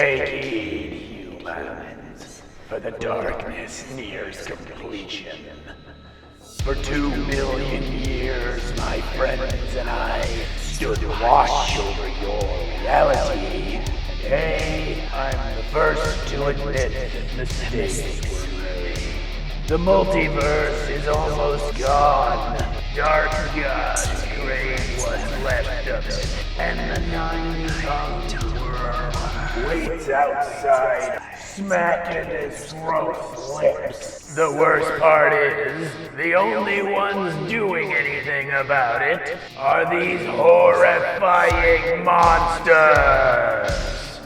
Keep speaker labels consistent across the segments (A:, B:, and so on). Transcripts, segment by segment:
A: Take heed, humans, for the darkness nears completion. For 2 million years, my friends and I stood watch over your reality. Today, I'm the first to admit that mistakes were made. The multiverse is almost gone. Dark gods crave what's left of it, and the 9-tongued worm waits outside, smacking his throat's lips. The worst part is, the only ones doing anything about it are these horrifying monsters.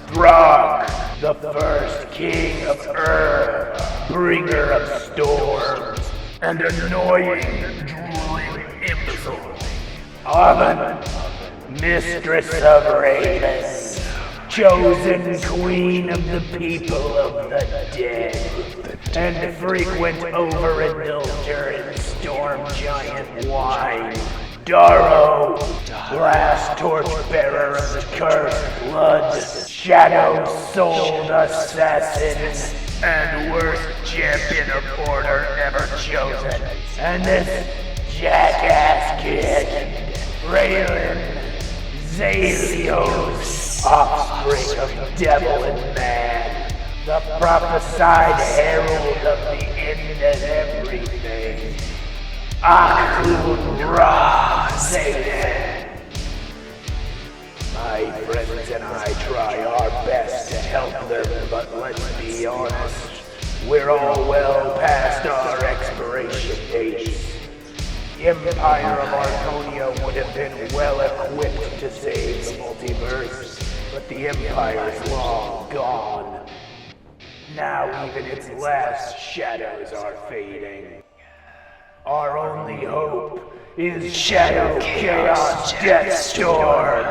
A: Throg, the first king of Earth, bringer of storms, and annoying, drooling imbecile. Oven, mistress of Ravens, chosen queen of the people of the dead, and frequent overindulger in storm giant wine. Darrow, last torchbearer of the cursed blood, shadow-souled assassin, and worst champion of order ever chosen. And this jackass kid, Carolynn, Zalio's offspring of devil and man, the prophesied herald of the end of everything. Akun Ra Zayden. My friends and I try our best to help them, but let's be honest, we're all well past our expiration dates. The Empire of Archonia would have been well equipped to save the multiverse, but the Empire's long gone. Now even its last shadows are fading. Our only hope is Shadow Chaos Deathstorm.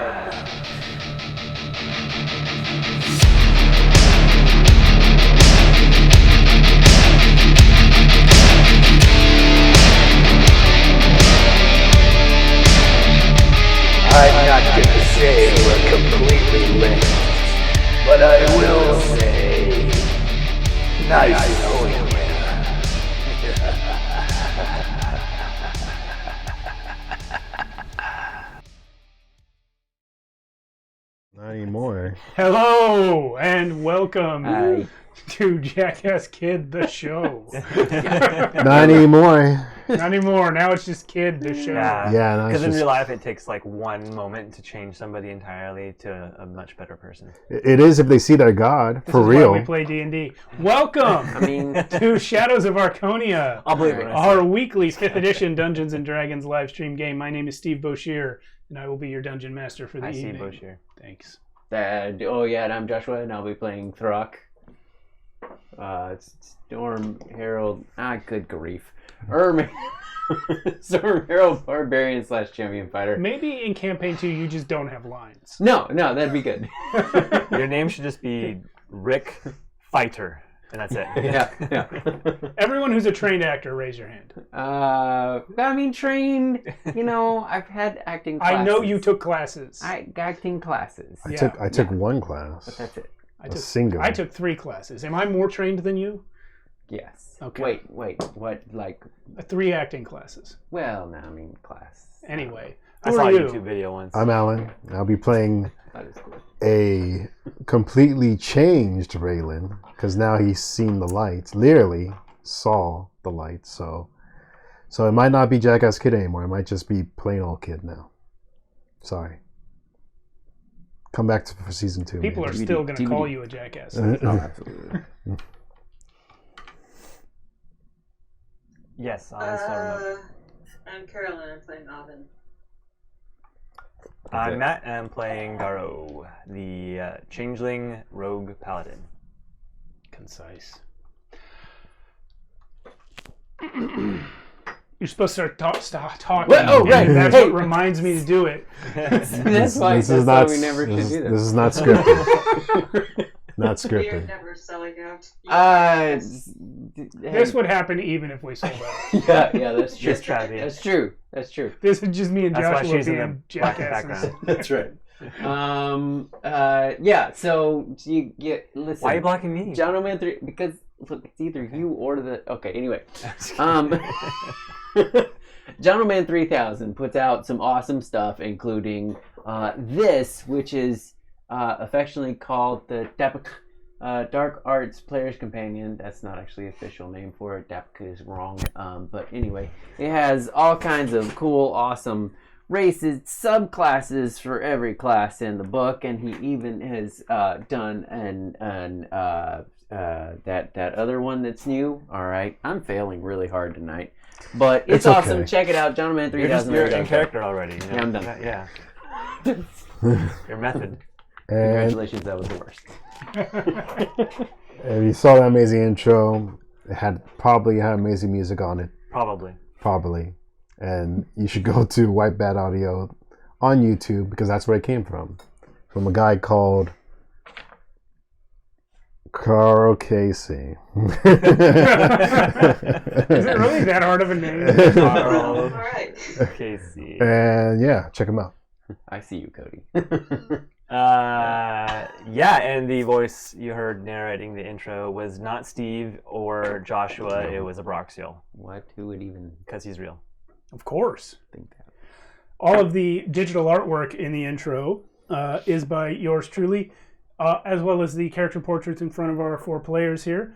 A: I'm not gonna say we're completely linked, but I will say, nice knowing you.
B: Not anymore.
C: Hello and welcome to Jackass Kid the Show.
B: Not anymore.
C: Not anymore. Now it's just Kid the Show.
B: Yeah,
D: because in real life it takes like one moment to change somebody entirely to a much better person.
B: It is if they see their God,
C: This
B: for
C: is
B: real.
C: Why we play D&D. Welcome to Shadows of Archonia,
D: I'll believe it.
C: our weekly 5th edition Dungeons & Dragons live stream game. My name is Steve Boshear, and I will be your dungeon master for the evening.
D: I see Boshear.
C: Thanks.
E: And I'm Joshua, and I'll be playing Throck. Storm Herald. Good grief. Storm Herald Barbarian / Champion Fighter.
C: Maybe in Campaign 2 you just don't have lines.
E: No, that'd be good.
D: Your name should just be Rick Fighter, and that's it.
E: Yeah.
C: Everyone who's a trained actor, raise your hand.
E: Trained, I've had acting classes.
C: I know you took classes.
E: Acting classes.
B: I took one class.
E: But that's it.
C: I took 3 classes. Am I more trained than you?
E: Yes.
C: Okay.
E: Wait. What,
C: 3 acting classes.
E: Well, no, class.
C: Anyway,
D: I
C: who
D: saw
C: are
D: a
C: you?
D: YouTube video once.
B: I'm Alan. I'll be playing
E: That is cool.
B: a completely changed Raylan, because now he's seen the lights. Literally saw the lights. So it might not be Jackass Kid anymore. It might just be plain old Kid now. Sorry. Come back for season 2.
C: People
B: maybe.
C: are still going to call you a jackass.
E: Oh, absolutely.
D: Yes, I'll start.
F: I'm Carolynn. I'm playing Oven.
D: I'm Matt, and I'm playing Darrow, the changeling rogue paladin.
C: Concise. You're supposed to start talking.
E: Well, right.
C: That's what reminds me to do it.
E: That's why we never should do that.
B: This is not scripted. Not
F: We are
B: scripted.
F: never selling out.
C: This would happen even if we sold out.
E: Yeah, that's true.
D: Just tragedy.
E: That's true.
C: This is just me and
D: That's why
C: Joshua
D: she's in
C: being
D: the black
C: jackasses.
D: background.
E: That's right. Yeah. So you get listen.
D: Why are you blocking me?
E: John Man 3 because look, it's either you or the. Okay. Anyway, John Man 3000 puts out some awesome stuff, including this, which is affectionately called the Dark Arts Player's Companion. That's not actually the official name for it. Dapka is wrong. But anyway, it has all kinds of cool, awesome races, subclasses for every class in the book, and he even has done that other one that's new. All right, I'm failing really hard tonight, but it's awesome.
B: Okay.
E: Check it out, John Man 3000.
D: You're in character already.
E: Yeah, I'm done.
D: Yeah. Your method.
B: And
E: Congratulations, that was the worst.
B: if you saw that amazing intro, it probably had amazing music on it. Probably. And you should go to White Bat Audio on YouTube because that's where it came from a guy called Carl Casey.
C: Is it really that hard of a name?
F: All right.
D: Casey.
B: And yeah, check him out.
E: I see you, Cody.
D: Yeah, and the voice you heard narrating the intro was not Steve or Joshua. It was Abraxiel
E: What? Who would even
D: because he's real.
C: Of course.
E: think that?
C: All of the digital artwork in the intro is by yours truly, as well as the character portraits in front of our 4 players here.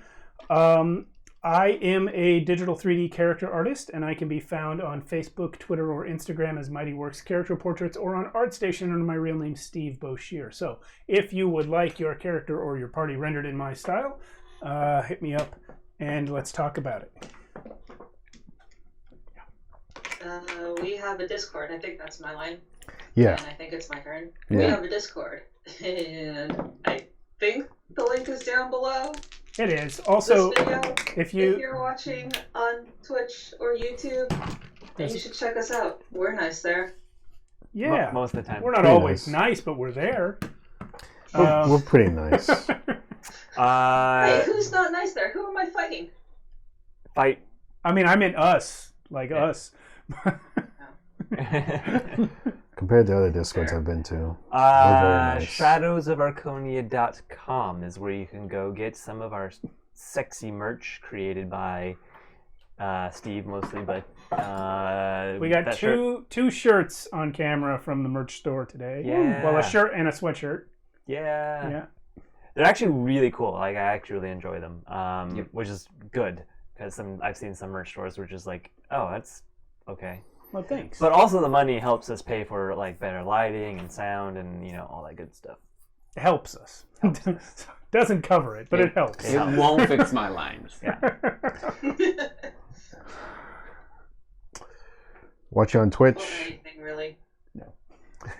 C: I am a digital 3D character artist, and I can be found on Facebook, Twitter, or Instagram as Mighty Works Character Portraits, or on ArtStation under my real name, Steve Boshear. So if you would like your character or your party rendered in my style, hit me up and let's talk about it.
F: We have a Discord. I think that's my line.
B: Yeah.
F: And I think it's my turn.
B: Yeah.
F: We have a Discord. And I think the link is down below
C: It is. Also,
F: this video.
C: if
F: If you're watching on Twitch or YouTube, then you should check us out. We're nice there.
C: yeah,
D: Most of the time.
C: we're not
B: Pretty
C: always
B: nice.
C: nice, but we're there.
B: We're pretty nice.
F: Hey, who's not nice there? Who am I fighting?
D: Fight.
C: I mean, I meant us, like us.
B: Compared to other Discords I've been to. They're very nice.
D: ShadowsofArchonia.com is where you can go get some of our sexy merch created by Steve mostly, but
C: We got
D: that shirt-
C: two shirts on camera from the merch store today.
D: Yeah.
C: Well, a shirt and a sweatshirt.
D: Yeah.
C: Yeah.
D: They're actually really cool. Like I actually really enjoy them, which is good because I've seen some merch stores which is like, oh, that's okay.
C: Well, thanks.
D: But also the money helps us pay for like better lighting and sound and all that good stuff.
C: It helps us. Doesn't cover it, but it helps.
E: It won't fix my lines.
D: Yeah.
B: Watch you on
F: Or
B: Twitch.
F: anything, really.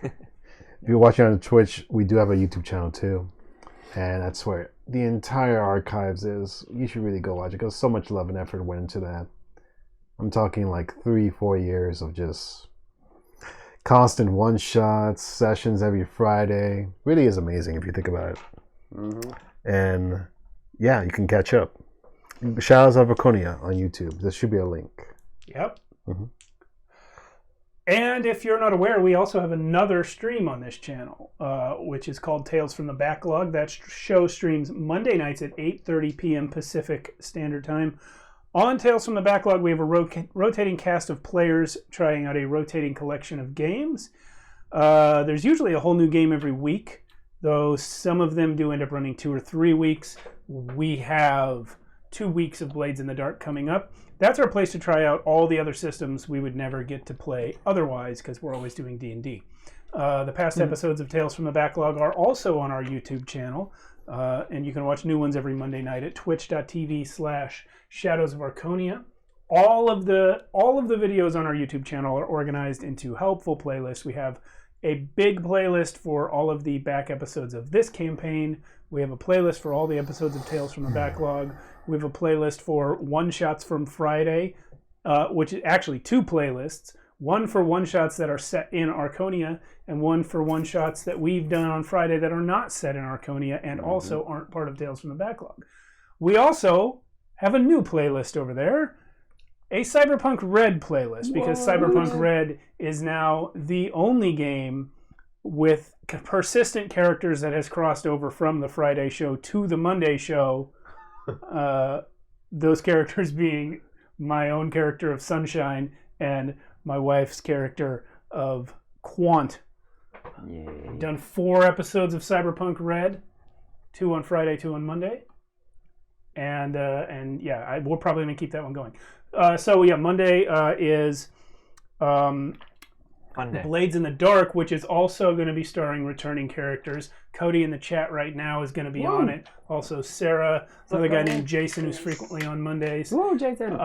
B: If you're watching on Twitch, we do have a YouTube channel too. And that's where the entire archives is. You should really go watch it because so much love and effort went into that. I'm talking like 3-4 years of just constant one-shots, sessions every Friday. Really is amazing if you think about it.
E: Mm-hmm.
B: And yeah, you can catch up. Shadows of Archonia on YouTube. There should be a link.
C: Yep.
B: Mhm.
C: And if you're not aware, we also have another stream on this channel, which is called Tales from the Backlog. That show streams Monday nights at 8:30 p.m. Pacific Standard Time. On Tales from the Backlog, we have a rotating cast of players trying out a rotating collection of games. There's usually a whole new game every week, though some of them do end up running 2 or 3 weeks. We have 2 weeks of Blades in the Dark coming up. That's our place to try out all the other systems we would never get to play otherwise because we're always doing D&D. The past episodes of Tales from the Backlog are also on our YouTube channel, and you can watch new ones every Monday night at twitch.tv/Shadows of Archonia. All of the videos on our YouTube channel are organized into helpful playlists. We have a big playlist for all of the back episodes of this campaign. We have a playlist for all the episodes of Tales from the Backlog. We have a playlist for one-shots from Friday, which is actually 2 playlists. One for one-shots that are set in Archonia, and one for one-shots that we've done on Friday that are not set in Archonia and also aren't part of Tales from the Backlog. We also have a new playlist over there, a Cyberpunk Red playlist, because Cyberpunk Red is now the only game with persistent characters that has crossed over from the Friday show to the Monday show. Those characters being my own character of Sunshine and my wife's character of Quant.
E: Yay.
C: I've done 4 episodes of Cyberpunk Red, 2 on Friday, 2 on Monday, and yeah, we're probably gonna keep that one going. So yeah, Monday is
D: Fun day.
C: Blades in the Dark, which is also going to be starring returning characters. Cody in the chat right now is going to be on it. Also Sarah, another guy named Jason who's frequently on Mondays.
E: Whoa, Jason.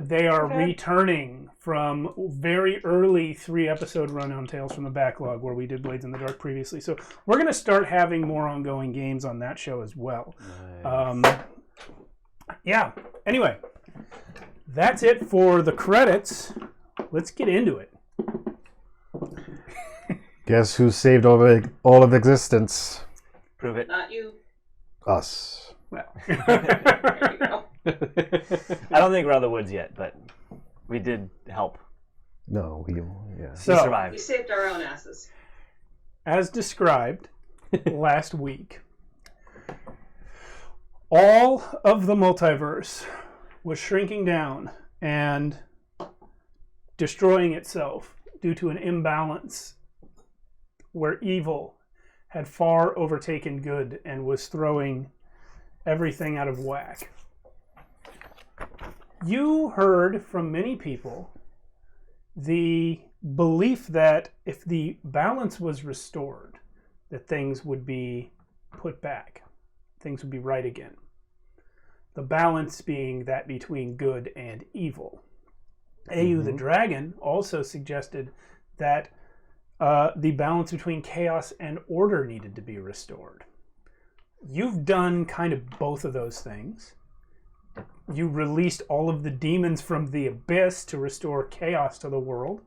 C: They are returning from very early 3-episode run on Tales from the Backlog where we did Blades in the Dark previously. So we're going to start having more ongoing games on that show as well.
E: Nice.
C: Yeah. Anyway, that's it for the credits. Let's get into it.
B: Guess who saved all of existence?
D: Prove it.
F: Not you.
B: Us.
C: Well.
F: There you go.
D: I don't think we're out of the woods yet, but we did help.
B: No, yeah.
D: We
C: So,
F: We
D: survived.
F: saved our own asses.
C: as described last week, all of the multiverse was shrinking down and destroying itself due to an imbalance where evil had far overtaken good and was throwing everything out of whack. You heard from many people the belief that if the balance was restored, that things would be put back, things would be right again. The balance being that between good and evil. AU the Dragon also suggested that the balance between chaos and order needed to be restored. You've done kind of both of those things. You released all of the demons from the abyss to restore chaos to the world.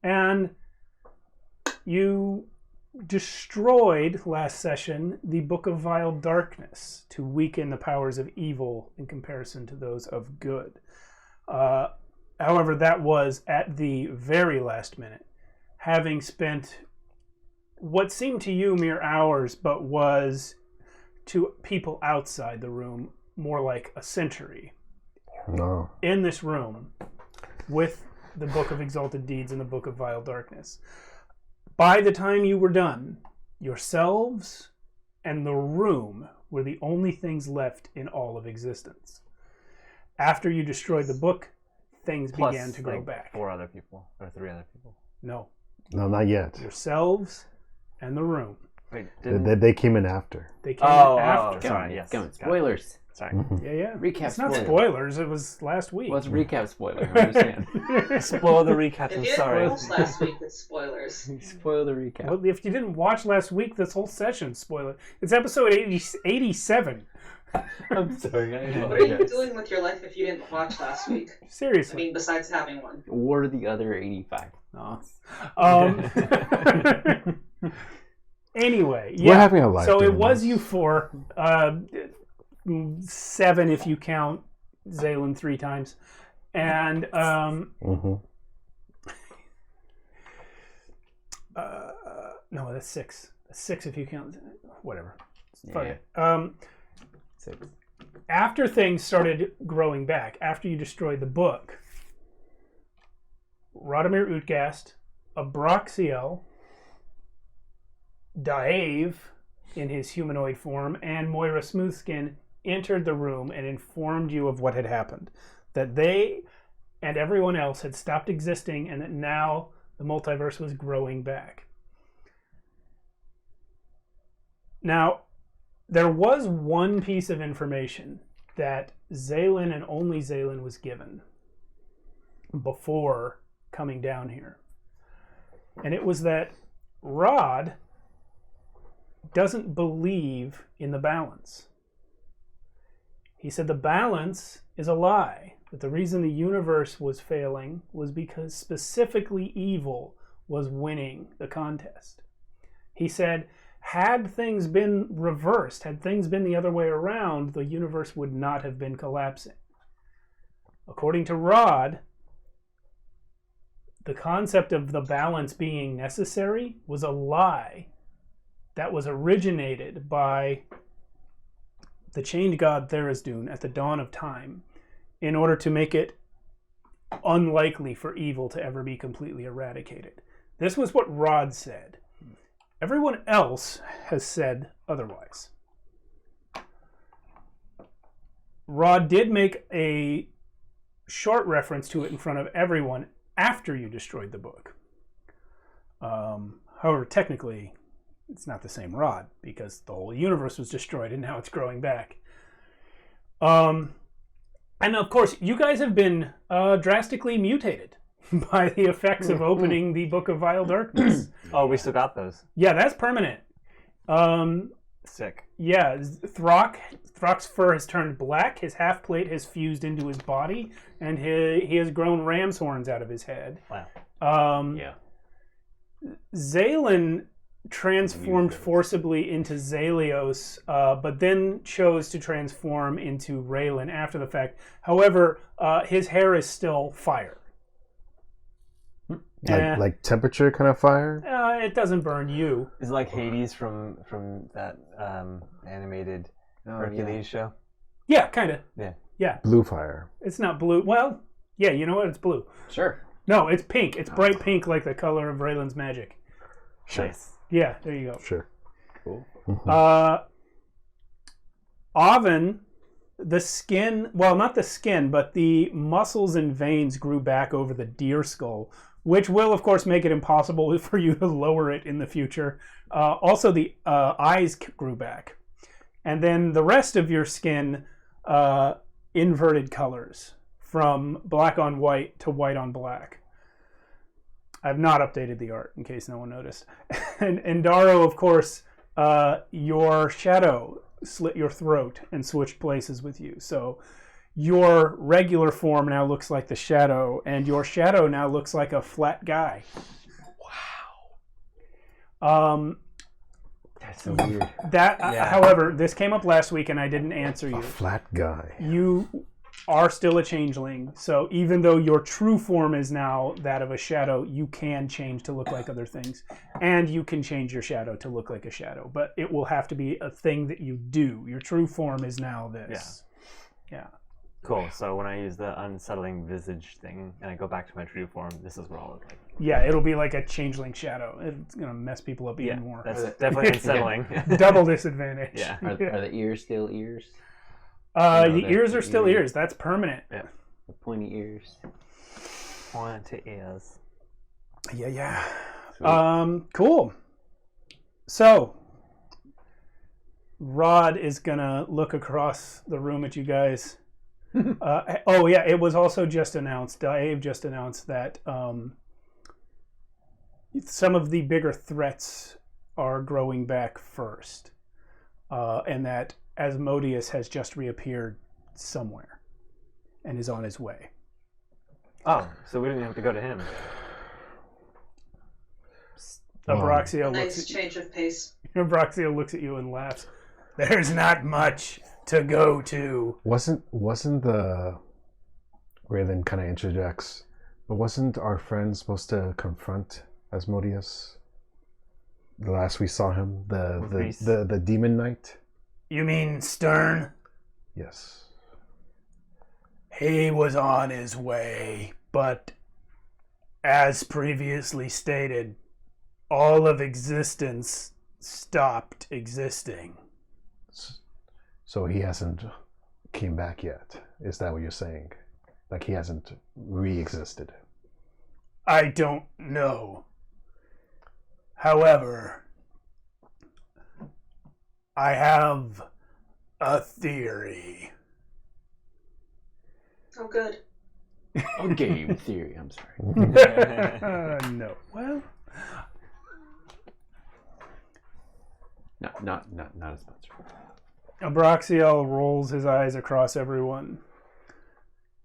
C: And you destroyed last session the Book of Vile Darkness to weaken the powers of evil in comparison to those of good. However, that was at the very last minute, having spent what seemed to you mere hours, but was to people outside the room more like a century.
B: No.
C: In this room with the Book of Exalted Deeds and the Book of Vile Darkness. By the time you were done, yourselves and the room were the only things left in all of existence. After you destroyed the book, things
D: Plus,
C: began to go
D: like,
C: back.
D: 4 other people or 3 other people.
C: No.
B: No, not yet.
C: Yourselves and the room.
D: Wait,
B: They came in after.
C: They came
D: Oh,
C: after.
D: sorry, yes.
E: Come on,
D: got it.
E: spoilers.
D: Sorry.
C: Yeah.
E: Recap
C: It's not
E: spoiler.
C: spoilers. It was last week.
E: Well, it's a recap spoiler. I understand.
D: Spoil the recap.
F: If
D: I'm
F: you didn't
D: sorry.
F: watch last week, it's spoilers.
E: Spoil the recap.
C: Well, if you didn't watch last week, this whole session, spoiler. It's episode 87.
E: I'm sorry.
F: What are you doing with your life if you didn't watch last week? I
C: Seriously.
F: mean, besides having one.
E: Or the other 85.
C: Anyway,
B: We're having a life.
C: so it
B: doing
C: was
B: this.
C: you 4, 7 if you count Zaylen 3 times, and no, that's 6. That's 6 if you count whatever. Fuck it.
E: 6.
C: After things started growing back, after you destroyed the book, Radomir Utgast, Abraxiel, Dave in his humanoid form, and Moira Smoothskin entered the room and informed you of what had happened. That they and everyone else had stopped existing and that now the multiverse was growing back. Now, there was one piece of information that Zaylen and only Zaylen was given before coming down here. And it was that Rod doesn't believe in the balance. He said the balance is a lie. That the reason the universe was failing was because specifically evil was winning the contest. He said, had things been reversed, had things been the other way around, the universe would not have been collapsing. According to Rod, the concept of the balance being necessary was a lie that was originated by the chained god Tharizdun at the dawn of time in order to make it unlikely for evil to ever be completely eradicated. This was what Rod said. Everyone else has said otherwise. Rod did make a short reference to it in front of everyone after you destroyed the book. However, technically, it's not the same Rod because the whole universe was destroyed and now it's growing back. And of course, you guys have been drastically mutated by the effects of opening the Book of Vile Darkness.
D: Oh, we still got those.
C: Yeah, that's permanent.
D: Sick.
C: Yeah, Throck's fur has turned black, his half plate has fused into his body, and he has grown ram's horns out of his head.
D: Wow.
E: Yeah.
C: Zaylin transformed forcibly into Zalios, but then chose to transform into Raylan after the fact. However, his hair is still fire.
B: Like temperature kind of fire?
C: It doesn't burn you.
D: Is it like Hades from that animated Hercules show?
C: Yeah, kind of.
D: Yeah.
C: Yeah.
B: Blue fire.
C: It's not blue. Well, yeah, you know what? It's blue.
E: Sure.
C: No, it's pink. It's bright pink like the color of Raylan's magic.
B: Sure.
D: Nice.
C: Yeah, there you go.
B: Sure.
E: Cool.
C: Oven, the skin, well, not the skin, but the muscles and veins grew back over the deer skull, which will, of course, make it impossible for you to lower it in the future. Also, the eyes grew back. And then the rest of your skin, inverted colors from black on white to white on black. I've not updated the art, in case no one noticed. And Daro, of course, your shadow slit your throat and switched places with you. So your regular form now looks like the shadow, and your shadow now looks like a flat guy. Wow.
E: That's so weird.
C: However, this came up last week, and I didn't answer you.
B: A flat guy.
C: You are still a changeling, so even though your true form is now that of a shadow, you can change to look like other things, and you can change your shadow to look like a shadow, but it will have to be a thing that you do. Your true form is now this. Yeah.
D: Cool. So when I use the unsettling visage thing and I go back to my true form, this is what I'll look like.
C: Yeah, it'll be like a changeling shadow. It's gonna mess people up even more.
D: That's definitely unsettling.
C: Double disadvantage.
D: Yeah.
E: Are the ears still ears?
C: The ears are still ears. That's permanent.
D: Yeah.
E: The pointy ears.
D: Pointy ears.
C: Yeah. Cool. So, Rod is gonna look across the room at you guys. It was also just announced. Dave just announced that some of the bigger threats are growing back first, and that Asmodeus has just reappeared somewhere and is on his way.
D: Oh, so we didn't have to go to him.
C: Abraxia
F: Nice change of pace.
C: Abraxia looks at you and laughs. There's not much to go to.
B: Wasn't the Raylan kind of interjects, but wasn't our friend supposed to confront Asmodeus? The last we saw him, the demon knight.
C: You mean Stern?
B: Yes.
C: He was on his way, but as previously stated, all of existence stopped existing.
B: So he hasn't came back yet. Is that what you're saying? Like he hasn't re-existed?
C: I don't know. However, I have a theory.
F: Oh, good.
E: A game theory. I'm sorry.
C: No. Well,
E: Not a sponsor.
C: Abraxiel rolls his eyes across everyone.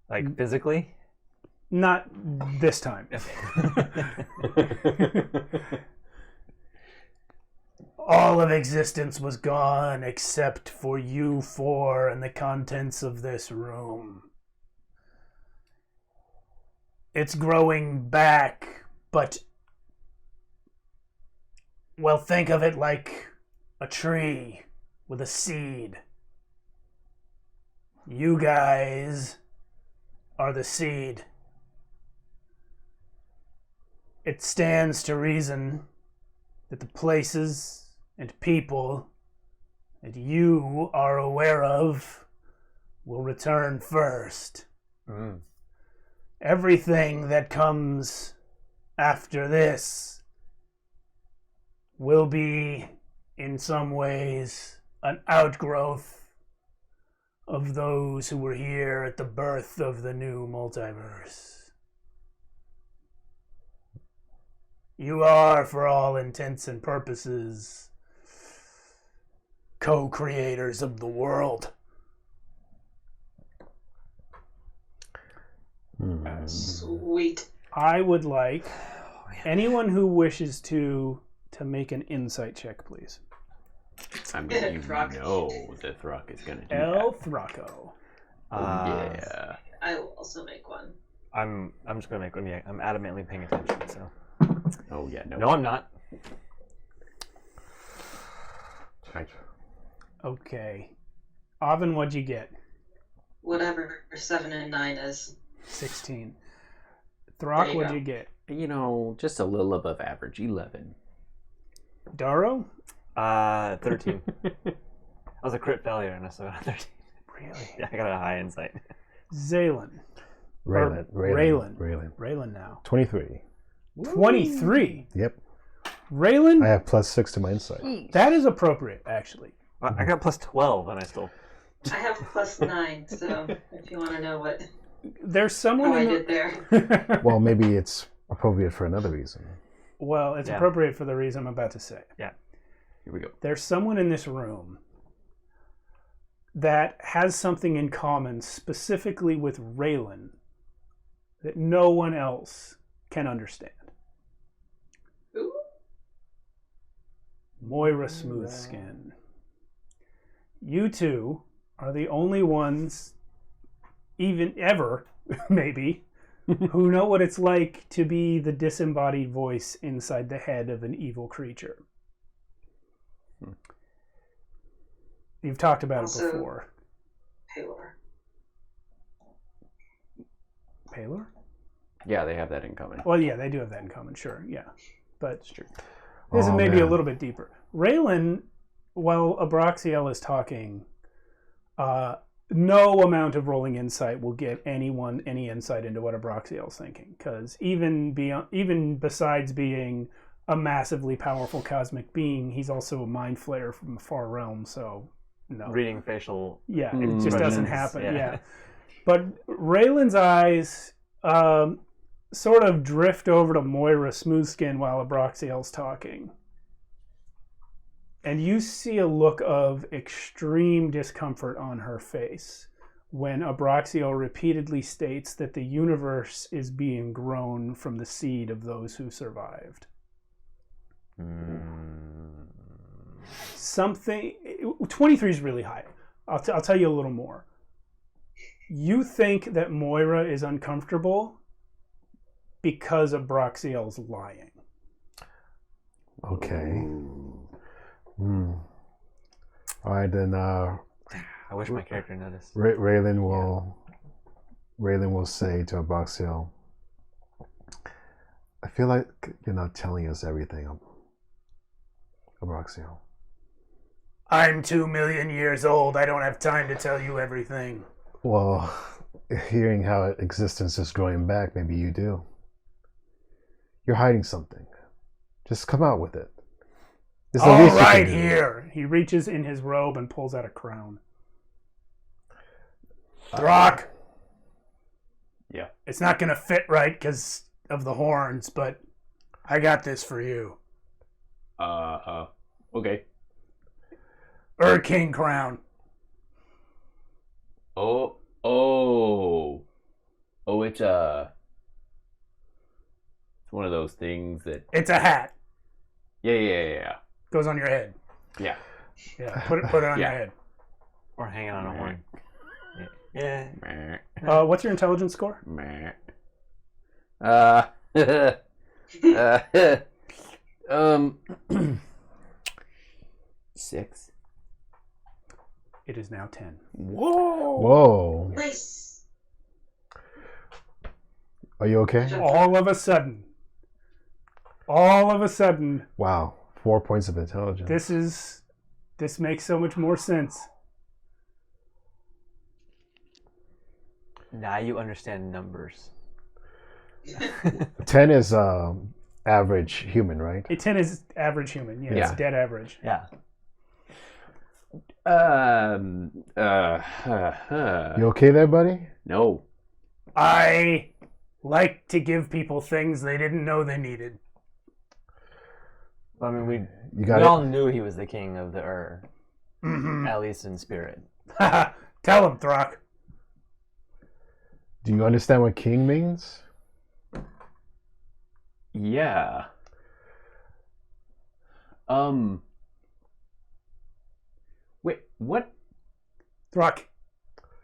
D: Like physically?
C: Not this time. All of existence was gone except for you four and the contents of this room. It's growing back, but... Well, think of it like a tree with a seed. You guys are the seed. It stands to reason that the places and people that you are aware of will return first. Everything that comes after this will be, in some ways, an outgrowth of those who were here at the birth of the new multiverse. You are, for all intents and purposes, co-creators of the world.
F: Sweet.
C: I would like anyone who wishes to make an insight check, please.
E: I mean, you
F: Throck.
E: know the Throck is going to do
C: El
E: that.
C: Throcco.
E: Yeah.
F: I will also make one.
D: I'm just gonna make one. Yeah, I'm adamantly paying attention. So.
E: Oh, yeah, no.
D: No, I'm not.
E: Right.
C: Okay. Avin, what'd you get?
F: Whatever 7 and 9 is.
C: 16.
F: There
C: Throck,
F: you
C: what'd
F: go.
C: you get?
E: You know, just a little above average, 11.
C: Daro?
D: 13. I was a crit failure, and I still got a 13.
C: Really?
D: Yeah, I got a high insight.
C: Zaylen.
B: Raylan.
C: Raylan now.
B: 23.
C: 23.
B: Yep.
C: Raylan?
B: I have +6 to my insight.
C: That is appropriate, actually.
D: I got plus 12, and I still.
F: I have +9, so if you want to know what
C: There's someone
F: how I
C: in
F: did there.
C: the...
B: Well, maybe it's appropriate for another reason.
C: Well, it's
D: Yeah.
C: appropriate for the reason I'm about to say.
D: Yeah.
E: Here we go.
C: There's someone in this room that has something in common specifically with Raylan that no one else can understand.
F: Ooh.
C: Moira Smoothskin. You two are the only ones, even ever, maybe, who know what it's like to be the disembodied voice inside the head of an evil creature. You've talked about it
F: Also-
C: before.
F: Paylor.
C: Paylor?
E: Yeah, they have that in common.
C: Well, yeah, they do have that in common, sure, yeah. But
E: It's true.
C: this is
B: Oh,
C: maybe a
B: man.
C: little bit deeper. Raylan, while Abraxiel is talking, no amount of rolling insight will get anyone any insight into what Abraxiel's thinking, because even besides being a massively powerful cosmic being, he's also a mind flayer from a far realm. So no,
D: Reading facial.
C: yeah, it just doesn't
D: expressions,
C: happen.
D: yeah.
C: Yeah, but Raylan's eyes sort of drift over to Moira Smoothskin while Abraxiel's talking. And you see a look of extreme discomfort on her face when Abraxiel repeatedly states that the universe is being grown from the seed of those who survived. Something... 23 is really high. I'll tell you a little more. You think that Moira is uncomfortable because Abraxiel's lying.
B: Okay. All right, then
D: I wish my character noticed.
B: Raylan will say to Abraxiel, I feel like you're not telling us everything, Abraxiel.
C: I'm 2 million years old. I don't have time to tell you everything.
B: Well, hearing how existence is growing back, maybe you do. You're hiding something. Just come out with it. It's the
C: All
B: least you can
C: right,
B: do.
C: here. He reaches in his robe and pulls out a crown. Throck.
E: Yeah.
C: It's not going to fit right because of the horns, but I got this for you.
E: Okay.
C: King crown.
E: Oh, it's one of those things that,
C: It's a hat.
E: yeah.
C: Goes on your head.
E: Yeah.
C: Yeah, put it on your
E: Yeah.
C: head.
D: Or hanging on a horn. Yeah.
E: Meh,
C: What's your intelligence score?
E: meh. Six.
C: It is now 10.
B: Whoa.
F: Nice.
B: Are you okay?
C: All of a sudden.
B: Wow. 4 points of intelligence.
C: This makes so much more sense.
D: Now you understand numbers.
B: 10 is average human, right?
C: 10 is average human. Yeah,
B: Yeah.
C: it's dead average.
D: Yeah.
B: You okay there, buddy?
E: No.
C: I like to give people things they didn't know they needed.
D: I mean, we
B: You got
D: all
B: it?
D: knew he was the king of the Ur,
C: Mm-hmm.
D: at least in spirit.
C: Tell him, Throck.
B: Do you understand what king means?
E: Yeah. Wait, what?
C: Throck,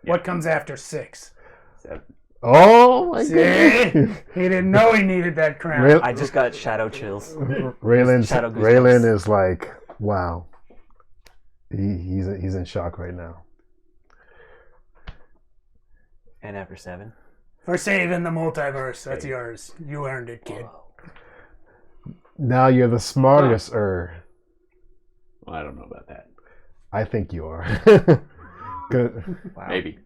C: what comes after 6?
E: 7.
B: Oh my
C: See?
B: goodness.
C: He didn't know he needed that crown.
B: Real-
D: I just got shadow chills. Shadow goosebumps.
B: Raylan is like, wow. He's in shock right now.
D: And after 7?
C: For saving the multiverse. That's yours. You earned it, kid.
B: Now you're the smartest
E: Well, I don't know about that.
B: I think you are. Good.
D: Wow.
E: Maybe.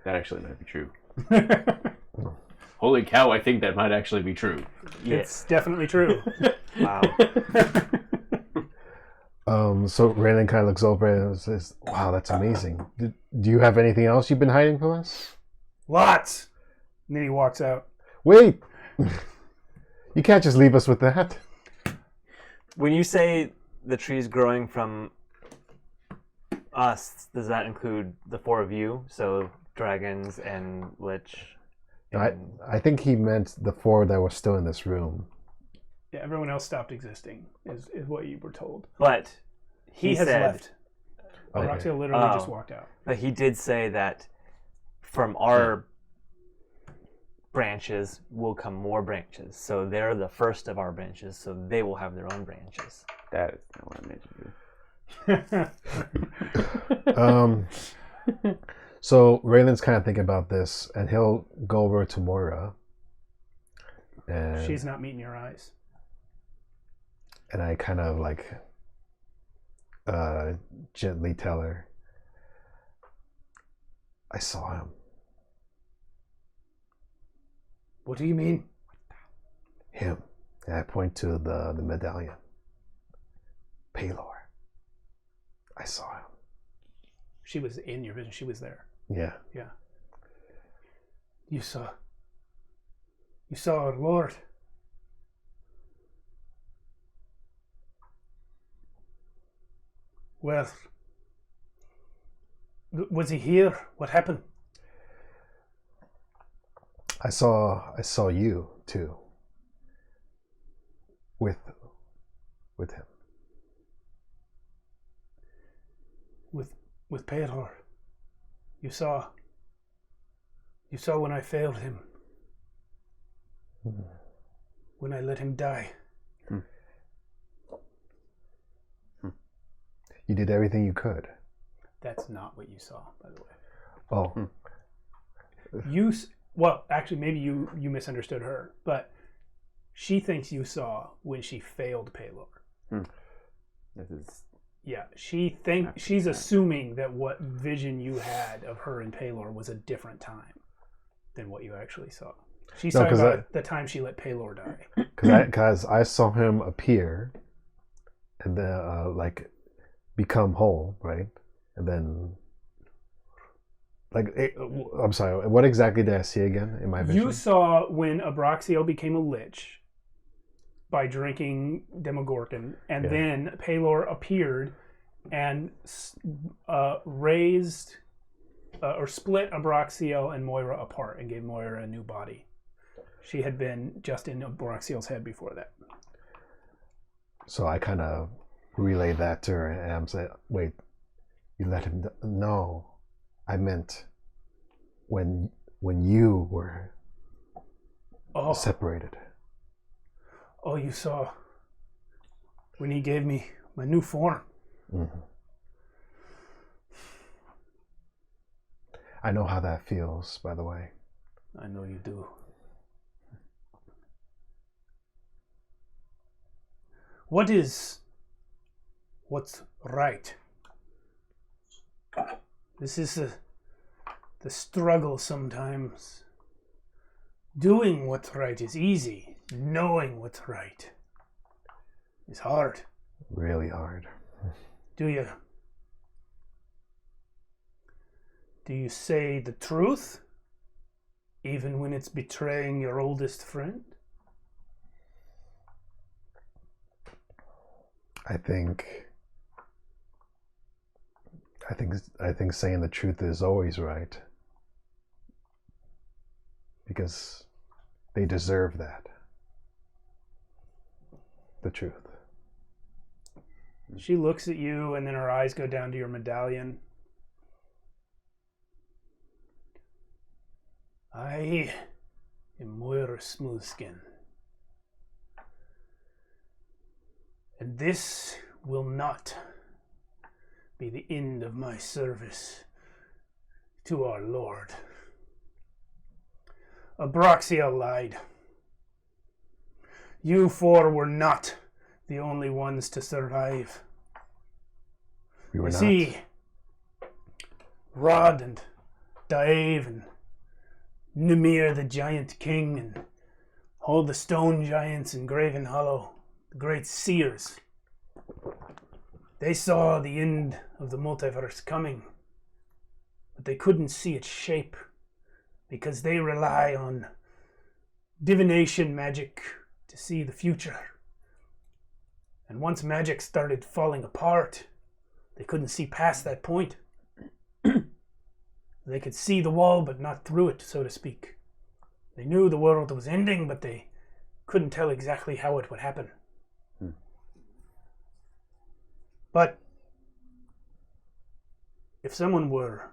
E: That actually might be true. Holy cow, I think that might actually be true.
C: It's definitely true.
D: Wow.
B: So Raylan kind of looks over and says, wow, that's amazing. Do you have anything else you've been hiding from us?
C: Lots. And then he walks out.
B: Wait! You can't just leave us with that.
D: When you say the trees growing from us, does that include the 4 of you? So dragons and Lich?
B: I think he meant the 4 that were still in this room.
C: Yeah, everyone else stopped existing, is what you were told.
D: But
C: He has
D: said,
C: left.
B: Okay.
C: Roxio literally
D: Oh.
C: just walked out.
D: But he did say that from our branches will come more branches. So they're the first of our branches, so they will have their own branches.
E: That is not what I meant to do.
B: So Raylan's kind of thinking about this, and he'll go over to Moira. And
C: She's not meeting your eyes.
B: And I kind of like gently tell her, I saw him.
C: What do you mean?
B: Him. And I point to the medallion. Palor. I saw him.
C: She was in your vision. She was there.
B: Yeah.
C: Yeah. You saw our Lord. Well, was he here? What happened?
B: I saw you too. With him.
C: With Pedor. You saw when I failed him. When I let him die.
B: You did everything you could.
C: That's not what you saw, by the way.
B: Oh.
C: Well, actually, maybe you misunderstood her, but she thinks you saw when she failed Palor.
E: This is
C: Yeah, she's assuming that what vision you had of her and Palor was a different time than what you actually saw. She's talking about the time she let Palor die.
B: Because I saw him appear, and then become whole, right? And then, I'm sorry. What exactly did I see again in my vision?
C: You saw when Abraxio became a lich by drinking Demogorgon, and then Palor appeared and raised or split Abraxio and Moira apart and gave Moira a new body. She had been just in Abraxio's head before that.
B: So I kind of relayed that to her, and I'm saying, wait, you let him no, I meant when you were
C: Oh.
B: Separated.
C: Oh, you saw when he gave me my new form.
B: Mm-hmm. I know how that feels, by the way.
C: I know you do. What's right? This is the struggle sometimes. Doing what's right is easy. Knowing what's right is hard.
B: Really hard.
C: Do you say the truth, even when it's betraying your oldest friend?
B: I think saying the truth is always right. Because they deserve that. The truth.
C: She looks at you and then her eyes go down to your medallion. I am Moira Smoothskin. And this will not be the end of my service to our Lord. Abraxia lied. You four were not the only ones to survive.
B: We were
C: You
B: not.
C: see, Rod and Dave and Nimir the Giant King and all the stone giants in Graven Hollow, the great seers, they saw the end of the multiverse coming, but they couldn't see its shape because they rely on divination magic to see the future. And once magic started falling apart, they couldn't see past that point. They could see the wall, but not through it, so to speak. They knew the world was ending, but they couldn't tell exactly how it would happen. But if someone were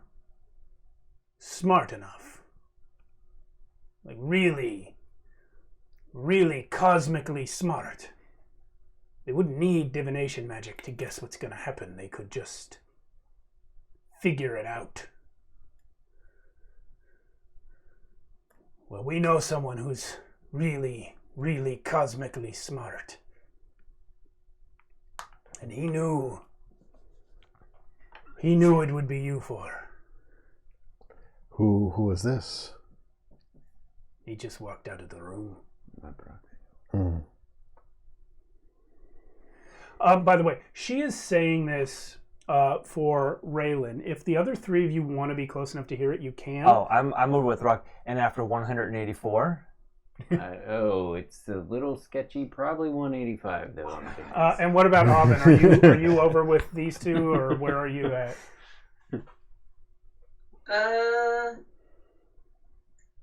C: smart enough, like really, really cosmically smart, they wouldn't need divination magic to guess what's going to happen. They could just figure it out. Well, we know someone who's really, really cosmically smart. And he knew it would be you four.
B: Who is this?
C: He just walked out of the room.
B: Mm.
C: By the way, she is saying this for Raylan. If the other three of you want to be close enough to hear it, you can.
D: Oh, I'm over with Rock. And after 184,
E: It's a little sketchy. Probably 185 though.
C: And what about Aubin? Are you over with these two, or where are you at?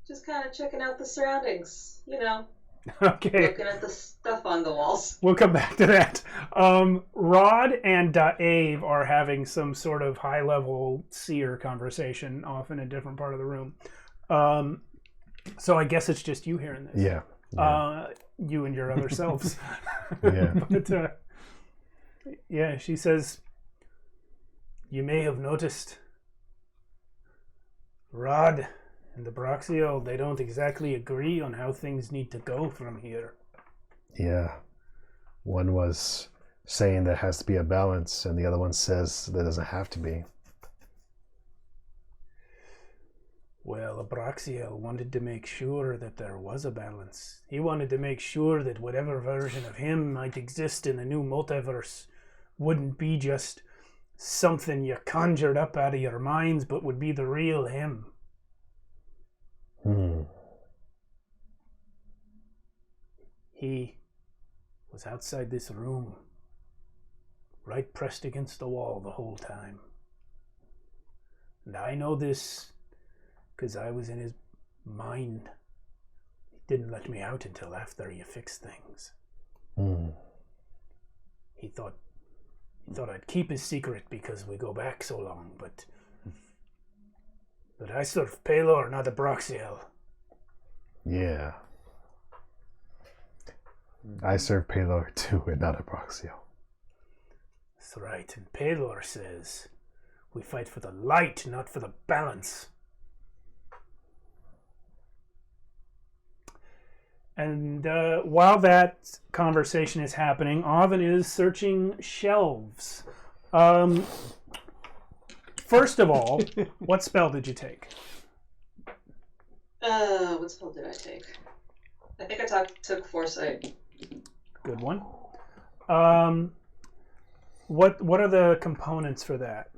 F: Just kind of checking out the surroundings,
C: Okay.
F: looking at the stuff on the walls.
C: We'll come back to that. Rod and Dave are having some sort of high-level seer conversation off in a different part of the room. So I guess it's just you hearing this.
B: Yeah.
C: You and your other selves.
B: Yeah.
C: But, yeah, she says, you may have noticed Rod and the Broxiel, they don't exactly agree on how things need to go from here.
B: Yeah. One was saying there has to be a balance, and the other one says there doesn't have to be.
C: Well, Abraxiel wanted to make sure that there was a balance. He wanted to make sure that whatever version of him might exist in the new multiverse wouldn't be just something you conjured up out of your minds, but would be the real him. He was outside this room, right pressed against the wall the whole time. And I know this because I was in his mind. He didn't let me out until after you fixed things. He thought I'd keep his secret because we go back so long, but I serve Pelor, not Abraxiel.
B: Yeah. I serve Pelor too, and not Abraxio.
C: That's right. And Pelor says, we fight for the light, not for the balance. And while that conversation is happening, Oven is searching shelves. First of all, what spell did you take?
F: What spell did I take? I think I took Foresight.
C: Good one. What are the components for that?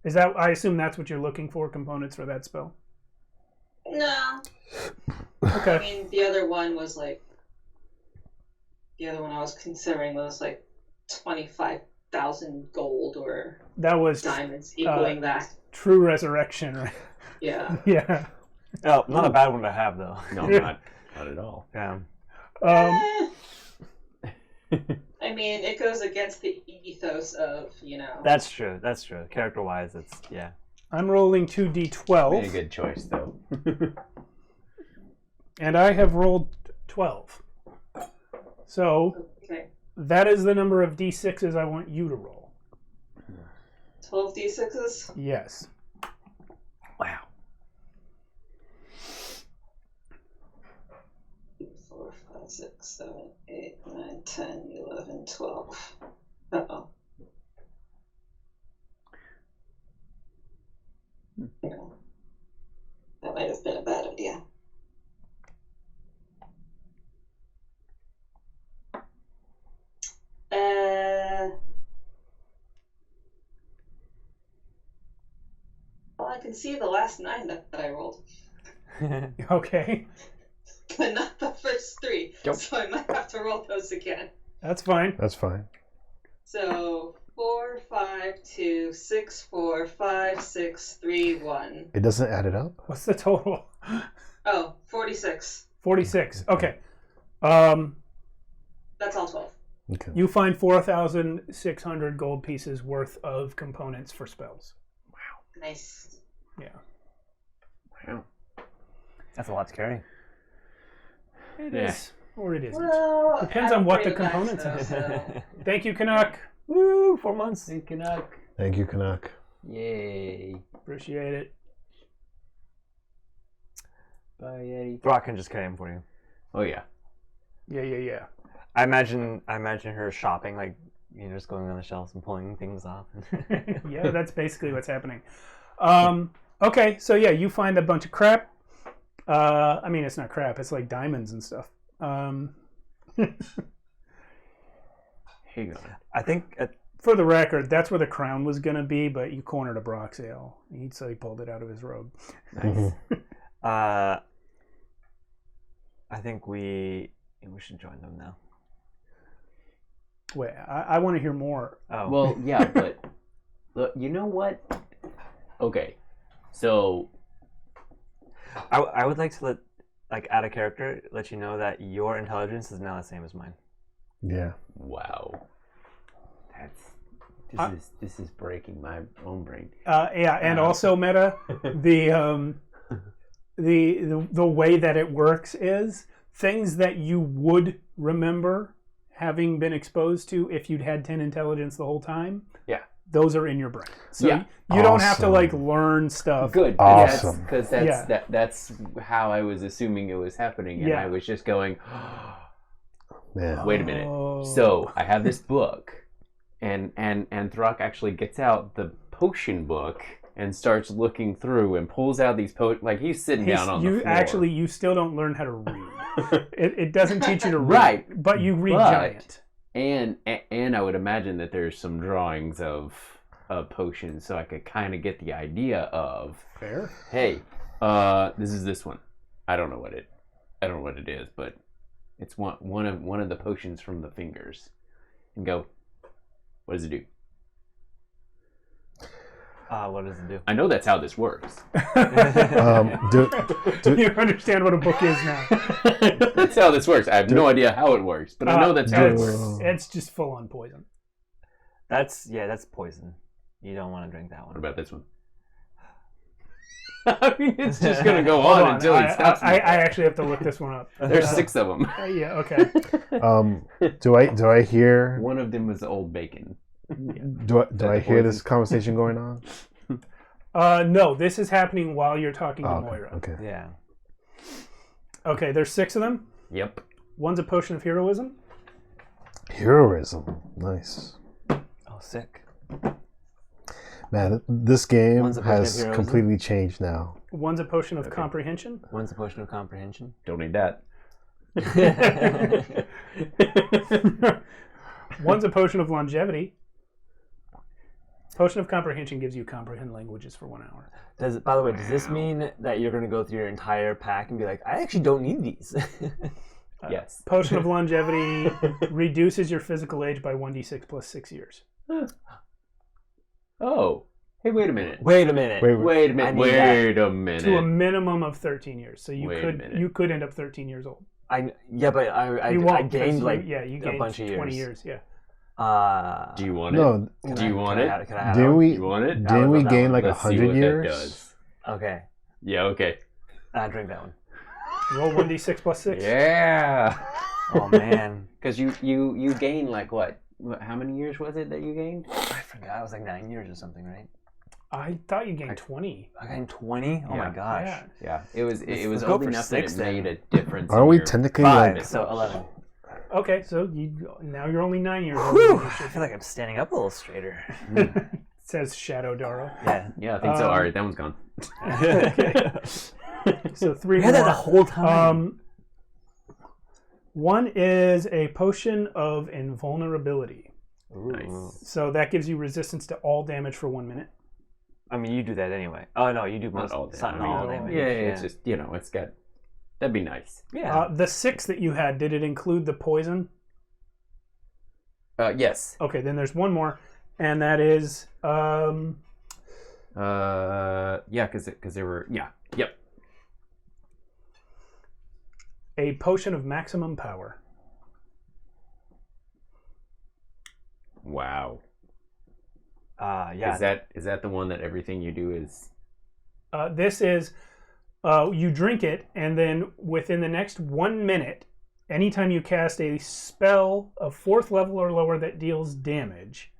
C: Is that, I assume that's what you're looking for, components for that spell?
F: No.
C: Okay.
F: I mean, the other one I was considering was like 25,000 gold or
C: That was
F: diamonds equaling that.
C: True Resurrection, right?
F: Yeah.
C: Yeah.
D: Oh, not a bad one to have though.
E: No, not at all.
D: Yeah.
F: I mean, it goes against the ethos of,
D: That's true. That's true. Character-wise, it's yeah.
C: I'm rolling 2d12.
E: Made a good choice, though.
C: And I have rolled 12. So
F: Okay.
C: that is the number of d6s I want you to roll.
F: 12 d6s?
C: Yes.
E: Wow.
F: 4, 5, 6, 7, 8, 9, 10, 11, 12. Uh-oh. That might have been a bad idea. Well, I can see the last 9 that I rolled,
C: Okay.
F: but not the first 3.
E: Yep.
F: So I might have to roll those again.
C: That's fine.
B: That's fine.
F: So 4, 5, 2, 6, 4, 5, 6, 3, 1.
B: It doesn't add it up?
C: What's the total?
F: Oh, 46.
C: 46. Okay.
F: That's all 12.
B: Okay.
C: You find 4,600 gold pieces worth of components for spells.
F: Nice.
C: Yeah.
E: Wow.
D: That's a lot to carry.
C: It
E: Yeah.
C: is. Or it isn't.
F: Well,
C: Depends on what the components are.
F: So.
C: Thank you, Canuck.
D: Woo! 4 months.
E: Hey, Canuck.
B: Thank you, Canuck.
E: Yay.
C: Appreciate it.
E: Bye, Yeti.
D: Throck can just carry him for you.
E: Oh, yeah.
C: Yeah.
D: I imagine her shopping, like just going on the shelves and pulling things off.
C: Yeah, that's basically what's happening. Okay, so yeah, you find a bunch of crap. I mean, it's not crap. It's like diamonds and stuff.
E: Hang on.
D: I think
C: For the record, that's where the crown was going to be, but you cornered a Broxale. So he pulled it out of his robe.
E: Nice.
D: I think we should join them now.
C: Wait, I want to hear more.
D: Oh.
E: Well, yeah, but look, you know what? Okay, so
D: I would like to add a character, let you know that your intelligence is now the same as mine.
B: Yeah.
E: wow, this is breaking my own brain.
C: Yeah, and also meta, the way that it works is things that you would remember having been exposed to if you'd had 10 intelligence the whole time.
E: Yeah.
C: Those are in your brain. So
E: Yeah.
C: you don't have to
B: Awesome.
C: learn stuff.
E: Good,
B: Awesome.
E: because that's how I was assuming it was happening, and
C: Yeah.
E: I was just going,
B: Man.
E: wait a minute.
C: Oh.
E: So I have this book, and Throck actually gets out the potion book and starts looking through and pulls out these like he's sitting down on the floor.
C: Actually, you still don't learn how to read. It doesn't teach you to read,
E: Right,
C: but you read
E: but-
C: giant.
E: And I would imagine that there's some drawings of potions, so I could kind of get the idea of,
C: Fair.
E: hey, this is this one. I don't know what it is, but it's one of the potions from the fingers. And go, what does it do?
D: What does it do?
E: I know that's how this works.
C: You understand what a book is now.
E: That's how this works. I have no idea how it works, but I know that's how it works.
C: It's just full on poison.
D: That's poison. You don't want to drink that one.
E: What about this one? I mean, it's just gonna go
C: Hold
E: on until it stops.
C: I actually have to look this one up.
E: There's 6 of them.
C: Yeah. Okay.
B: Do I hear?
E: One of them was old bacon.
B: Do I hear this conversation going on?
C: No, this is happening while you're talking to Moira.
B: Okay.
D: Yeah.
C: Okay. There's 6 of them.
E: Yep.
C: One's a potion of heroism.
B: Heroism. Nice.
D: Oh, sick.
B: Man, this game
D: One's a potion of
B: has
D: heroism.
B: completely changed now.
C: One's a potion of comprehension.
D: One's a potion of comprehension.
E: Don't need that.
C: One's a potion of longevity. Potion of comprehension gives you comprehend languages for 1 hour.
D: By the way, does this mean that you're going to go through your entire pack and be like, I actually don't need these?
E: Yes.
C: Potion of longevity reduces your physical age by 1d6 plus 6 years.
E: Oh. Hey, wait a minute.
D: Wait a minute.
E: Wait a minute.
D: I need
E: Wait a minute.
C: To a minute of 13 years. So
E: Wait a minute.
C: you could end up 13 years old.
D: I
C: You won't,
D: I gained
C: because
D: like
C: you gained
D: a bunch of
C: 20
D: years.
C: years. Yeah.
E: Do you want it?
B: No,
E: Do you want it?
D: Can I have
B: didn't
D: it?
B: we?
E: You want it?
B: Didn't we
D: that
B: gain
D: one.
B: like
E: Let's see
B: 100
E: what
B: years?
E: that does.
D: Okay.
E: Yeah, okay.
D: I drink that one.
C: Roll 1d6 plus 6.
E: Yeah.
D: Oh, man.
E: Because you gain like what? How many years was it that you gained?
D: I forgot. It was like 9 years or something, right?
C: I thought you gained 20.
D: I gained 20? Oh, my
E: Yeah.
D: gosh.
C: Yeah.
E: Yeah, it was
D: let's go
E: old
D: for
E: enough that
D: 6
E: it
D: then.
E: made a difference.
B: Aren't
E: in
B: we
E: your-
B: technically
D: 5,
B: like?
D: so 11.
C: Okay, so now you're only 9 years old.
D: Whew, I feel like I'm standing up a little straighter.
C: Says Shadow Darrow.
D: Yeah.
E: Yeah, I think so. All right, that one's gone.
C: So 3
D: We had that the
C: more.
D: whole time.
C: One is a potion of invulnerability.
E: Nice.
C: So that gives you resistance to all damage for 1 minute.
D: I mean, you do that anyway. Oh, no, you do
E: Not
D: most
E: all
D: it's not
E: damage.
D: all damage.
E: Yeah, it's just, it's got... That'd be nice.
D: Yeah.
C: The 6 that you had, did it include the poison?
E: Yes.
C: Okay, then there's one more, and that is
E: Yeah, because there were... Yeah. Yep.
C: a potion of maximum power.
E: Wow.
D: Yeah.
E: Is that the one that everything you do is...
C: This is, you drink it, and then within the next 1 minute, anytime you cast a spell of 4th level or lower that deals damage,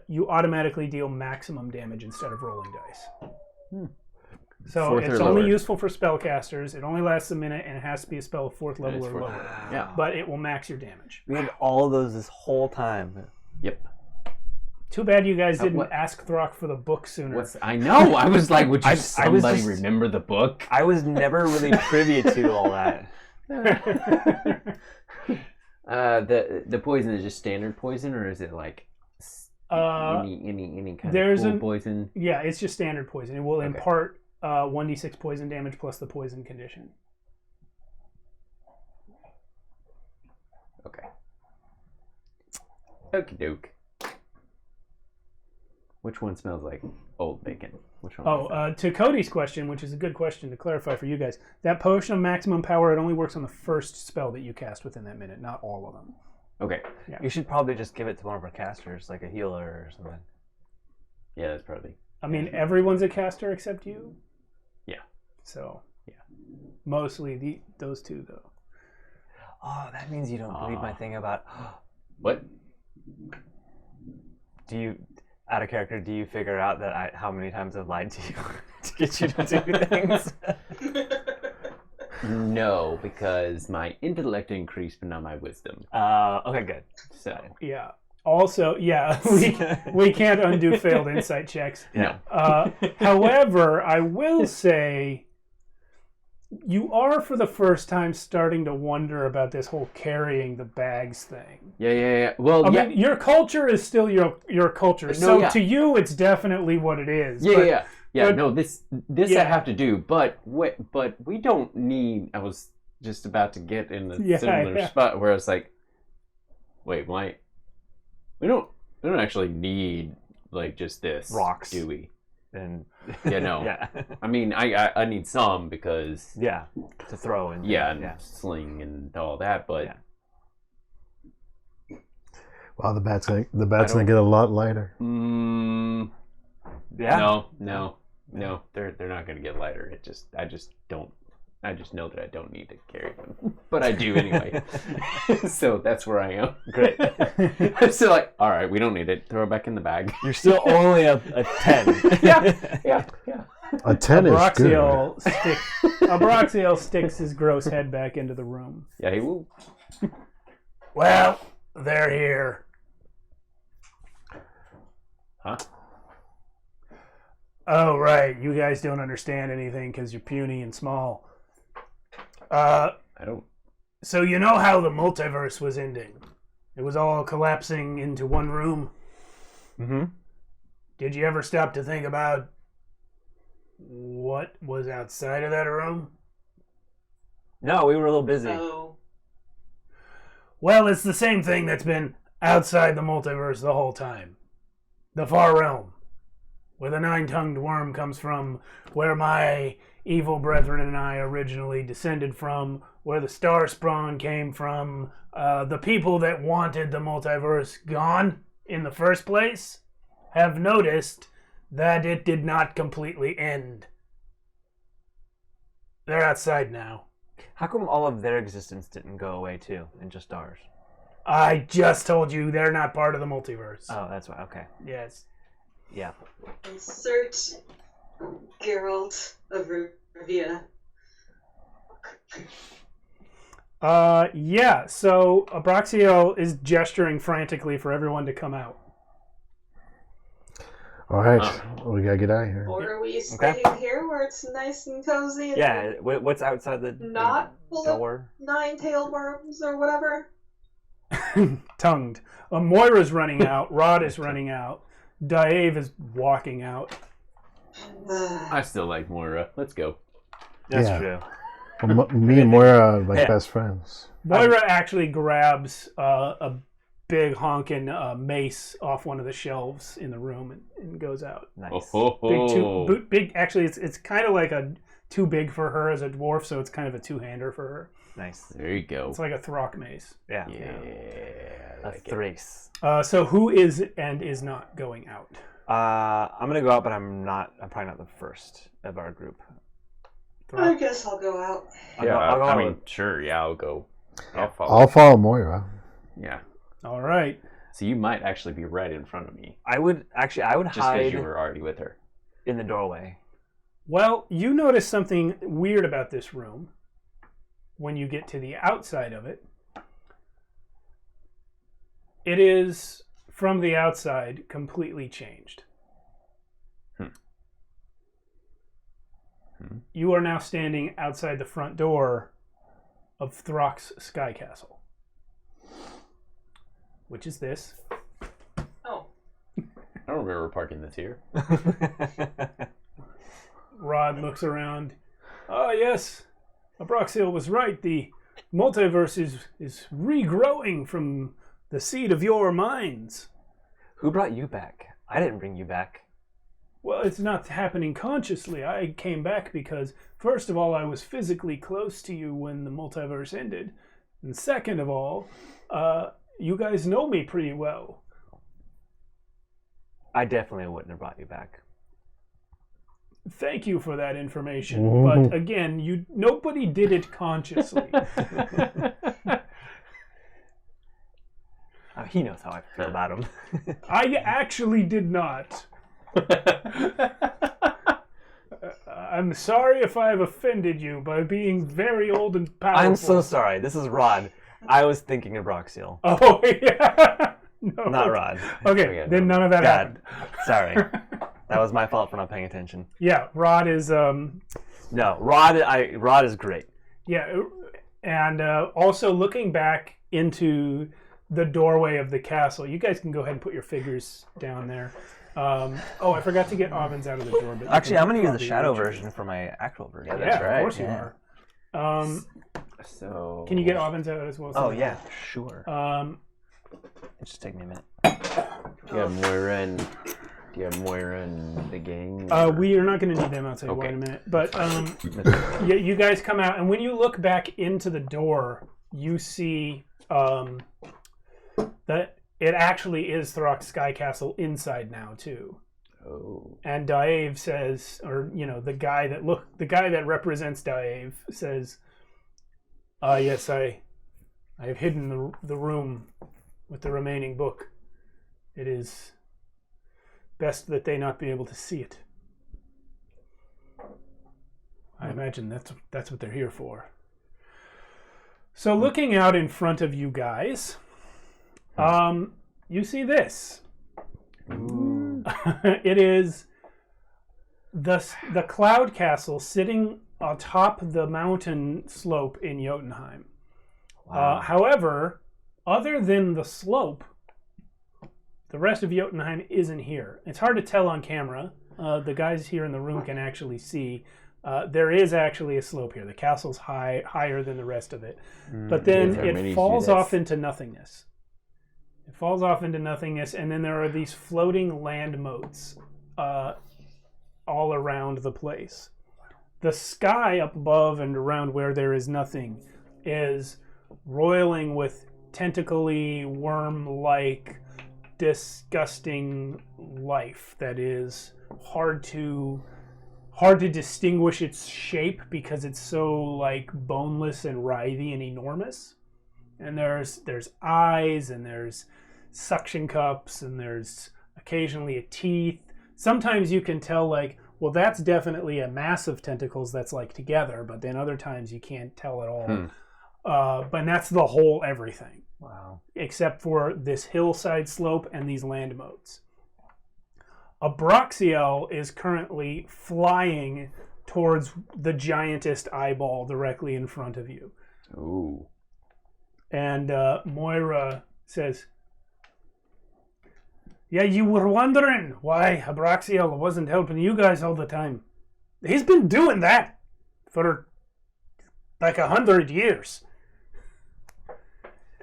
C: you automatically deal maximum damage instead of rolling dice. So
E: 4th
C: it's
E: or
C: only
E: lower.
C: useful for spellcasters. It only lasts a minute, and it has to be a spell of 4th level or lower.
E: Yeah.
C: But it will max your damage.
D: We had all of those this whole time.
E: Yep.
C: Too bad you guys didn't
E: what-
C: ask Throck for the book sooner.
E: I know. I was like, would you
D: I was
E: somebody
D: just-
E: remember the book?
D: I was never really privy to all that.
E: The poison is just standard poison, or is it like any kind
C: there's
E: of cool
C: an-
E: poison?
C: Yeah, it's just standard poison. It will impart 1d6 poison damage plus the poison condition.
E: Okay. Okie doke. Which one smells like old bacon? Which one? was that?
C: To Cody's question, which is a good question to clarify for you guys, that potion of maximum power, it only works on the first spell that you cast within that minute, not all of them.
E: Okay.
D: You should probably just give it to one of our casters, like a healer or something.
E: Yeah, that's probably.
C: I mean, everyone's a caster except you.
E: Yeah.
C: So,
E: Yeah.
C: mostly those two, though.
D: Oh, that means you don't believe my thing about...
E: What?
D: Do you... Out of character, do you figure out that how many times I've lied to you to get you to do things?
E: No, because my intellect increased, but not my wisdom.
D: Okay, good.
E: So.
C: Yeah. Also, yeah, we can't undo failed insight checks.
E: No.
C: However, I will say you are for the first time starting to wonder about this whole carrying the bags thing.
E: Yeah. Well,
C: I
E: yeah.
C: mean, your culture is still your culture.
E: No,
C: So
E: yeah.
C: to you, it's definitely what it is.
E: Yeah.
C: but-
E: No, this
C: Yeah.
E: I have to do, but we don't need. I was just about to get in a similar spot where it's like, wait, why? We don't actually need like just this
D: Rocks.
E: do we?
D: And
E: Yeah, no.
D: yeah,
E: I mean, I need some because
D: yeah, to throw and
E: and sling and all that, but
D: Yeah.
B: Wow, the bat's gonna get a lot lighter.
D: yeah.
E: no. No, they're not going to get lighter. I just know that I don't need to carry them, but I do anyway. So that's where I am.
D: Great.
E: I'm still like, all right, we don't need it. Throw it back in the bag.
D: You're still only a 10.
E: Yeah.
B: A 10 is good.
C: Abraxiel sticks his gross head back into the room.
E: Yeah, he will.
C: Well, they're here.
E: Huh?
C: Oh, right. You guys don't understand anything because you're puny and small.
E: I don't.
C: So you know how the multiverse was ending? It was all collapsing into one room.
D: Mm-hmm.
C: Did you ever stop to think about what was outside of that room?
D: No, we were a little busy.
F: Oh.
C: Well, it's the same thing that's been outside the multiverse the whole time. The Far Realm, where the nine-tongued worm comes from, where my evil brethren and I originally descended from, where the star spawn came from, the people that wanted the multiverse gone in the first place have noticed that it did not completely end. They're outside now.
D: How come all of their existence didn't go away too, and just ours?
C: I just told you they're not part of the multiverse.
D: Oh, that's why. Okay.
C: Yes.
D: Yeah.
F: Insert Geralt of Rivia.
C: Yeah, so Abraxiel is gesturing frantically for everyone to come out.
B: All right, we gotta get out of here.
F: Or are we staying here where it's nice and cozy and
D: Yeah. What's outside the
F: not full
D: door?
F: of nine-tailed worms or whatever?
C: Tongued. Moira's running out. Rod is running out. Dave is walking out.
E: I still like Moira. Let's go.
D: That's
B: Yeah.
D: true.
B: Well, me and Moira are like
D: Yeah.
B: best friends.
C: Moira actually grabs a big honking mace off one of the shelves in the room and goes out.
D: Nice.
C: Big. Actually, it's kind of like too big for her as a dwarf, so it's kind of a two-hander for her.
D: Nice.
E: There you go.
C: It's like a Throck mace.
D: Yeah.
E: Yeah. I
D: A
E: like it.
D: thrace.
C: So who is and is not going out?
D: I'm gonna go out, but I'm probably not the first of our group.
F: I guess I'll go out.
D: I'll go
E: I
D: out
E: mean,
D: with-
E: sure, yeah, I'll go. I'll follow.
B: I'll follow Moira.
E: Yeah.
C: All right.
E: So you might actually be right in front of me,
D: I would
E: just
D: hide
E: because you were already with her.
D: in the doorway.
C: Well, you notice something weird about this room when you get to the outside of it. It is, from the outside, completely changed. You are now standing outside the front door of Throck's Sky Castle. Which is this.
F: Oh.
E: I don't remember parking this here.
C: Rod looks around. Ah, yes. Abraxiel was right. The multiverse is regrowing from the seed of your minds.
D: Who brought you back? I didn't bring you back.
C: Well, it's not happening consciously. I came back because, first of all, I was physically close to you when the multiverse ended. And second of all, you guys know me pretty well.
D: I definitely wouldn't have brought you back.
C: Thank you for that information. But again, nobody did it consciously.
D: He knows how I feel about him.
C: I actually did not. I'm sorry if I have offended you by being very old and powerful.
D: I'm so sorry. This is Rod. I was thinking of Broxiel.
C: Oh, yeah. No.
D: Not Rod.
C: Okay, then none of that happened.
D: Sorry. That was my fault for not paying attention.
C: Yeah, Rod is...
D: No, Rod is great.
C: Yeah, and also looking back into the doorway of the castle. You guys can go ahead and put your figures down there. I forgot to get Ovens out of the door. But
D: Actually, I'm going to use the shadow version for my actual version.
E: Yeah, that's
C: Of
E: right.
C: course you are.
E: So
C: Can you get Ovens out as well?
D: Oh, yeah, sure. Just take me a minute.
E: do you have Moira and the gang?
C: We are not going to need them. I'll tell you why in a minute. But yeah, you guys come out, and when you look back into the door, you see that it actually is Throck's Sky Castle inside now too.
E: Oh.
C: And Dave says, or the guy that represents Dave says, yes, I have hidden the room with the remaining book. It is best that they not be able to see it. I imagine that's what they're here for. So looking out in front of you guys, you see this.
E: Ooh.
C: It is the Cloud Castle sitting atop the mountain slope in Jotunheim.
D: Wow.
C: However, other than the slope, the rest of Jotunheim isn't here. It's hard to tell on camera. The guys here in the room can actually see. There is actually a slope here. The castle's higher than the rest of it. But then it falls off into nothingness. It falls off into nothingness, and then there are these floating land moats all around the place. The sky up above and around where there is nothing is roiling with tentacly, worm-like, disgusting life that is hard to distinguish its shape because it's so like boneless and writhy and enormous. And there's eyes, and there's suction cups, and there's occasionally a teeth. Sometimes you can tell, like, well, that's definitely a mass of tentacles that's like together, but then other times you can't tell at all. But that's the whole everything.
D: Wow.
C: Except for this hillside slope and these land moats. A Broxiel is currently flying towards the giantest eyeball directly in front of you.
E: Ooh.
C: And Moira says, yeah, you were wondering why Abraxiel wasn't helping you guys all the time. He's been doing that for like 100 years.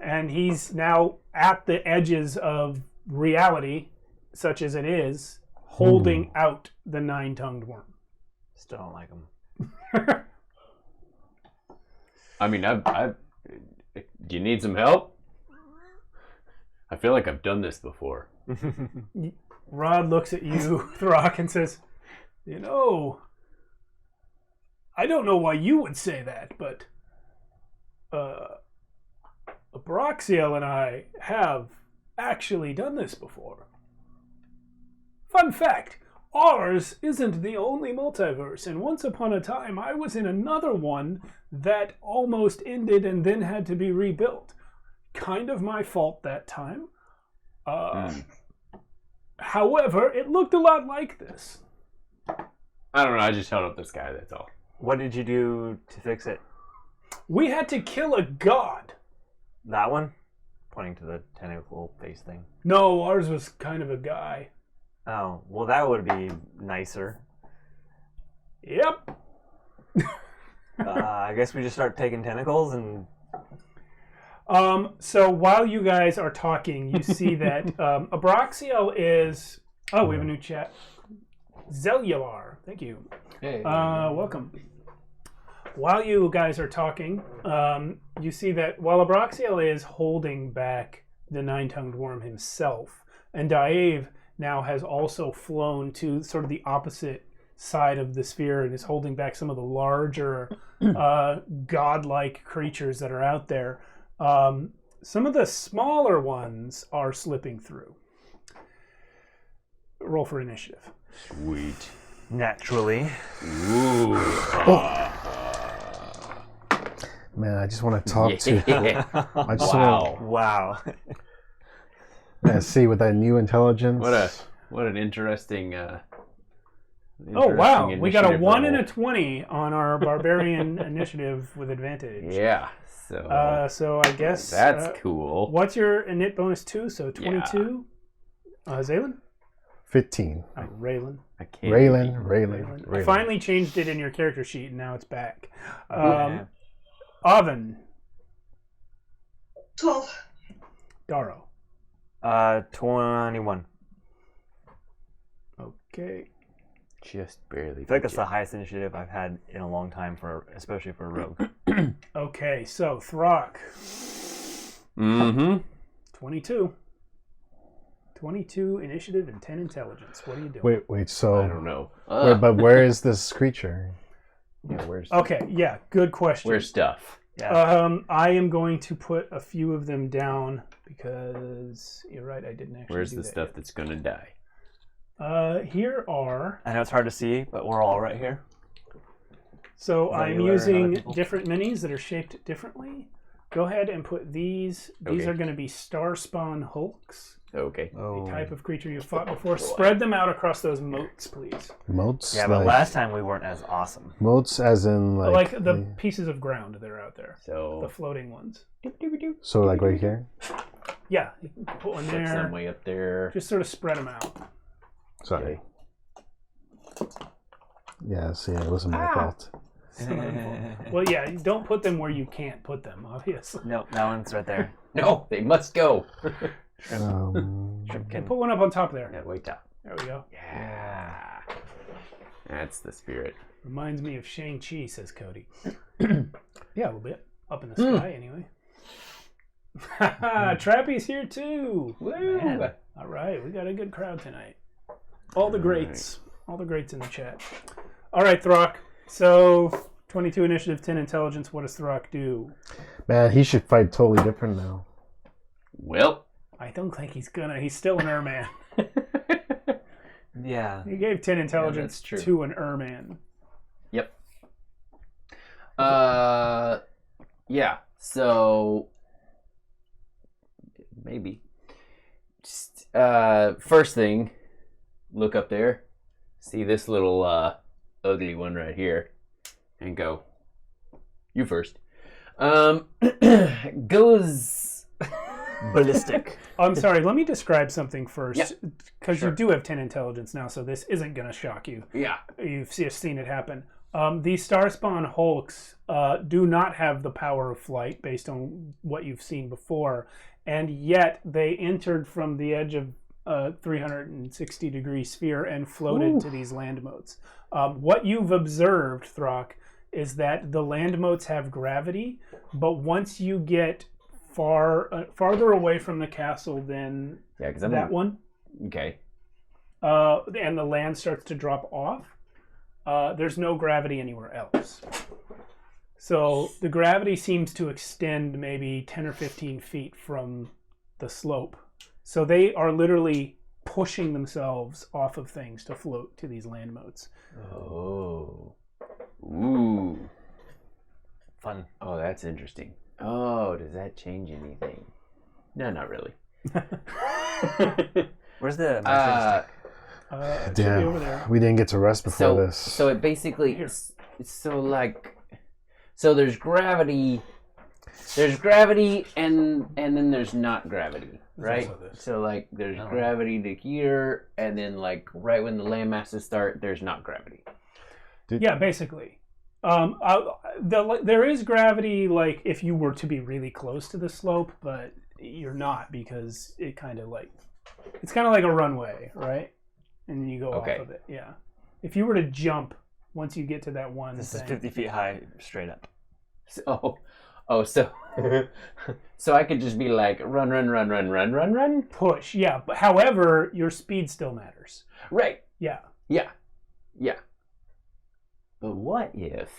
C: And he's now at the edges of reality, such as it is, holding out the nine-tongued worm.
D: Still don't like him.
E: I mean, do you need some help? I feel like I've done this before.
C: Rod looks at you, Throck, and says, I don't know why you would say that, but Broxiel and I have actually done this before. Fun fact, ours isn't the only multiverse, and once upon a time I was in another one that almost ended and then had to be rebuilt. Kind of my fault that time. However, it looked a lot like this.
E: I don't know, I just held up this guy, that's all.
D: What did you do to fix it?
C: We had to kill a god.
D: That one? Pointing to the tentacle face thing.
C: No, ours was kind of a guy.
D: Oh, well, that would be nicer.
C: Yep.
D: I guess we just start taking tentacles and...
C: So while you guys are talking, you see that Abraxiel is... Oh, we have a new chat. Zellular. Thank you.
E: Hey.
C: Welcome. While you guys are talking, you see that while Abraxiel is holding back the nine-tongued worm himself, and Dave now has also flown to sort of the opposite side of the sphere and is holding back some of the larger godlike creatures that are out there. Some of the smaller ones are slipping through. Roll for initiative.
E: Sweet.
D: Naturally.
E: Ooh.
B: Man, I just want to talk to. I just
D: Wow.
B: want to see with that new intelligence.
E: What an interesting.
C: Oh wow, we got a
E: initiative
C: 1 and
E: roll.
C: a 20 on our barbarian initiative with advantage.
E: Yeah. So.
C: So I guess
E: That's cool.
C: What's your init bonus 2? So 22. Zaylen?
B: 15.
C: Oh, Raylan.
E: I can't.
B: Raylan.
C: I finally changed it in your character sheet, and now it's back.
D: Yeah.
C: Oven.
F: 12.
C: Garo.
D: 21.
C: Okay.
E: Just barely.
D: I feel like that's the highest initiative I've had in a long time, especially for a rogue.
C: Okay, so Throck.
E: Mm-hmm.
C: 22. 22 initiative and 10 intelligence. What are you doing?
B: Wait. So
E: I don't know.
B: but where is this creature?
E: Yeah, where's
C: Okay, yeah, good question.
E: where's stuff?
D: Yeah.
C: I am going to put a few of them down because you're right, I didn't actually
E: Where's
C: do
E: the
C: that
E: stuff that's gonna die?
C: yet. Here are...
D: I know it's hard to see, but we're all right here.
C: So
D: Is that
C: I'm
D: you or other
C: using
D: people?
C: different minis that are shaped differently. Go ahead and put these. These
E: Okay.
C: are going to be star spawn hulks,
E: Okay.
B: Oh,
C: a type of creature you fought before. Spread them out across those moats, please.
B: moats.
D: Yeah, but
B: like,
D: last time we weren't as awesome.
B: moats, as in
C: Like the pieces of ground that are out there, the
E: So
C: floating ones.
B: so like right here.
C: Yeah, you can put one
E: put
C: there.
E: some way up there.
C: Just sort of spread them out.
B: Sorry. Yeah, see, it wasn't my fault.
C: Well, yeah, don't put them where you can't put them, obviously.
D: Nope, that one's right there.
E: No, they must go.
D: Shrimp can.
C: Put one up on top there.
E: Yeah, wait up.
C: There we go.
E: Yeah. That's the spirit.
C: Reminds me of Shang-Chi, says Cody. Yeah, a little bit. Up in the sky, anyway. Trappy's here, too.
E: Woo!
C: All right, we got a good crowd tonight. All the greats. All the greats in the chat. All right, Throck. So, 22 initiative, 10 intelligence. What does Throck do?
B: Man, he should fight totally different now.
E: Well,
C: I don't think he's gonna. He's still an Erman.
D: Yeah.
C: He gave 10 intelligence
E: that's true.
C: to an Erman.
E: yep. Yeah. So maybe. Just, first thing, look up there, see this little ugly one right here, and go. You first. Goes
D: Ballistic.
C: I'm sorry, let me describe something first. Because
E: Sure.
C: you do have 10 intelligence now, so this isn't going to shock you.
E: Yeah.
C: You've seen it happen. These Starspawn Hulks do not have the power of flight based on what you've seen before, and yet they entered from the edge of a 360-degree sphere and floated to these land moats. What you've observed, Throck, is that the land moats have gravity, but once you get farther away from the castle than
E: Yeah, because I'm
C: that one,
E: Okay.
C: and the land starts to drop off, there's no gravity anywhere else. So the gravity seems to extend maybe 10 or 15 feet from the slope. So they are literally pushing themselves off of things to float to these land moats.
E: Oh. Ooh.
D: Fun.
E: Oh, that's interesting. Oh, does that change anything? No, not really.
D: Where's the measuring stick?
C: It should be over
B: Damn,
C: there.
B: we didn't get to rest before this.
E: So it basically so there's gravity and then there's not gravity, right?
C: also this.
E: So like there's
D: Oh.
E: gravity to here, and then like right when the land masses start, there's not gravity.
C: Yeah, basically. There is gravity, like if you were to be really close to the slope, but you're not because it kind of like it's kind of like a runway, right? And then you go
E: Okay.
C: off of it. Yeah. If you were to jump once you get to that one
D: This is
C: thing,
D: 50 feet high, straight up.
E: So so I could just be like run.
C: push. Yeah, but however, your speed still matters.
E: Right.
C: Yeah.
E: Yeah. But what if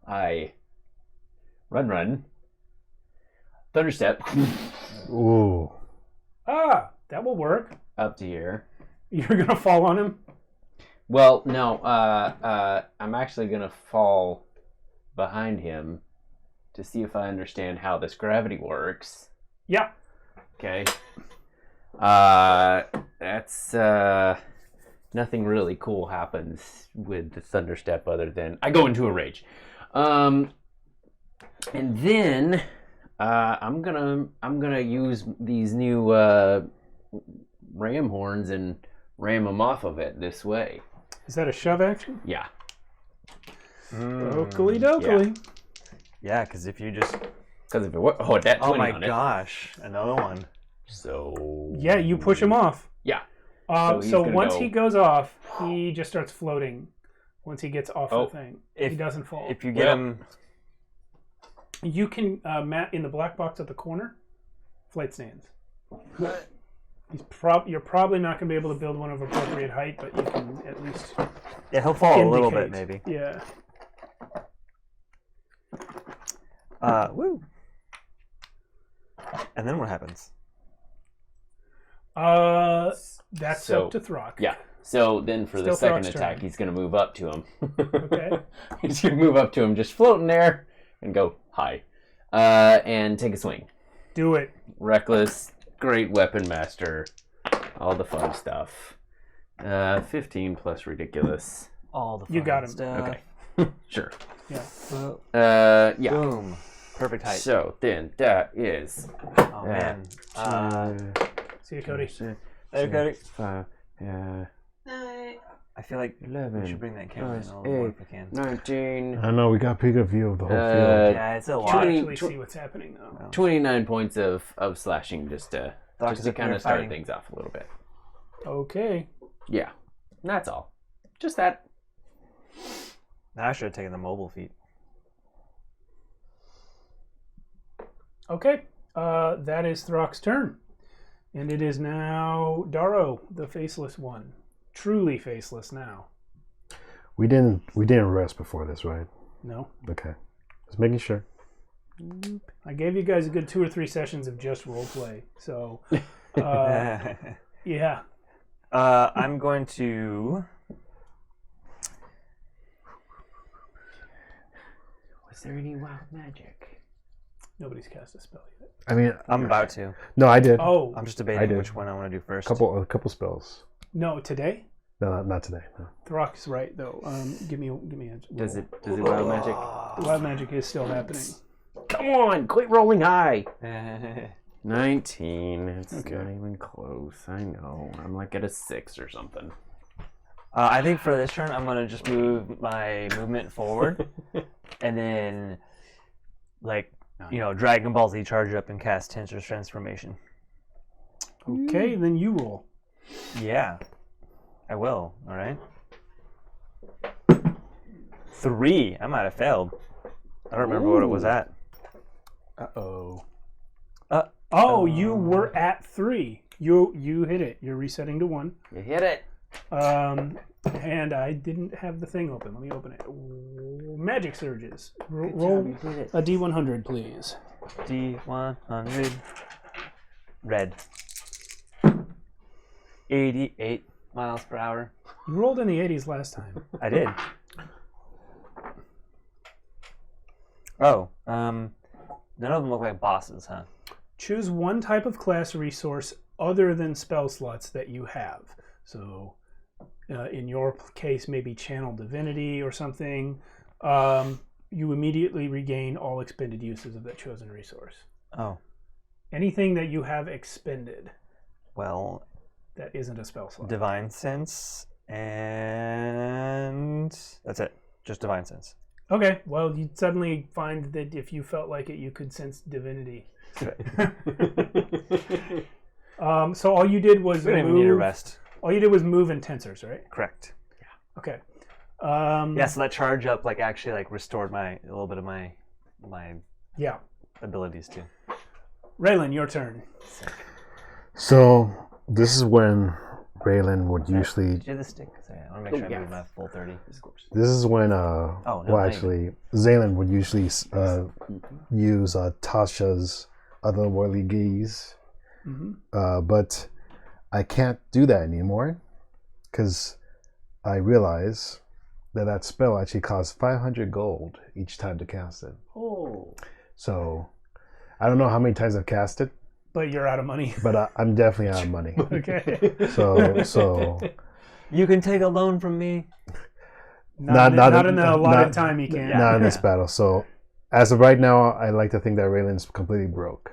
E: I run, thunderstep
B: Ooh.
C: That will work.
E: up to here?
C: You're gonna fall on him.
E: Well, no, I'm actually gonna fall behind him to see if I understand how this gravity works.
C: Yeah.
E: Okay. That's nothing really cool happens with the thunderstep other than I go into a rage. And then I'm gonna use these new ram horns and ram them off of it this way.
C: Is that a shove action?
E: Yeah.
C: Dokily dokily.
D: Yeah, because if you just...
E: Because if it were, that's
D: Oh
E: 20
D: my
E: on it.
D: gosh, another one.
E: So
C: Yeah, you push him off.
E: Yeah.
C: So,
E: he's gonna
C: once
E: go-
C: he goes off, he just starts floating. Once he gets off
E: Oh.
C: the thing, he doesn't fall.
D: If you get
E: Well-
D: him...
C: You can, Matt, in the black box at the corner, flight stands. You're probably not going to be able to build one of appropriate height, but you can at least.
D: Yeah, he'll fall a little bit,
C: indicate.
D: maybe.
C: Yeah.
D: Woo. And then what happens?
C: That's
E: So-
C: up to Throck.
E: Yeah. So then for the
C: Still
E: second
C: Throck's
E: attack,
C: turn.
E: he's going to move up to him.
C: Okay.
E: He's going to move up to him, just floating there, and go, hi. And take a swing.
C: Do it.
E: Reckless, great weapon master, all the fun stuff. 15 plus ridiculous.
D: All the
C: You
D: fun
C: got him.
D: stuff.
E: Okay. Sure.
C: Yeah.
E: Yeah.
D: Boom. Perfect height.
E: So then that is
D: Oh, man.
C: See you, Cody.
D: Hey, Cody.
E: 5,
F: Night.
D: I feel like
E: 11,
D: we should bring that camera in
E: plus
D: a little more
E: 8,
D: if we can.
E: 19,
B: I don't know. We got a pretty good view of the whole field.
D: Yeah, it's a lot.
E: Twenty-
C: Actually, see what's happening though.
E: 29 points of slashing just to
D: Throck is up
E: kind
D: there
E: of start
D: fighting.
E: things off a little bit.
C: Okay.
E: Yeah. That's all. Just that.
D: I should have taken the mobile feat.
C: Okay. That is Throck's turn, and it is now Darrow, the faceless one, truly faceless now.
B: We didn't rest before this, right?
C: No.
B: Okay. Just making sure.
C: I gave you guys a good 2 or 3 sessions of just roleplay, so yeah.
D: I'm going to.
E: Was there any wild magic?
C: Nobody's cast a spell yet.
B: I mean,
D: I'm about to.
B: no, I did.
C: Oh
D: I'm just
B: I
D: debating
B: did.
D: which one I want to do first.
B: a couple spells.
C: no, today.
B: No, not today. No.
C: Throck's right though. Give me a.
E: Does it wild magic?
C: Wild magic is still happening.
E: Come on, quit rolling high. 19. It's not even close. I know. I'm like at a 6 or something.
D: I think for this turn, I'm going to just move my movement forward. And then, Dragon Ball Z charge up and cast Tensor's Transformation.
C: Okay, then you roll.
D: Yeah. I will. All right. 3. I might have failed. I don't remember what it was at.
C: Uh-oh. Oh, you were at 3. You hit it. You're resetting to 1.
E: You hit it.
C: And I didn't have the thing open. Let me open it. Magic surges. Roll
E: You did it.
C: a D100, please.
D: D100. Red. 88 miles per hour.
C: You rolled in the 80s last time.
D: I did. Oh, none of them look like bosses, huh?
C: Choose one type of class resource other than spell slots that you have. So, in your case, maybe Channel Divinity or something. You immediately regain all expended uses of that chosen resource.
D: Oh,
C: Anything that you have expended
D: well,
C: that isn't a spell slot.
D: Divine Sense, and that's it. Just Divine Sense.
C: Okay, well, you'd suddenly find that if you felt like it, you could sense divinity. So all you did was
D: We don't even need a
C: move.
D: rest.
C: All you did was move in tensors, right?
D: Correct.
C: Okay.
D: Yeah, so that charge up actually restored a little bit of my
C: Yeah.
D: abilities too.
C: Raylan, your turn.
B: So this is when Raylan would usually.
D: Did you have the stick? Sorry, I want to make sure I move my full 30.
B: This is when
D: no,
B: well,
D: not
B: actually, Zaylan would usually use Tasha's otherworldly gaze, but I can't do that anymore because I realize that spell actually costs 500 gold each time to cast it.
E: Oh.
B: So I don't know how many times I've cast it,
C: But you're out of money.
B: but I'm definitely out of money.
C: Okay.
B: So
D: You can take a loan from me.
C: Not in the allotted time you can.
B: not in this battle. So as of right now, I like to think that Raylan's completely broke.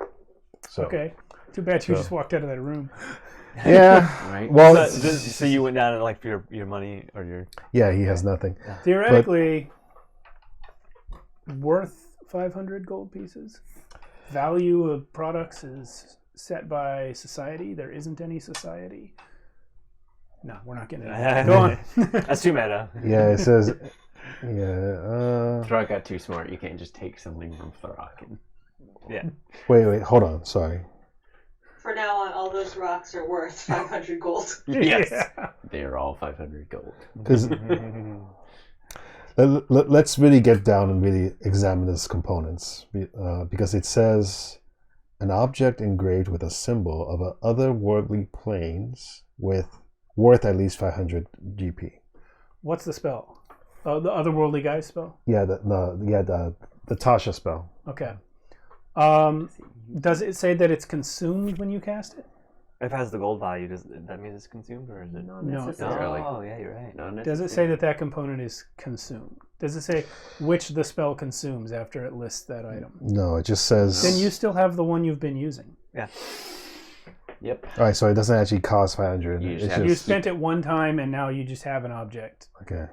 B: So
C: Okay. Too bad you just walked out of that room.
B: yeah.
E: Right.
B: Well,
D: So you went down for your money or your.
B: yeah, he has nothing.
C: Theoretically, worth 500 gold pieces. Value of products is set by society. There isn't any society. No, we're not getting it. Go on.
D: That's too meta.
B: Yeah, it says. Yeah.
E: Throck got too smart. You can't just take something from Throck.
D: Yeah.
B: Wait. Hold on. Sorry.
F: for now on, all those rocks are worth 500 gold.
E: Yes.
C: Yeah.
E: They're all 500 gold.
B: Because let's really get down and really examine its components, because it says an object engraved with a symbol of a otherworldly planes with worth at least 500 GP.
C: What's the spell? Oh, the otherworldly guy spell.
B: Yeah, the Tasha spell.
C: Okay. Does it say that it's consumed when you cast it?
D: If it has the gold value, does that mean it's consumed, or is it?
E: Not
C: No.
E: necessarily.
D: Oh, yeah, you're right.
E: Not
C: Does it say that that component is consumed? Does it say which the spell consumes after it lists that item?
B: No, it just says.
C: Then you still have the one you've been using.
D: Yeah.
E: Yep.
B: All right, so it doesn't actually cost 500.
E: You just
B: It's
E: have-
C: You spent it one time, and now you just have an object.
B: okay.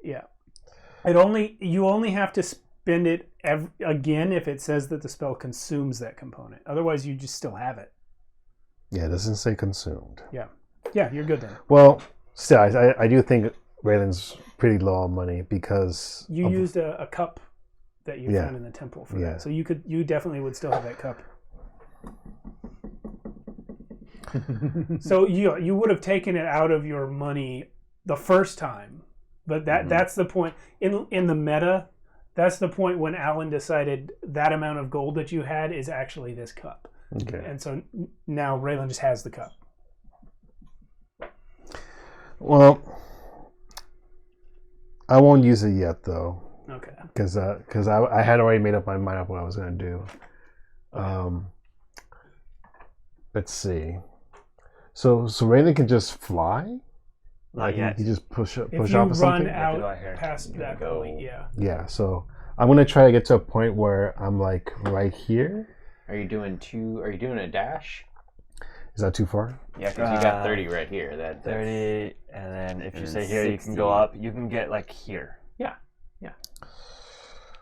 C: Yeah. You only have to spend it again if it says that the spell consumes that component. Otherwise, you just still have it.
B: Yeah, it doesn't say consumed.
C: Yeah. Yeah, you're good then.
B: Well, still, I do think Raylan's pretty low on money because
C: You
B: of-
C: used a cup that you
B: Yeah.
C: found in the temple for
B: Yeah.
C: that, so you definitely would still have that cup. So you would have taken it out of your money the first time, but that's the point in the meta. That's the point when Alan decided that amount of gold that you had is actually this cup,
B: Okay.
C: and so now Raylan just has the cup.
B: Well, I won't use it yet though,
C: Okay.
B: because I had already made up my mind of what I was gonna do. Let's see. So Raylan can just fly?
D: Not yet.
B: He just push
C: If
B: off
C: you
B: of
C: run
B: something?
C: out
D: go out here.
C: past that point, yeah.
B: Yeah, so I'm gonna try to get to a point where I'm like right here.
E: Are you doing a dash?
B: Is that too far?
E: Yeah, because you got 30 right here. That's
D: 30, and then if you
E: And
D: say here, you
E: 60.
D: can go up. You can get like here.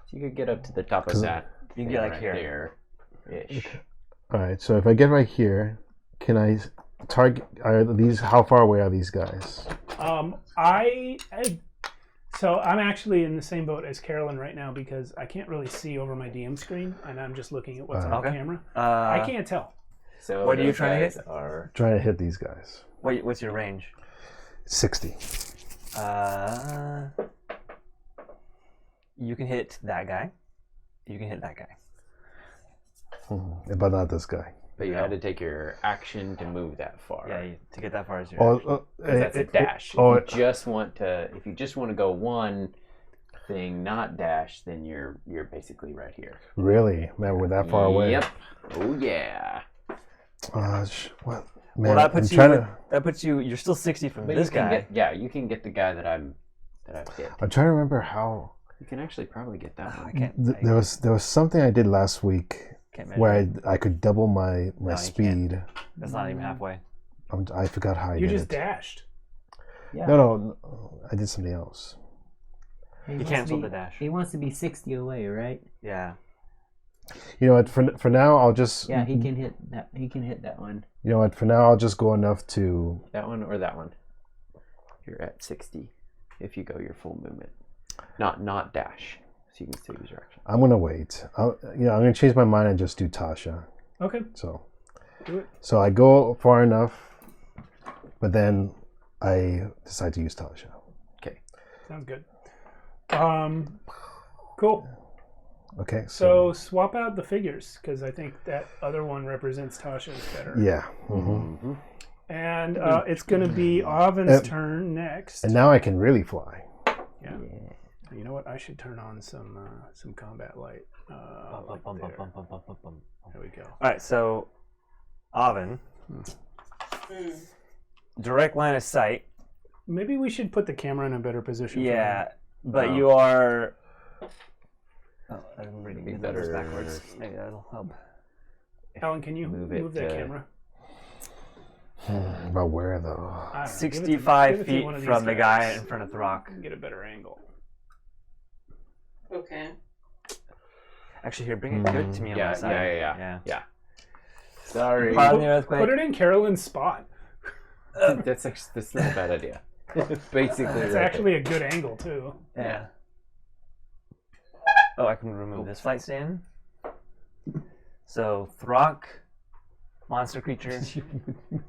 E: So you could get up to the top of that.
D: You can get like
E: right
D: here.
E: there, ish.
B: All right, so if I get right here, can I target? Are these? How far away are these guys?
C: So I'm actually in the same boat as Carolyn right now because I can't really see over my DM screen, and I'm just looking at what's on the
D: Okay.
C: camera. I can't tell.
E: So
D: What are you
E: those
D: trying to
E: guys
D: hit?
E: Are
B: Trying to hit these guys.
D: What's your range?
B: 60.
D: You can hit that guy. You can hit that guy.
B: But not this guy.
E: but you had to take your action to move that far.
D: Yeah, to get that far is your.
B: Oh,
D: action.
E: 'Cause that's a dash.
B: oh,
E: if you just want to go one thing, not dash, then you're basically right here.
B: really? Man, we're that far away.
E: Yep. Oh yeah.
B: What?
D: Well,
B: Man,
D: that puts
B: I'm trying
D: you.
B: to.
D: That puts you. You're still 60 from
E: But
D: this
E: you can
D: guy.
E: you can get the guy that I've hit.
B: I'm trying to remember how.
E: You can actually probably get that
D: I
E: one.
D: can't.
B: There was something I did last week
D: Can't measure.
B: where I could double my
D: you
B: speed.
D: That's not even halfway.
B: I forgot how I
C: You
B: did
C: just
B: it.
C: dashed.
G: Yeah.
B: No, I did something else.
D: You canceled the dash.
G: He wants to be 60 away, right?
D: Yeah.
B: You know what? For now, I'll just.
G: Yeah, he can hit that. He can hit that one.
B: You know what? For now, I'll just go enough to.
E: That one or that one. You're at 60 if you go your full movement. Not dash. So you can still use your action.
B: I'm gonna wait. I'm gonna change my mind and just do Tasha.
C: Okay.
B: So.
C: Do it.
B: So I go far enough, but then I decide to use Tasha.
E: Okay.
C: Sounds good. Cool.
B: Okay.
C: So swap out the figures because I think that other one represents Tasha's better.
B: Yeah.
E: Mm-hmm.
C: And it's going to be Oven's turn next.
B: And now I can really fly.
C: Yeah. You know what? I should turn on some combat light. Like there. There we go.
D: All right. So, Oven, direct line of sight.
C: Maybe we should put the camera in a better position.
D: Yeah, but you are. Oh, I'm reading
E: Be
D: the numbers
E: better.
D: backwards. Maybe that'll help.
C: Alan, can you
E: Move
C: move
E: it
C: that
E: to-
C: camera?
B: But where though?
C: I don't know. Give it to-
D: 65
C: give it to
D: feet
C: one of these
D: from the guy
C: guys.
D: in front of the rock.
C: Get a better angle.
F: Okay.
D: Actually, here, bring it good to me on
E: Yeah,
D: the side.
E: yeah. Sorry.
D: Pardon the earthquake.
C: Put it in Carolyn's spot.
E: that's not a bad idea. Basically,
C: It's
E: right
C: actually a good angle too.
D: Yeah. Oh, I can remove this flight stand. So Throck monster creature.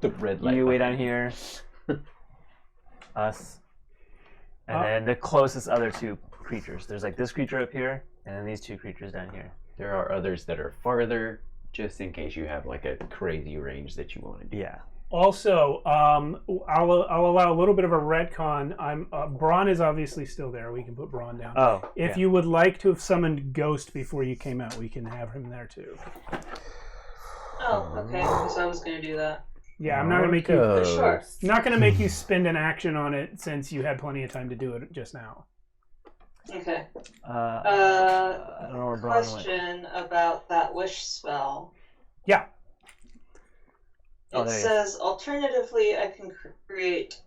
E: The red light.
D: You wait on here. Us. And then the closest other two creatures. There's like this creature up here, and then these two creatures down here.
E: There are others that are farther, just in case you have like a crazy range that you want to do.
D: Yeah.
C: Also, I'll allow a little bit of a retcon. Braun is obviously still there. We can put Braun down.
D: Oh.
C: If you would like to have summoned Ghost before you came out, we can have him there too.
F: Oh, okay. So I was going to do that.
C: Yeah, I'm not gonna make
F: For sure.
C: not gonna make you spend an action on it since you had plenty of time to do it just now.
F: Okay.
D: I don't know where Braun went.
F: Question about that wish spell.
C: Yeah.
D: Oh,
F: It
D: there he is.
F: says, alternatively, I can create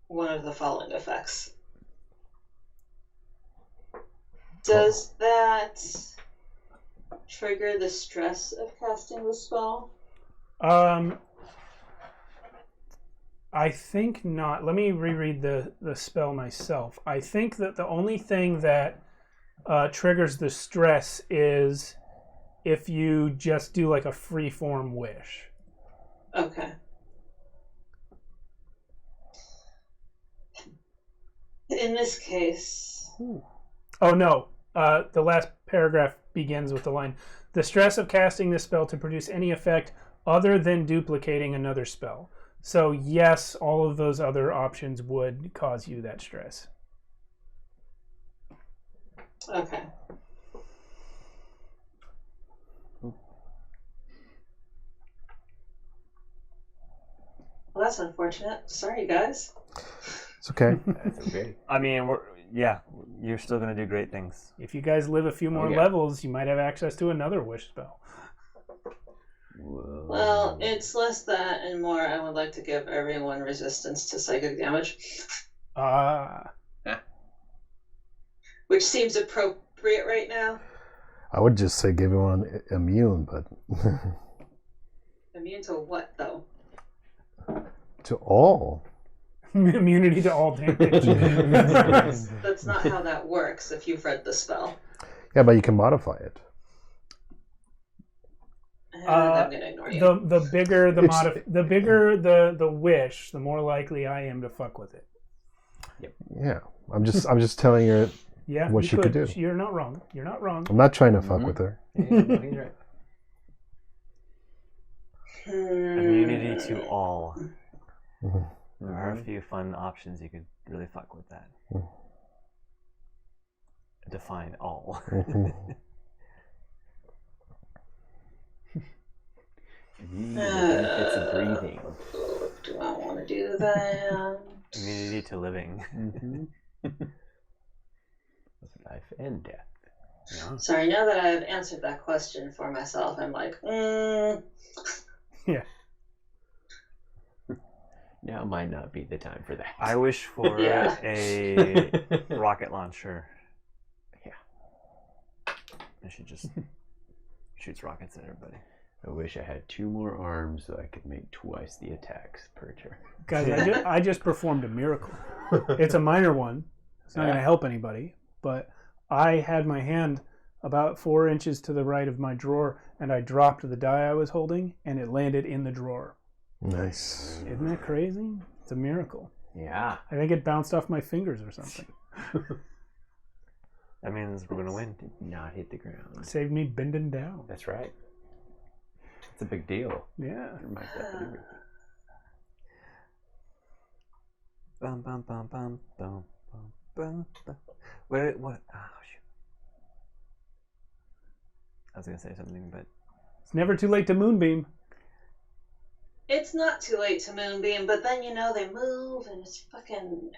F: one of the following effects. Does that trigger the stress of casting the spell?
C: I think not. Let me reread the spell myself. I think that the only thing that triggers the stress is if you just do like a free-form wish.
F: Okay. In this case...
C: Oh, no. The last paragraph begins with the line, the stress of casting this spell to produce any effect other than duplicating another spell. So yes, all of those other options would cause you that stress.
F: Okay. Well, that's unfortunate. Sorry, guys.
B: It's okay.
E: That's okay.
D: I mean, you're still gonna do great things.
C: If you guys live a few more levels, you might have access to another wish spell.
E: Whoa.
F: Well, it's less that and more I would like to give everyone resistance to psychic damage. Which seems appropriate right now.
B: I would just say give everyone immune, but
F: Immune to what, though?
B: to all.
C: Immunity to all damage.
F: That's not how that works if you've read the spell.
B: Yeah, but you can modify it.
F: I'm gonna ignore you.
C: The bigger the wish, the more likely I am to fuck with it.
B: Yeah, I'm just telling you
C: Yeah,
B: what she could do.
C: You're not wrong. You're not wrong.
B: I'm not trying to fuck with her.
E: Yeah, no, he's right.
D: Immunity to all.
B: Mhm.
D: There are a few fun options you could really fuck with that. Define all.
B: Mhm.
E: Benefits of breathing.
F: Do I want to do that?
D: Immunity to living.
E: Life and death.
D: Yeah.
F: Sorry, now that I've answered that question for myself, I'm like,
C: Yeah.
E: Now might not be the time for that.
D: I wish for
F: Yeah.
D: a rocket launcher.
E: Yeah.
D: And she just shoots rockets at everybody.
E: I wish I had 2 more arms so I could make twice the attacks per turn.
C: Guys, I just performed a miracle. It's a minor one. It's not going to help anybody. But I had my hand about 4 inches to the right of my drawer, and I dropped the die I was holding, and it landed in the drawer.
B: Nice.
C: Isn't that crazy? It's a miracle.
E: Yeah.
C: I think it bounced off my fingers or something.
D: That means we're gonna win.
E: Did not hit the ground.
C: Saved me bending down.
E: That's right. It's a big deal.
C: Yeah.
E: Your mic up and everything.
D: Bum bum bum bum bum bum bum bum. What? Oh shoot! I was gonna say something, but
C: It's never too late to moonbeam.
F: it's not too late to moonbeam, but then, they move, and it's fucking...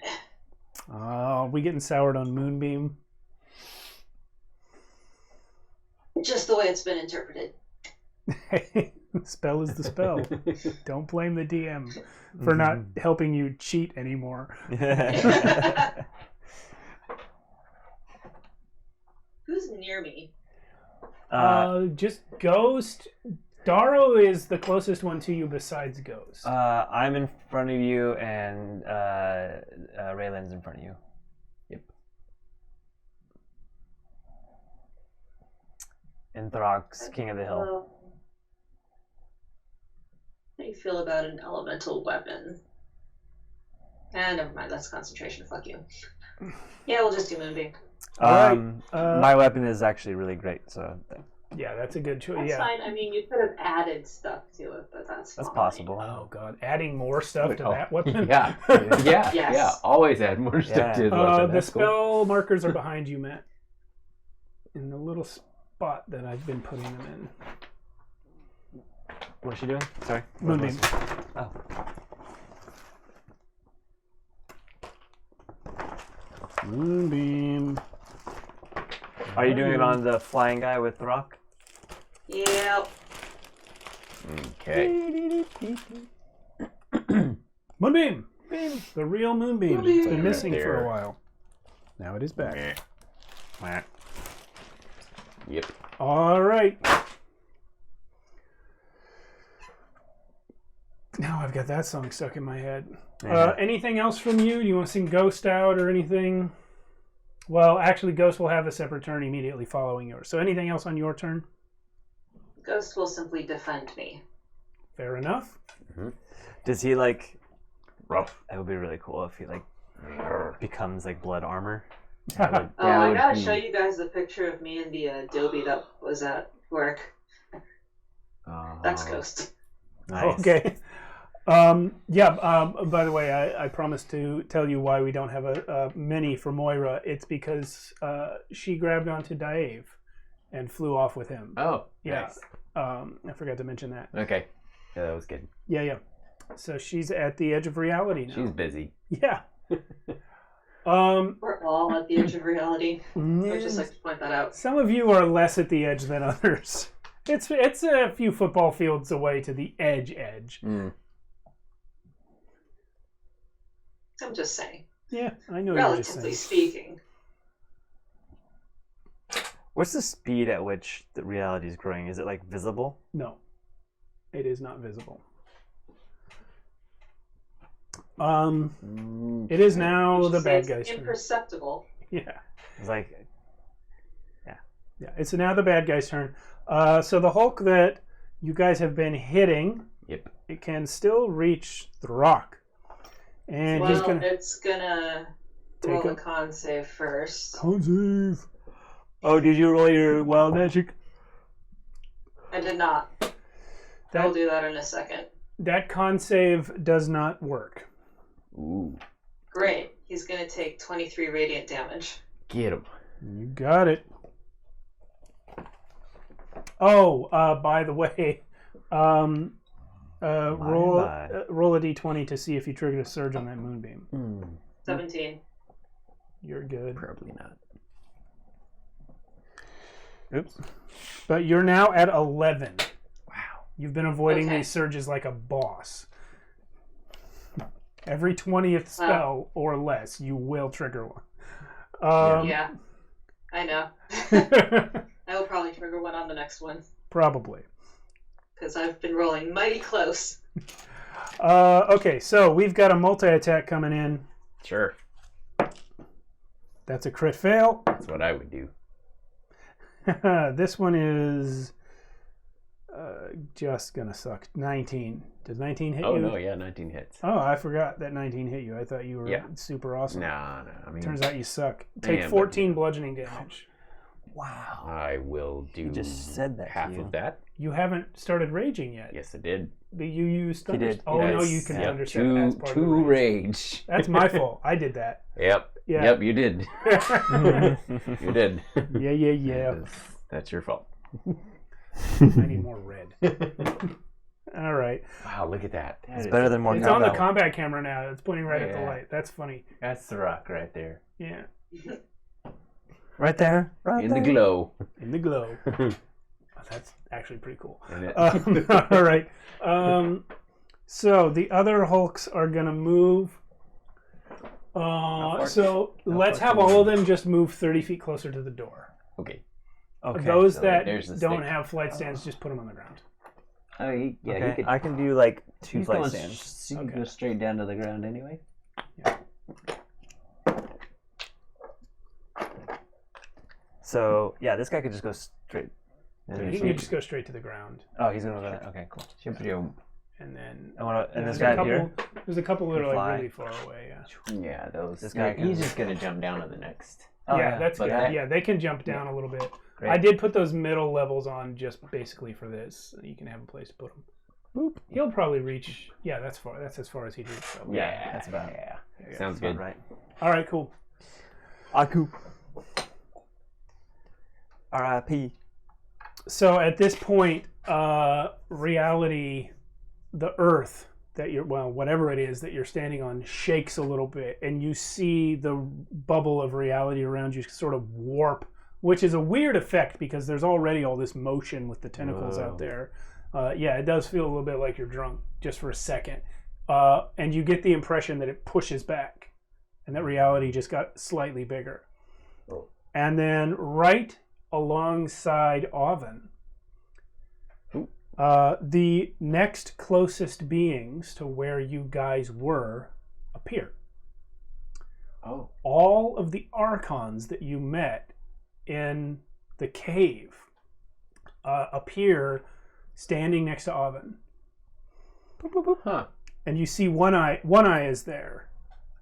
C: Oh, we getting soured on moonbeam.
F: just the way it's been interpreted.
C: The spell is the spell. Don't blame the DM for not helping you cheat anymore.
F: Who's near me?
C: Just Ghost. Darrow is the closest one to you besides Ghost.
D: I'm in front of you, and Raylan's in front of you.
E: Yep.
D: And Throx, King of the Hill.
F: How do you feel about an elemental weapon? Never mind. That's concentration. Fuck you. Yeah, we'll just do Moonbeam.
D: My weapon is actually really great, so
C: Yeah, that's a good choice.
F: That's
C: Yeah.
F: fine. I mean, you could have added stuff to it, but that's fine.
D: possible.
C: Oh god, adding more stuff to that weapon.
E: Yeah.
F: Yes.
E: Yeah. Always add more stuff to his weapon.
C: The
E: That's cool.
C: spell markers are behind you, Matt. In the little spot that I've been putting them in.
D: What's she doing? Sorry.
C: Moonbeam.
D: Oh.
C: Moonbeam.
D: Are you doing it on the flying guy with the rock?
F: Yep.
E: Okay.
C: Moonbeam. The real Moonbeam. It's been
E: Right
C: missing for
E: there.
C: a while. Now it is back.
E: Yep.
C: All right. Now I've got that song stuck in my head. Anything else from you? Do you want to sing Ghost out or anything? Well, actually, Ghost will have a separate turn immediately following yours. So anything else on your turn?
F: Ghost will simply defend me.
C: Fair enough.
D: Does he like? Rough. That would be really cool if he like becomes like blood armor.
F: I gotta show you guys the picture of me and the Adobe that was at work. That's Ghost.
D: Nice.
C: Okay. By the way, I promised to tell you why we don't have a mini for Moira. It's because she grabbed onto Dave and flew off with him.
E: Oh,
C: Yeah.
E: nice.
C: I forgot to mention that.
E: Okay. Yeah, that was good.
C: Yeah. So she's at the edge of reality now.
E: She's busy.
C: Yeah.
F: We're all at the edge of reality. I would just like to point that out.
C: Some of you are less at the edge than others. It's a few football fields away to the edge.
F: I'm just saying.
C: Yeah, I know you're just
F: Relatively
C: saying.
F: speaking.
D: What's the speed at which the reality is growing? Is it like visible?
C: No, it is not visible. It is now
F: Would
C: the
F: you say
C: bad
F: it's
C: guy's turn.
F: imperceptible.
C: Yeah.
D: It's like
C: Yeah, it's now the bad guy's turn. So the Hulk that you guys have been hitting,
E: Yep.
C: it can still reach the rock. And he's gonna
F: it's gonna
C: Take
F: roll
C: a-
F: a con save first.
C: con save.
D: oh, did you roll your wild magic?
F: I did not. I'll do that in a second.
C: That con save does not work.
E: Ooh.
F: Great. He's gonna take 23 radiant damage.
E: Get him.
C: You got it. Oh, by the way, roll a d20 to see if you triggered a surge on that moonbeam.
F: 17.
C: You're good.
E: Probably not.
C: Oops. But you're now at 11.
E: Wow.
C: You've been avoiding
F: Okay.
C: these surges like a boss. Every 20th spell or less, you will trigger one.
F: Yeah. I know. I will probably trigger one on the next one.
C: Probably.
F: Because I've been rolling mighty close.
C: Okay, so we've got a multi-attack coming in.
E: Sure.
C: That's a crit fail.
E: That's what I would do.
C: This one is just gonna suck. 19. Does 19 hit you?
E: Oh, no, yeah, 19 hits.
C: Oh, I forgot that 19 hit you. I thought you were
E: Yeah.
C: super awesome.
E: No. I mean,
C: Turns out you suck.
E: I
C: Take
E: am,
C: 14 bludgeoning damage.
D: Wow.
E: I will do
D: just said that to
E: half
D: you.
E: of that.
C: You haven't started raging yet.
E: Yes, I did.
C: But you used thunder.
D: did.
C: Oh no,
E: Yes.
C: you can
E: Yep.
C: understand as part of the
E: Two
C: rage.
E: rage.
C: That's my fault. I did that.
E: Yep.
C: Yeah.
E: Yep, you did. You did.
C: Yeah.
E: That's your fault.
C: I need more red. All right.
E: Wow, look at that.
D: It's better than more
C: It's on the
D: combat.
C: combat camera now. It's pointing right at the
E: Yeah.
C: light. That's funny.
E: That's the rock right there.
C: Yeah.
D: Right there. Right
E: In the
D: there.
E: glow.
C: In the glow. Oh, that's actually pretty cool.
E: Isn't it?
C: All right. So the other Hulks are going to move. So let's have all of them just move 30 feet closer to the door.
E: Okay.
D: Okay.
C: Those
E: so
C: that
E: there's the
C: don't
E: stick.
C: have flight stands, just put them on the ground.
G: Oh, he
D: Okay,
G: could.
D: I can do like 2
G: He's
D: flight
G: going
D: stands.
G: he can
C: Okay.
G: go straight down to the ground anyway.
D: So yeah, this guy could just go straight.
C: He can just go straight to the ground.
D: Oh, he's gonna go there. Okay, cool.
G: Ship-a-doo.
C: and then
D: and this guy here?
C: There's a couple that are
D: Fly.
C: like really far away. Yeah.
E: Yeah, those.
D: This guy
E: He's
D: can-
E: just gonna jump down to the next.
D: Oh,
C: yeah, that's
E: but
C: good.
E: that-
C: Yeah, they can jump down a little bit.
D: Great.
C: I did put those middle levels on just basically for this. So you can have a place to put them. Boop. He'll probably reach. Yeah, that's far. That's as far as he'd reach. Probably.
E: Yeah,
D: that's about-
E: Yeah.
C: Yeah,
E: Sounds
D: About
E: good.
D: right.
C: All right, cool.
D: Aku. R.I.P.
C: So at this point, reality, the Earth that whatever it is that you're standing on, shakes a little bit, and you see the bubble of reality around you sort of warp, which is a weird effect because there's already all this motion with the tentacles out there. Yeah, it does feel a little bit like you're drunk just for a second, and you get the impression that it pushes back, and that reality just got slightly bigger, and then right alongside Oven, the next closest beings to where you guys were appear.
E: Oh.
C: All of the Archons that you met in the cave appear standing next to Oven. Boop, boop, boop.
E: Huh.
C: And you see One Eye. One Eye is there.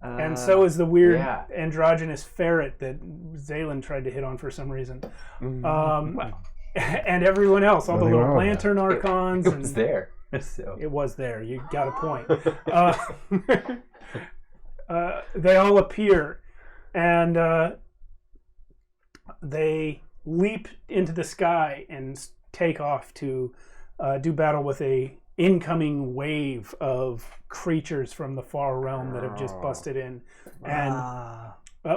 C: And so is the weird
E: yeah.
C: androgynous ferret that Zaylin tried to hit on for some reason.
E: Wow.
C: And everyone else, all the
B: Nothing
C: little
B: wrong with
C: lantern archons.
E: It was there. So.
C: It was there. You got a point. They all appear, and they leap into the sky and take off to do battle with a incoming wave of creatures from the far realm that have just busted in. And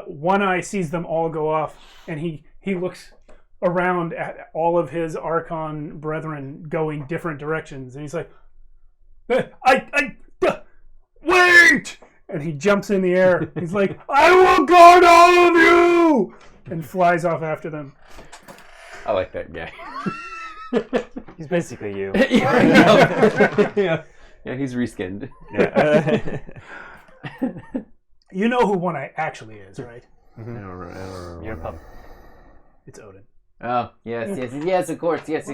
C: One Eye sees them all go off, and he looks around at all of his Archon brethren going different directions, and he's like, wait! And he jumps in the air. He's like, I will guard all of you! And flies off after them.
E: I like that guy.
D: He's basically you.
E: Yeah, he's reskinned.
D: Yeah.
C: You know who One Eye actually is, right?
E: I don't remember.
D: You're a pup.
C: It's Odin.
E: Oh, yes, of course. Yes.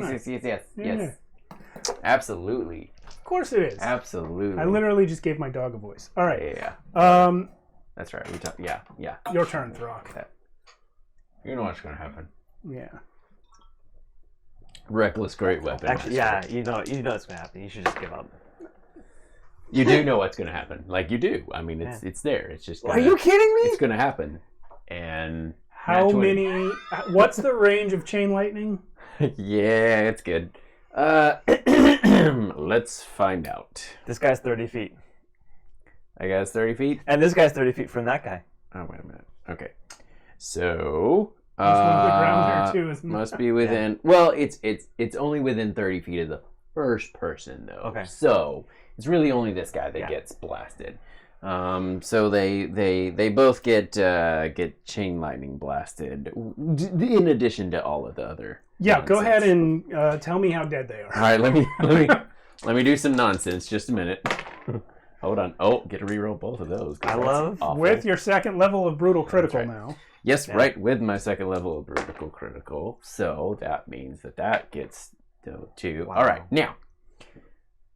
E: Absolutely.
C: Of course it is.
E: Absolutely.
C: I literally just gave my dog a voice. All right.
E: Yeah. That's right. Yeah.
C: Your turn, Throck.
E: You know what's gonna happen.
C: Yeah.
E: Reckless great weapon.
D: Actually, yeah, you know it's gonna happen. You should just give up.
E: You do know what's gonna happen. Like you do. I mean, it's there. It's just.
D: Are you kidding me?
E: It's gonna happen. And
C: How many? What's the range of chain lightning?
E: Yeah, it's good. Let's find out.
D: This guy's 30 feet.
E: I guess 30 feet.
D: And this guy's 30 feet from that guy.
E: Oh, wait a minute. Okay. So
C: There's one on the ground there too, isn't there?
E: must be within. Well, it's only within 30 feet of the first person though.
D: Okay.
E: So it's really only this guy that gets blasted. So they both get chain lightning blasted in addition to all of the other.
C: Yeah, go
E: nonsense.
C: ahead and tell me how dead they are.
E: All right, let me do some nonsense. Just a minute. Hold on. Oh, get to reroll both of those. 'Cause
D: I
E: that's
D: love-
E: awful.
C: With your second level of brutal critical
E: right.
C: now.
E: Yes, right, with my second level of brutal critical. So that means that gets to 2.
D: Wow.
E: All right, now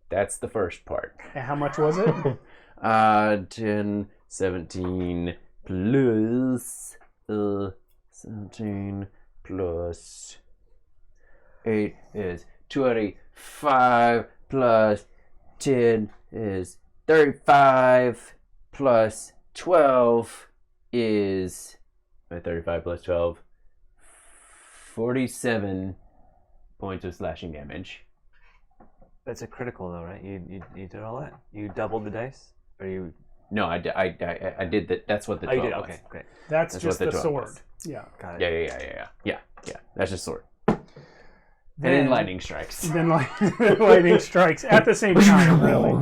E: that's the first part.
C: And how much was it?
E: 10, 17 plus 17 plus 8 is 25 plus 10 is 35 plus 12 is 35 plus 12 47 points of slashing damage.
D: That's a critical though, right? You did all that? You doubled the dice? Or you...
E: No, I did that. That's what the 12
D: Oh, you did?
E: was.
D: Okay, great.
C: That's
E: That's
C: just
E: what
C: the
E: the 12
C: sword.
E: was.
C: Yeah.
D: Got it.
E: Yeah. That's just sword. And then lightning strikes.
C: Then lightning strikes at the same time, really.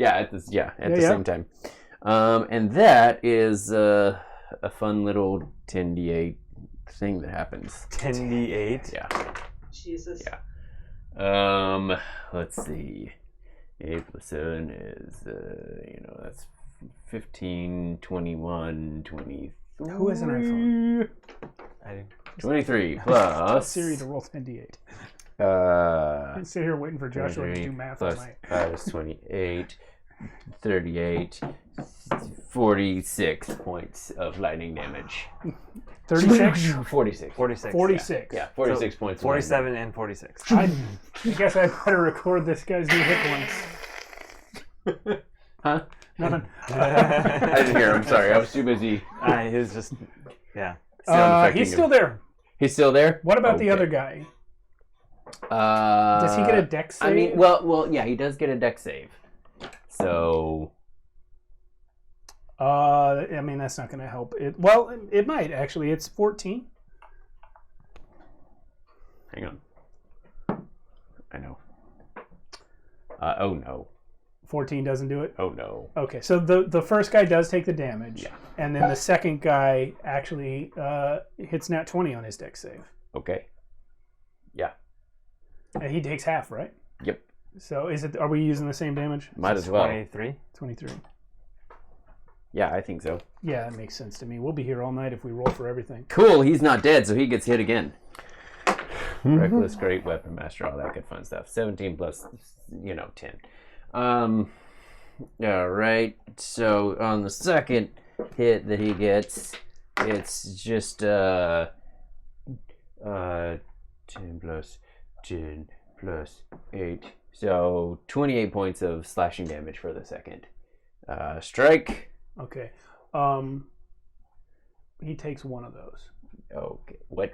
E: At the same time. And that is a fun little 10d8 thing that happens.
D: 10d8?
E: Yeah.
F: Jesus.
E: Yeah. Let's see. 8 plus 7 is, that's 15, 21, 23.
C: Who has an iPhone?
D: I do.
E: 23
C: Tell
E: plus.
C: Siri to roll 10d8. I sit here waiting for Joshua to do math all
E: plus
C: night.
E: 5 is 28, 38, 46 points of lightning damage.
C: 36?
E: 46.
D: 46.
C: 46.
E: Yeah, 46 points. of lightning
D: 47 and 46.
C: I guess I better record this guy's new hit points.
E: Huh?
C: Nothing.
E: I didn't hear him. Sorry, I was too busy.
D: He was just, yeah.
C: He's still there.
E: He's still there?
C: What about the
E: Okay.
C: other guy?
E: Does
C: Does he get a dex save?
E: I mean, well, yeah, he does get a dex save. So,
C: I mean, that's not going to help. It might, actually. It's 14.
E: hang on. I know. Oh no.
C: 14 doesn't do it?
E: Oh no.
C: Okay, so the first guy does take the damage.
E: Yeah.
C: And then the second guy actually hits nat 20 on his dex save.
E: Okay. Yeah.
C: And he takes half, right?
E: Yep.
C: So are we using the same damage?
E: Might as well.
D: 23.
C: 23.
E: Yeah, I think so.
C: Yeah, that makes sense to me. We'll be here all night if we roll for everything.
E: Cool. He's not dead, so he gets hit again. Reckless, great weapon master, all that good fun stuff. 17 plus, 10. All right. So on the second hit that he gets, it's just 10 plus 10 plus 8. So 28 points of slashing damage for the second strike.
C: Okay. He takes one of those.
E: Okay. What?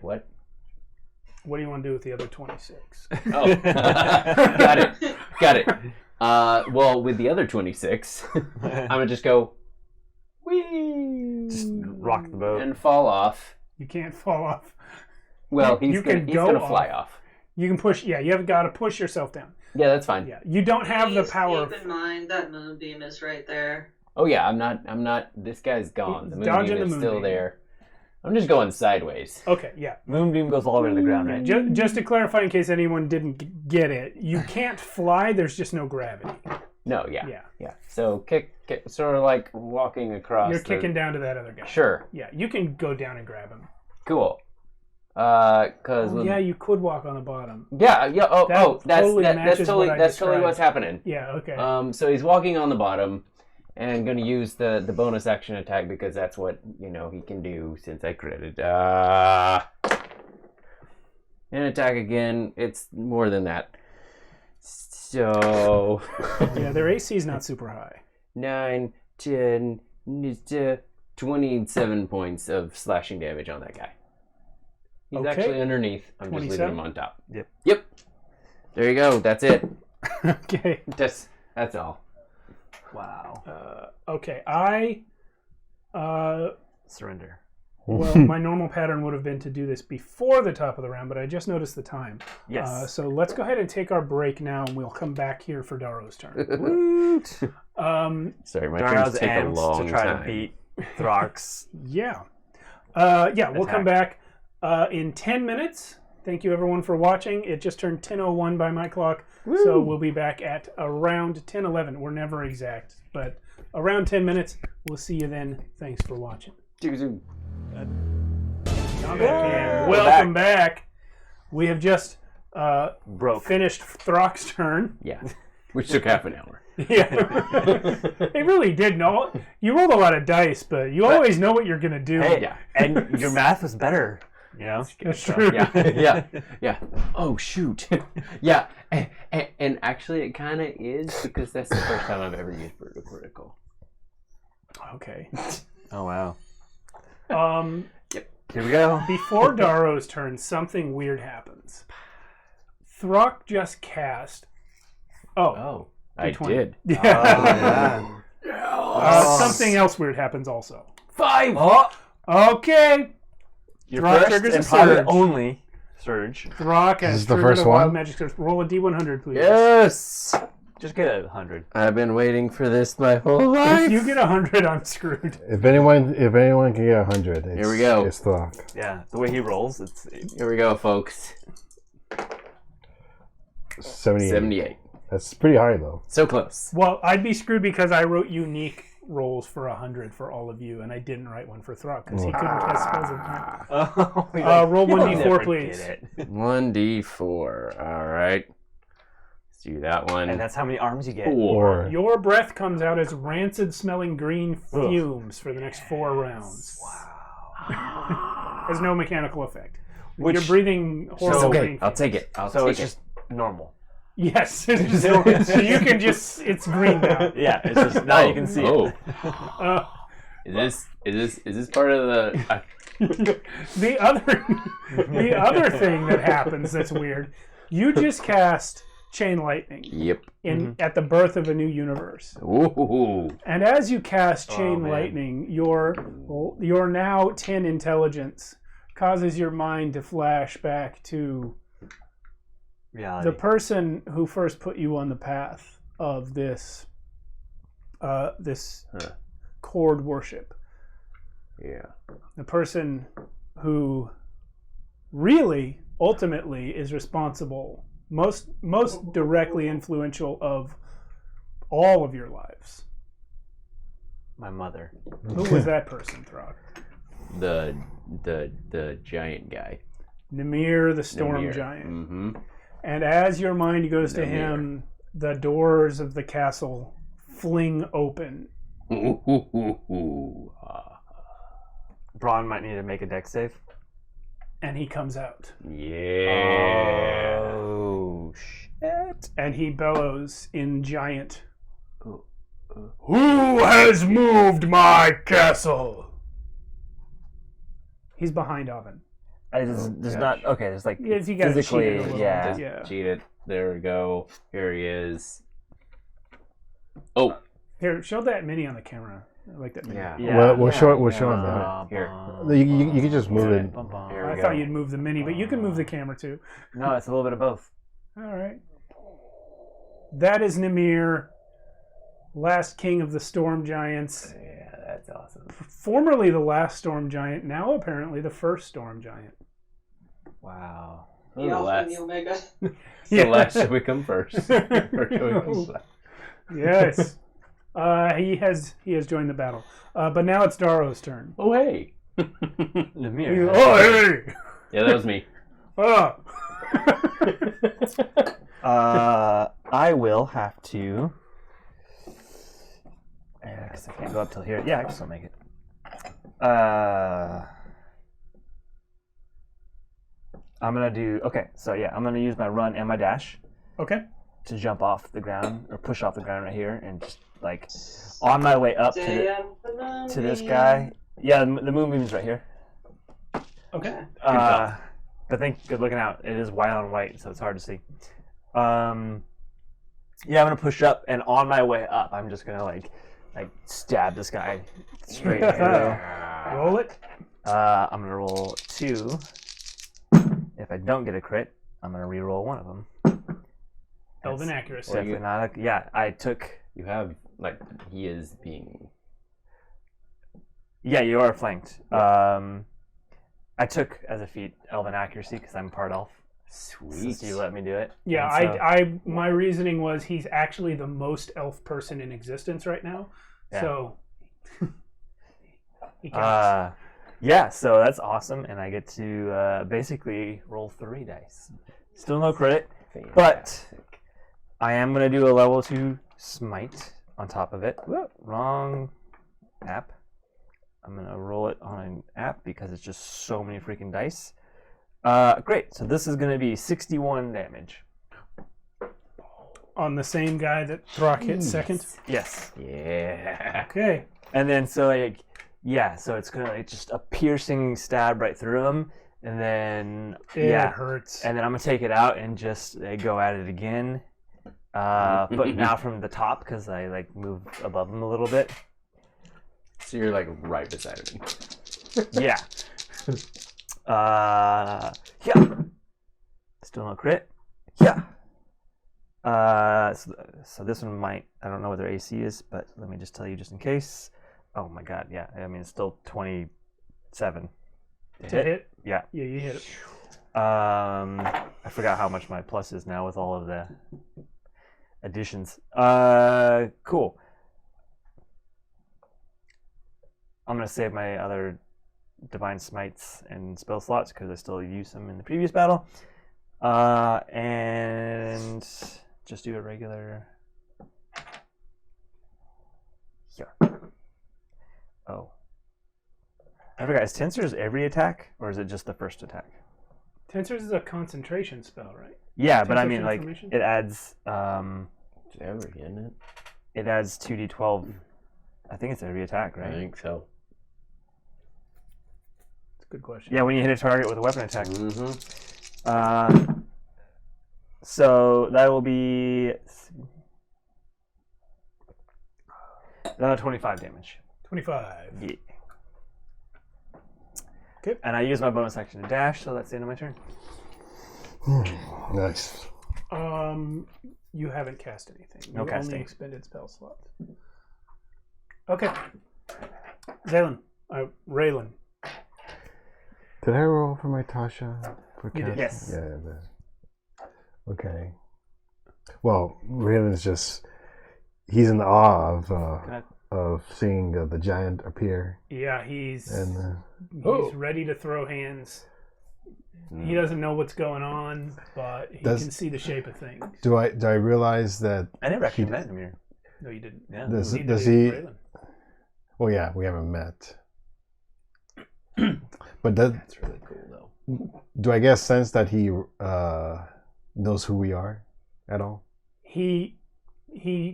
C: What do you want to do with the other 26?
E: Oh, got it. Well, with the other 26, I'm gonna just go, whee,
D: Just rock the boat.
E: and fall off.
C: You can't fall off.
E: Well,
C: You
E: he's
C: can go
E: gonna
C: off.
E: fly off.
C: You can push. Yeah, you have got to push yourself down.
E: Yeah, that's fine.
C: Yeah, you don't have the
F: Please
C: power.
F: Keep in mind that moonbeam is right there.
E: Oh yeah, I'm not. This guy's gone. The
C: Dodging
E: moonbeam
C: the
E: is still
C: moonbeam.
E: there. I'm just going sideways.
C: Okay, yeah.
D: Moonbeam goes all the way to the ground, right?
C: Just to clarify, in case anyone didn't get it, you can't fly. There's just no gravity.
E: No, yeah.
C: Yeah.
E: So kick, sort of like walking across.
C: You're kicking down to that other guy.
E: Sure.
C: Yeah, you can go down and grab him.
E: Cool. Cause
C: Yeah, you could walk on the bottom.
E: yeah.
C: That totally matches
E: that's
C: what I
E: totally
C: described.
E: what's happening.
C: Yeah. Okay.
E: So he's walking on the bottom, and going to use the bonus action attack because that's what he can do since I critted. And attack again. It's more than that. So
C: Yeah, their AC is not super high.
E: 9, 10, 27 points of slashing damage on that guy. He's
C: Okay.
E: actually underneath. I'm just leaving
C: 27?
E: him on top.
D: Yep.
E: There you go. That's it.
C: Okay.
E: That's all.
D: Wow.
C: Okay. I.
D: Surrender.
C: Well, my normal pattern would have been to do this before the top of the round, but I just noticed the time.
D: Yes.
C: So let's go ahead and take our break now, and we'll come back here for Daro's turn.
E: Sorry, my
D: Darnell's
E: turns take a
D: aims
E: long
D: to try
E: time.
D: to beat Throx.
C: Yeah. We'll come back in 10 minutes. Thank you, everyone, for watching. It just turned 10:01 by my clock, so we'll be back at around 10:11. We're never exact, but around 10 minutes. We'll see you then. Thanks for watching. Welcome back. We have just finished Throck's turn.
E: Yeah, which took half an hour.
C: Yeah, it really did. No, you rolled a lot of dice, but you always know what you're gonna do.
D: Hey,
E: Yeah.
D: and your math was better.
C: That's true.
E: Yeah. Oh shoot. Yeah, and actually it kind of is because that's the first time I've ever used critical.
C: Okay.
D: Oh wow.
C: Here
D: we go.
C: Before Daro's turn, something weird happens. Throck just cast.
E: Oh, I
C: D20.
E: did.
C: Yeah. Something else weird happens also.
E: 5.
D: Oh,
C: Okay.
D: your
C: Throck
D: first
C: triggers a
D: and probably
C: surge.
D: only surge.
C: Throck
B: This
C: has
B: is the
C: triggered
B: first
C: a wild
B: one?
C: magic surge. Roll a D100, please.
E: Yes.
D: Just get a 100.
E: I've been waiting for this my whole life.
C: If you get 100, I'm screwed.
B: If anyone can get 100,
E: Here we go.
B: It's Throck.
D: Yeah, the way he rolls,
E: Here we go, folks.
B: 78.
E: 78.
B: That's pretty high though.
E: So close.
C: Well, I'd be screwed because I wrote unique rolls for 100 for all of you, and I didn't write one for Throck because he couldn't cast spells at the time. Roll 1d4, please.
H: 1d4. All right. Let's do that one.
D: And that's how many arms you get.
H: 4.
C: Your breath comes out as rancid-smelling green fumes for the next 4 rounds. Wow. Has no mechanical effect. You're breathing horrible green fumes.
H: I'll take it.
D: So it's just normal.
C: Yes, it's just normal. So you can just, it's green now.
D: Yeah, it's just, now you can see it.
H: Is this part of the...
C: the other thing that happens that's weird, you just cast Chain Lightning.
H: Yep.
C: At the birth of a new universe.
H: Ooh.
C: And as you cast Chain Lightning, your now 10 intelligence causes your mind to flash back to
D: reality.
C: The person who first put you on the path of this cord worship.
H: Yeah.
C: The person who really, ultimately, is responsible, most directly influential of all of your lives.
D: My mother.
C: Who was that person, Throg?
H: The giant guy.
C: Nimir, the storm giant.
H: Mm-hmm.
C: And as your mind goes to him, the doors of the castle fling open.
D: Braun might need to make a dex save.
C: And he comes out.
H: Yeah.
D: Oh, shit.
C: And he bellows in giant.
A: Who has moved my castle?
C: He's behind Oven.
D: There's not, okay, there's like,
C: Yeah, you gotta
D: physically,
C: cheat it a little
D: yeah.
C: bit, yeah.
H: Cheat it. There we go. Here he is. Oh.
C: Here, show that mini on the camera. I like that mini.
H: Yeah.
B: We'll show him that.
H: Here.
B: You can just move it.
C: I thought you'd move the mini, but you can move the camera too.
D: No, it's a little bit of both.
C: All right. That is Nimir, last king of the Storm Giants.
H: Yeah, that's awesome.
C: Formerly the last Storm Giant, now apparently the first Storm Giant.
D: Wow.
F: The Alpha and the Omega.
H: The last should we come first?
C: Yes. He has joined the battle. But now it's Daro's turn.
H: Oh, hey.
D: Nimir.
C: Oh, hey!
H: Yeah, that was me.
C: Oh.
D: I will have to... because I can't go up till here. Yeah, I can still make it. I'm going to do... Okay, so yeah, I'm going to use my run and my dash.
C: Okay.
D: To jump off the ground, or push off the ground right here, and just, like, on my way up to this guy. Yeah, the moonbeam's right here.
C: Okay.
D: But good looking out. It is white on white, so it's hard to see. Yeah, I'm gonna push up, and on my way up, I'm just gonna like stab this guy straight through.
C: Roll it.
D: I'm gonna roll 2. If I don't get a crit, I'm gonna re-roll one of them.
C: Elven accuracy.
D: Definitely not. Yeah, I took.
H: You have, like, he is being...
D: Yeah, you are flanked. I took as a feat Elven accuracy because I'm part elf.
H: Sweet.
D: So you let me do it.
C: Yeah,
D: so,
C: my reasoning was he's actually the most elf person in existence right now.
D: Yeah.
C: So he counts.
D: Yeah, so that's awesome, and I get to basically roll 3 dice. Still no credit, but I am gonna do a level 2 smite on top of it. Whoop, wrong app. I'm gonna roll it on an app because it's just so many freaking dice. Great. So this is gonna be 61 damage.
C: On the same guy that Throck hit second?
D: Yes.
H: Yeah.
C: Okay.
D: And then so like, yeah, so it's gonna like just a piercing stab right through him, and then
C: It hurts.
D: and then I'm gonna take it out and just go at it again. But now from the top because I like move above him a little bit.
H: So you're, like, right beside me.
D: Yeah. Yeah. Still no crit. Yeah. So this one might, I don't know what their AC is, but let me just tell you just in case. Oh my god, yeah. I mean, it's still 27.
C: To hit?
D: Yeah.
C: Yeah, you hit it.
D: I forgot how much my plus is now with all of the additions. Cool. I'm going to save my other Divine Smites and spell slots because I still use them in the previous battle. And just do a regular... Here. Oh. I forgot, is Tensors every attack, or is it just the first attack?
C: Tensors is a concentration spell, right?
D: Yeah, but I
C: Tensor
D: mean, like,
C: Transformation?
D: it adds...
H: It's every, isn't it?
D: It adds 2d12. I think it's every attack, right?
H: I think so.
C: That's a good question.
D: Yeah, when you hit a target with a weapon attack.
H: Mm-hmm.
D: So that will be another 25 damage.
C: 25.
D: Yeah.
C: Okay.
D: And I use my bonus action to dash, so that's the end of my turn.
B: Nice.
C: You haven't cast anything.
D: No
C: You
D: casting.
C: only expended spell slots. Okay. Raylan.
B: Did I roll for my Tasha? For
C: You did.
B: casting?
D: Yes.
B: Yeah. Okay. Well, Raylan's he's in awe of seeing the giant appear.
C: Yeah, he's
B: And
C: ready to throw hands. He doesn't know what's going on, but he can see the shape of things.
B: do I realize that?
D: I never actually met him here.
C: No, you didn't.
D: Yeah.
B: Does
C: Neither
B: he?
C: did Raylan.
B: Well, yeah, we haven't met. But
E: That's really cool, though.
B: do I get a sense that he knows who we are at all?
C: He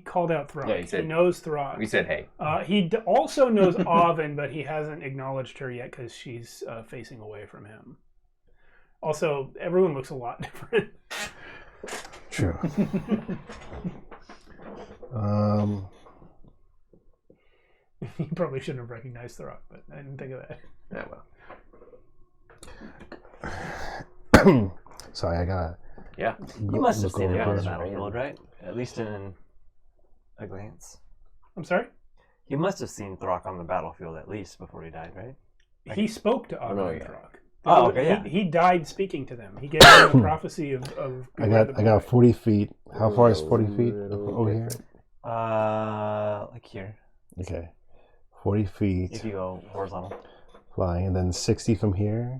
C: called out Throg.
H: Yeah, he said-
C: knows Throg.
H: We said, hey.
C: He also knows Oven, but he hasn't acknowledged her yet because she's facing away from him. Also, everyone looks a lot different.
B: True.
C: You probably shouldn't have recognized Throg, but I didn't think of that.
H: Yeah, well.
B: Sorry, I got.
H: Yeah.
D: You must have
B: look
D: seen him on
B: over.
D: the battlefield, right? At least in a glance.
C: I'm sorry?
D: You must have seen Throck on the battlefield at least before he died, right?
C: He spoke to Oven
H: no,
C: and
H: yeah.
C: Throg.
D: Oh, okay, yeah.
C: He died speaking to them. He gave them the prophecy of
B: I got 40 feet. How far is 40 feet over here?
D: Like here.
B: Okay, 40
D: If
B: feet
D: you go horizontal.
B: flying, and then 60 from here.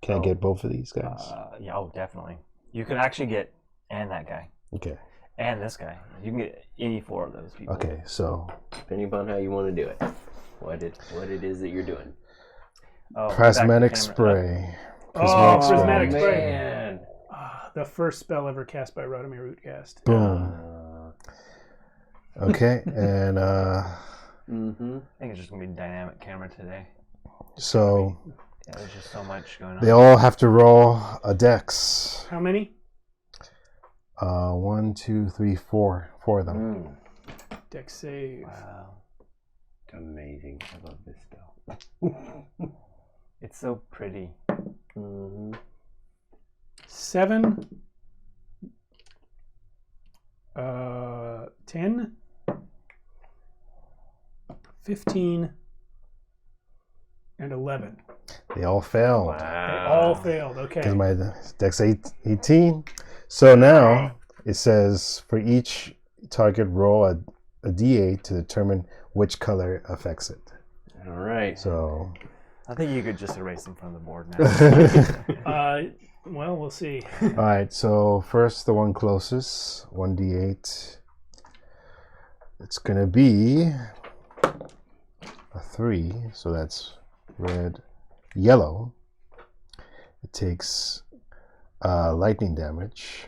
B: Can I get both of these guys?
D: Yeah, oh, definitely. You can actually get and that guy
B: Okay.
D: and this guy. You can get any four of those people.
B: Okay. So
H: Depending upon how you want to do it. What it is that you're doing.
D: Oh,
B: prismatic
D: back to the
B: spray.
C: Oh, prismatic spray.
H: Man.
C: The first spell ever cast by Rodamir Rootcast.
B: Boom. Okay, and
H: Mm-hmm.
D: I think it's just gonna be dynamic camera today.
B: so
D: Yeah, there's just so much going on.
B: they all have to roll a dex.
C: How many?
B: 1, 2, 3, 4. 4 of them.
C: Dex save.
D: Wow,
H: It's amazing. I love this spell.
D: it's so pretty.
H: Mm-hmm.
C: 7. 10. 15. And 11.
B: They all failed.
C: They all failed. Okay.
B: Because my dex 18. So now it says for each target, roll a d8 to determine which color affects it.
H: All right.
B: So
D: I think you could just erase them from the board now.
C: Well, we'll see.
B: all right, so first the one closest, 1d8. It's going to be a 3, so that's red, yellow. It takes lightning damage.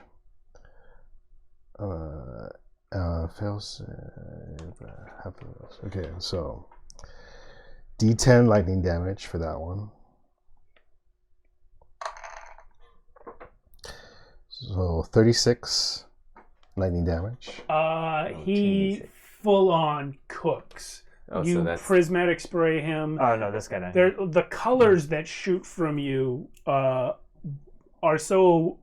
B: Fails. Okay, so D10 lightning damage for that one. So 36 lightning damage.
C: He full on cooks.
H: Oh,
C: You
H: so that's
C: prismatic spray him.
D: Oh no, this guy.
C: The colors that shoot from you are so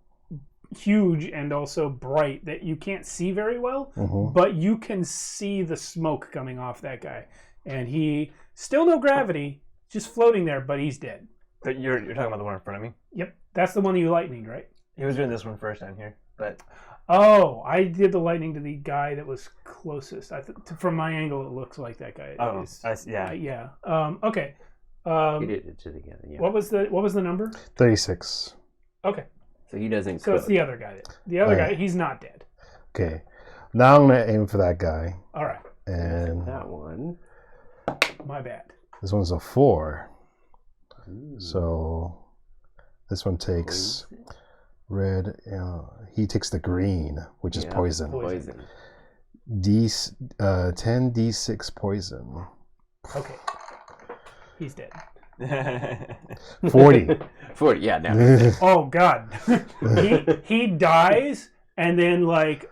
C: huge and also bright that you can't see very well, but you can see the smoke coming off that guy. And he still no gravity, just floating there, but he's dead.
D: But you're talking about the one in front of me.
C: Yep, that's the one you lightninged, right?
D: He was doing this one first down here, but
C: Oh, I did the lightning to the guy that was closest. From my angle, it looks like that guy.
D: Oh,
C: is,
D: yeah.
C: yeah. Okay.
E: He did it to the other. Yeah.
C: What was the number?
B: 36.
C: Okay.
E: So he doesn't.
C: So it's the other guy. The other guy. He's not dead.
B: Okay. Now I'm gonna aim for that guy.
C: All right.
B: And
E: that one.
C: My bad.
B: This one's a 4. So this one takes red. He takes the green, which is poison.
E: Poison.
B: 10d6 poison.
C: Okay. He's dead.
B: 40.
E: 40. Yeah. No.
C: Oh God. he dies, and then like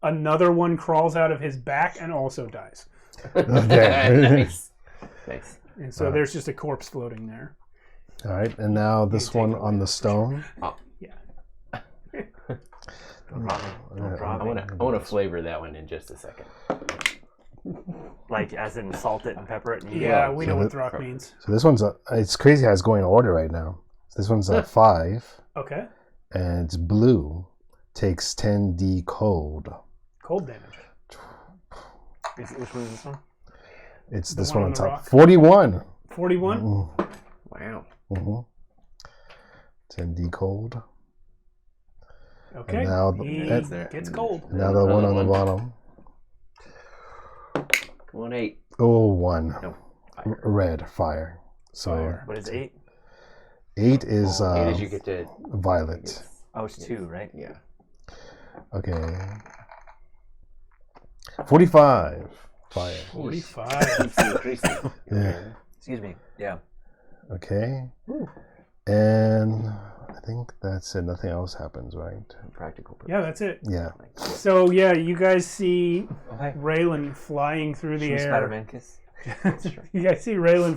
C: another one crawls out of his back and also dies.
B: Okay.
E: Nice.
C: And so there's just a corpse floating there.
B: All right, and now this one on the stone.
E: Oh.
C: Yeah.
E: I want to flavor that one in just a second.
D: Like as in salt it and pepper it. And
C: Yeah, we know what Throck means.
B: So this one's it's crazy how it's going in order right now. This one's a 5.
C: Okay.
B: And it's blue. Takes 10d cold.
C: Cold damage.
D: Which one is this one?
B: It's
C: The
B: this
C: one
B: one
C: on
B: on
C: the
B: top.
C: rock.
B: 41.
C: 41?
E: Wow.
B: 10d cold.
C: Okay.
B: And now
C: he gets cold.
B: Now the one on the bottom.
E: Come on, 8.
B: Oh, 1.
E: No.
B: Red fire. So
C: Fire.
D: What is 8?
B: 8 is
E: 8 is you get to
B: violet.
D: Oh, it's 2, right?
E: Yeah.
B: Okay. 45. Fire.
C: 45.
E: Keeps increasing.
B: Yeah.
D: Excuse me. Yeah.
B: Okay. And I think that's it. Nothing else happens, right?
E: Practical purpose.
C: Yeah, that's it.
B: Yeah.
C: So yeah, you guys see Raylan flying through the air.
D: Spider-Man kiss.
C: You guys see Raylan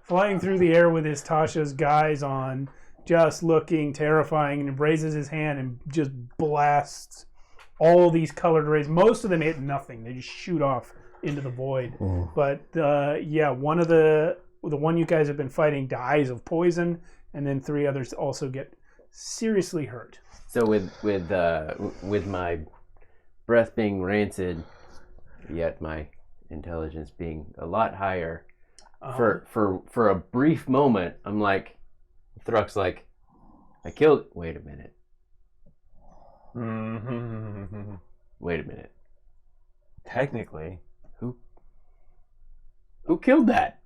C: flying through the air with his Tasha's guys on, just looking terrifying, and raises his hand and just blasts all these colored rays. Most of them hit nothing; they just shoot off into the void. But one of the one you guys have been fighting dies of poison, and then 3 others also get seriously hurt.
E: So with my breath being rancid, yet my intelligence being a lot higher, for a brief moment, I'm like, Thruck's like, I killed. Wait a minute. Wait a minute.
D: Technically,
E: who killed that?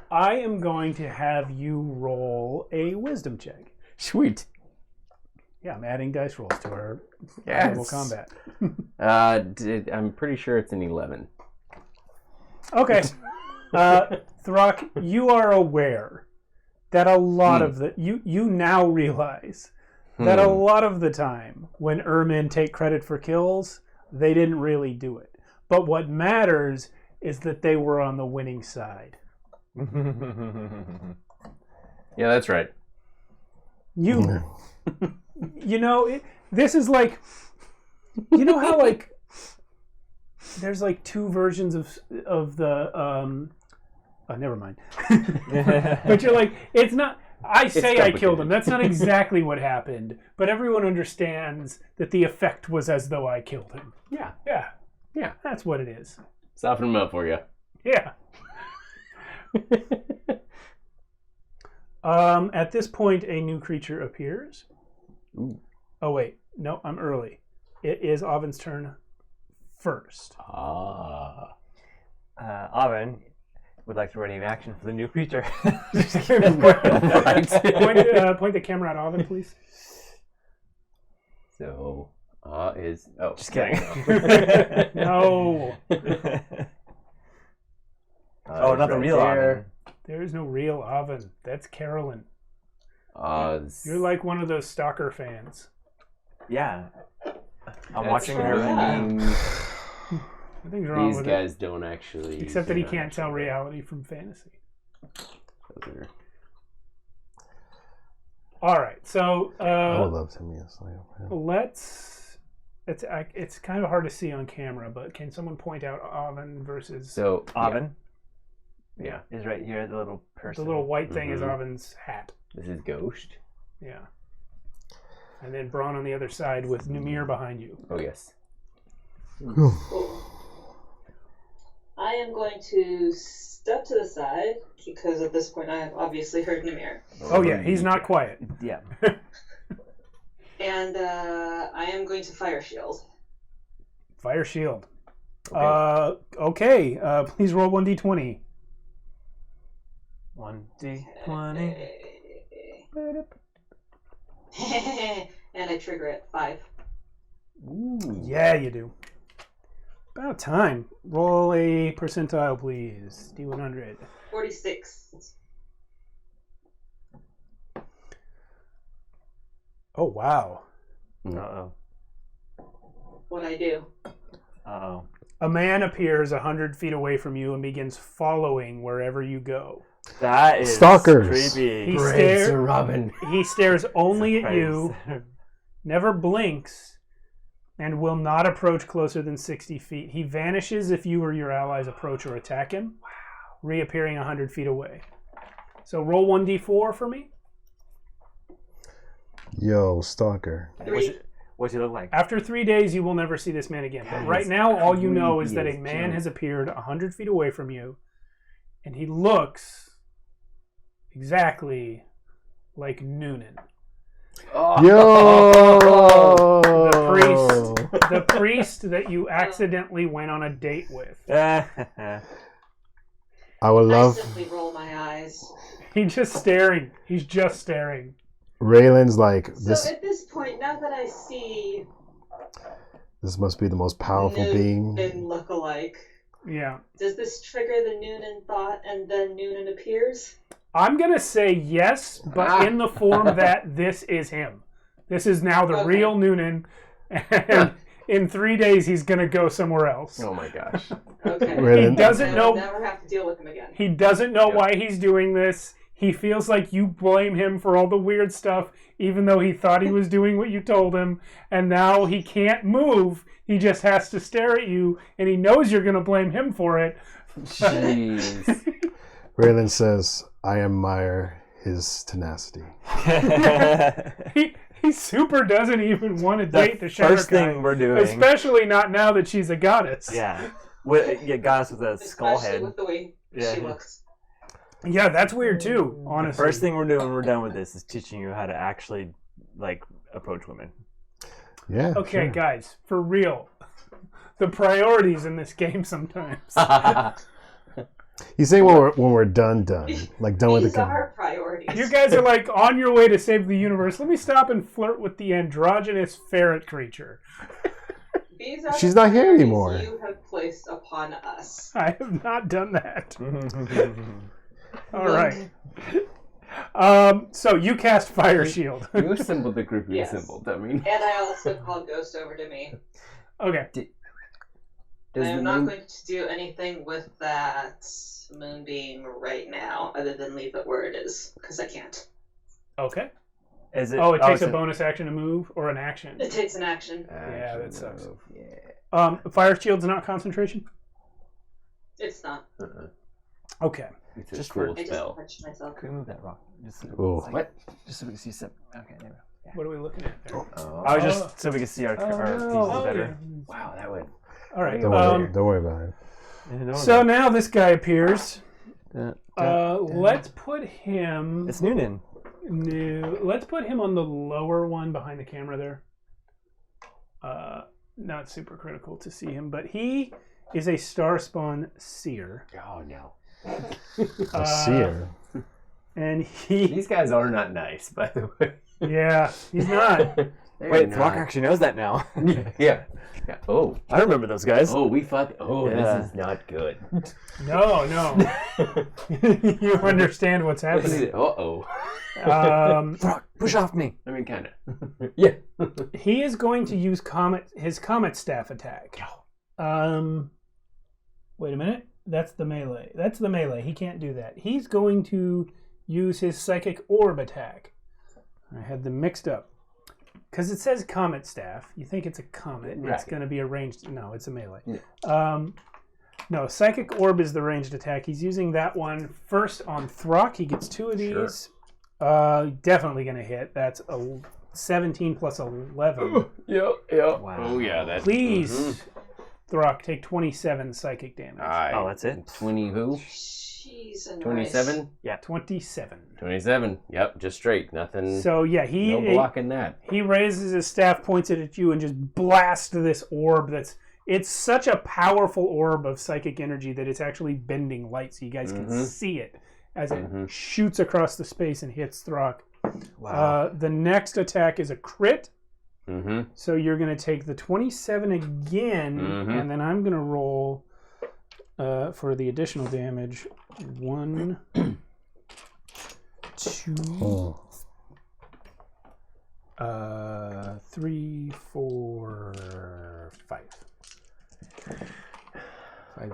C: I am going to have you roll a wisdom check.
E: Sweet.
C: Yeah, I'm adding dice rolls to our
E: Yes.
C: level combat.
E: I'm pretty sure it's an 11.
C: Okay. Throck, you are aware that a lot of the... You now realize that a lot of the time when Ermin take credit for kills, they didn't really do it. But what matters is that they were on the winning side.
E: Yeah, that's right.
C: You know, this is like... You know how, like... There's like 2 versions of the... Oh, never mind. But you're like, it's not... I say I killed him. That's not exactly what happened. But everyone understands that the effect was as though I killed him.
E: Yeah.
C: Yeah.
E: Yeah.
C: That's what it is.
E: Soften them up for you.
C: Yeah. At this point, a new creature appears.
E: Ooh.
C: Oh, wait. No, I'm early. It is Oven's turn first.
D: Oven would like to ready an action for the new creature.
C: Point the camera at Oven, please.
E: So, is... Oh,
D: Just kidding.
C: No.
D: Oh, not the real Oven.
C: There is no real Oven. That's Carolynn.
E: Oz.
C: You're like one of those stalker fans.
D: Yeah. I'm
E: That's
D: watching her.
C: Nothing's wrong
E: These
C: with
E: guys
C: it.
E: don't actually...
C: Except that he can't tell reality from fantasy.
E: Those are...
C: All right, so
B: I would love to meet us.
C: let's. It's kind of hard to see on camera, but can someone point out Oven versus
E: So,
D: Oven
E: yeah.
D: is right here. The little person.
C: the little white thing is Oven's hat?
E: This is Ghost.
C: Yeah. And then Braun on the other side with Numir behind you.
E: Oh, yes.
F: I am going to step to the side because at this point I have obviously heard Numir.
C: Oh yeah, he's not quiet.
D: Yeah.
F: And I am going to fire shield.
C: Fire shield. Okay. Please roll 1d20.
D: 1d20.
F: And I trigger it 5.
E: Ooh.
C: Yeah, you do. About time. Roll a percentile, please. D100.
F: 46.
C: Oh, wow.
D: Uh-oh.
F: What'd I do?
D: Uh-oh.
C: A man appears 100 feet away from you and begins following wherever you go.
D: That is
B: Stalkers.
D: creepy.
E: Sir Robin.
C: He stares only at you,
D: Surprise.
C: never blinks, and will not approach closer than 60 feet. He vanishes if you or your allies approach or attack him, reappearing 100 feet away. So roll 1d4 for me.
B: Yo, stalker.
F: 3.
D: What's he look like?
C: After 3 days, you will never see this man again. But right now, all you know is that a man has appeared 100 feet away from you, and he looks exactly like Noonan.
B: Yo!
C: The priest that you accidentally went on a date with.
B: I would
F: I
B: love
F: simply roll my eyes.
C: He's just staring. He's just staring.
B: Raylan's like
F: So
B: this.
F: at this point, now that I see
B: This must be the most powerful being.
F: Noonan look-alike,
C: Yeah.
F: does this trigger the Noonan thought and then Noonan appears?
C: I'm going to say yes, but in the form that this is him. This is now the real Noonan. And in 3 days, he's going to go somewhere else.
E: Oh my gosh.
F: Okay.
B: Really?
C: He doesn't
F: I'll
C: know.
F: never have to deal with him again.
C: He doesn't know why he's doing this. He feels like you blame him for all the weird stuff, even though he thought he was doing what you told him. And now he can't move. He just has to stare at you, and he knows you're going to blame him for it.
E: Jeez.
B: Raylan says, I admire his tenacity.
C: He super doesn't even want to date the Shatter
D: First thing we're doing.
C: Especially not now that she's a goddess.
D: Yeah. Goddess with a skull
F: Especially
D: head.
F: with the way she looks.
C: Yeah, that's weird too, honestly.
D: First thing we're doing when we're done with this is teaching you how to actually, approach women.
B: Yeah.
C: Okay,
B: sure.
C: guys, for real. The priorities in this game sometimes.
B: He's saying when we're done, like done with the
F: These
B: game.
F: are priorities.
C: You guys are like on your way to save the universe. Let me stop and flirt with the androgynous ferret creature.
F: These are
B: She's
F: the
B: not here
F: priorities
B: anymore.
F: You have placed upon us.
C: I have not done that. All right. So you cast Fire Shield.
E: You assembled the group you
F: Yes.
E: assembled. I mean,
F: And I also called Ghost over to me.
C: Okay.
F: I am not going to do anything with that moonbeam right now, other than leave it where it is, because I can't.
C: Okay.
D: Is it?
C: Oh, it takes a
D: so-
C: bonus action to move or an action.
F: It takes an action.
C: Yeah, that sucks.
E: Yeah.
C: Fire Shield's not concentration?
F: It's not.
C: Okay.
E: It's a
D: Just
E: cool
F: I just
E: spell.
F: touched myself.
D: Can we move that rock? Just so,
B: Ooh.
E: What?
D: Just so we can see some. Okay, there we go. Yeah.
C: What are we looking at there?
D: I was just so we can see our pieces better.
E: Wow, that would.
C: All right.
B: Don't worry about it.
C: So now this guy appears.
D: It's
C: Let's put him.
D: Noonan.
C: No, let's put him on the lower one behind the camera there. Not super critical to see him, but he is a Starspawn seer.
E: Oh no.
B: A seer.
C: And he,
E: These guys are not nice, by the way.
C: yeah, he's not.
E: They're
D: Wait,
E: not.
D: Throck actually knows that now.
E: Yeah. Oh.
D: I remember those guys.
E: Oh, we fought. Oh,
D: Yeah.
E: this is not good.
C: No. You understand what's happening.
E: Uh-oh.
D: Throck, push off me.
E: I mean, kind of. Yeah.
C: He is going to use his comet staff attack. Wait a minute. That's the melee. He can't do that. He's going to use his psychic orb attack. I had them mixed up. Because it says comet staff. You think it's a comet.
E: Right.
C: It's going to be a ranged... No, it's a melee.
E: Yeah.
C: No, psychic orb is the ranged attack. He's using that one first on Throck. He gets 2 of these.
E: Sure.
C: Definitely going to hit. That's a 17 plus 11.
H: Yep.
D: Wow.
H: Oh yeah, that's
C: Please, Throck, take 27 psychic damage.
D: Oh, that's it?
H: 20 who?
F: Jeez and
H: 27?
C: 27.
H: 27. Yep, just straight. Nothing.
C: So yeah,
H: no blocking that.
C: he raises his staff, points it at you, and just blasts this orb. It's such a powerful orb of psychic energy that it's actually bending light, so you guys can see it as it shoots across the space and hits Throck.
D: Wow.
C: The next attack is a crit.
H: Mm-hmm.
C: So you're going to take the 27 again, and then I'm going to roll for the additional damage. 1, 2, 3, 4, 5.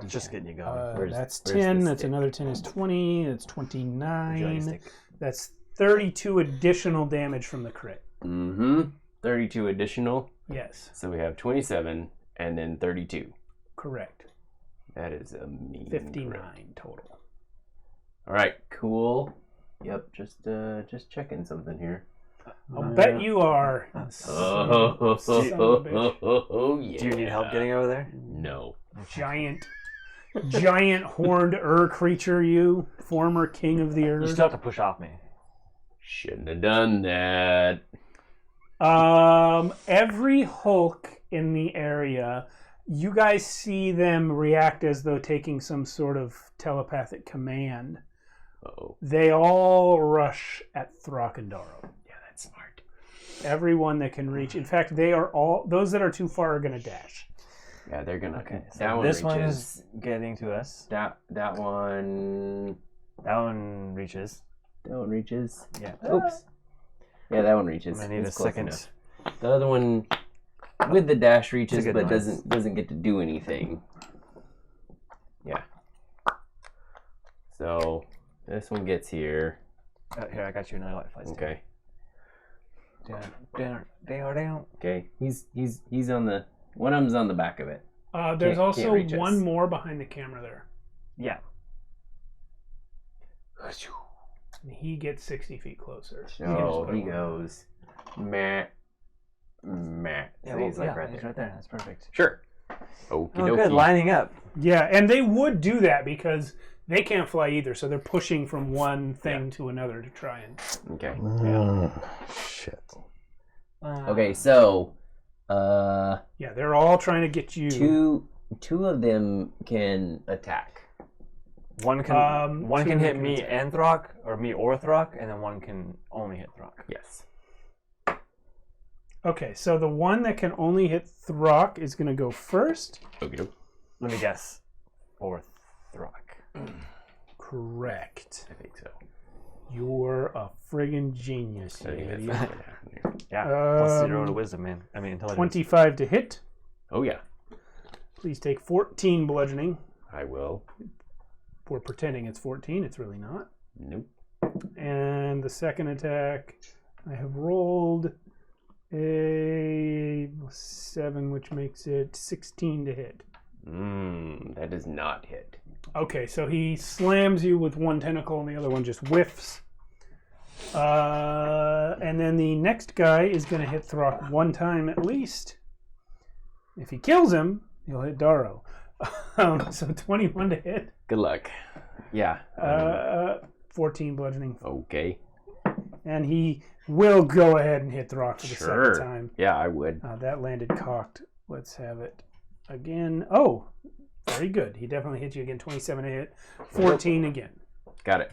D: Just getting you going.
C: That's
H: where's
C: 10.
H: the
C: That's
H: stick?
C: another 10 is 20. That's 29.
D: Joystick.
C: That's 32 additional damage from the crit.
H: 32 additional.
C: Yes,
H: So we have 27 and then 32.
C: correct.
H: That is a mean.
C: 59
H: crit.
C: total.
H: All right, cool. Yep, just checking something here.
C: I'll bet you are. Son of a bitch.
H: Yeah.
D: Do you need help getting over there?
H: No.
C: Giant horned creature, you former king of the
D: You
C: earth.
D: still have to push off me.
H: Shouldn't have done that.
C: Every Hulk in the area, you guys see them react as though taking some sort of telepathic command.
H: Uh-oh.
C: They all rush at Thrakandaro.
H: Yeah, that's smart.
C: Everyone that can reach. In fact, those that are too far are going to dash.
H: Yeah, they're gonna.
D: Okay, so
H: that one
D: this
H: reaches.
D: one is getting to us.
H: That one.
D: That one reaches.
E: That one reaches.
D: Yeah.
E: Oops. Yeah, that one reaches.
D: I need
E: It's
D: a
E: close
D: second.
E: enough.
H: The other one with the dash reaches,
D: good
H: but
D: noise.
H: doesn't get to do anything. Yeah. So this one gets here.
D: Here, I got you another light flight.
H: Okay.
D: Down.
H: Okay. He's on the. One of them's on the back of it.
C: There's also
H: can't reach us.
C: one more behind the camera there.
D: Yeah.
C: And he gets 60 feet closer.
H: Oh, he goes. Meh.
D: Yeah,
H: So he's like right
D: he's
H: there.
D: right there. That's perfect.
H: Sure. Okie
D: Oh,
H: dokie.
D: good. Lining up.
C: Yeah, and they would do that because they can't fly either, so they're pushing from one thing to another to try and...
H: Okay.
B: Shit.
H: Okay, so
C: Yeah, they're all trying to get you...
H: two of them can attack.
D: One can
C: two
D: hit
C: can
D: me
C: attack.
D: and Throck, or me or Throck, and then one can only hit Throck.
H: Yes.
C: Okay, so the one that can only hit Throck is going to go first.
H: Okie doke.
D: Let me guess. For Throck.
C: Correct.
H: I think so.
C: You're a friggin' genius.
H: I think
C: you
H: that's
C: idiot.
H: what's gonna happen here.
D: Yeah. Plus 0 to wisdom, man. I mean, intelligence.
C: 25 to hit.
H: Oh yeah.
C: Please take 14 bludgeoning.
H: I will.
C: We're pretending it's 14. It's really not.
H: Nope.
C: And the second attack, I have rolled a 7, which makes it 16 to hit.
H: That does not hit.
C: Okay, so he slams you with one tentacle and the other one just whiffs. And then the next guy is going to hit Throck one time at least. If he kills him, he'll hit Daro. So 21 to hit.
H: Good luck. Yeah.
C: 14 bludgeoning.
H: Okay.
C: And he will go ahead and hit Throck for the
H: Sure.
C: second time.
H: Yeah, I would.
C: That landed cocked. Let's have it again. Oh, very good. He definitely hit you again. 27 to hit. 14 again.
H: Got it.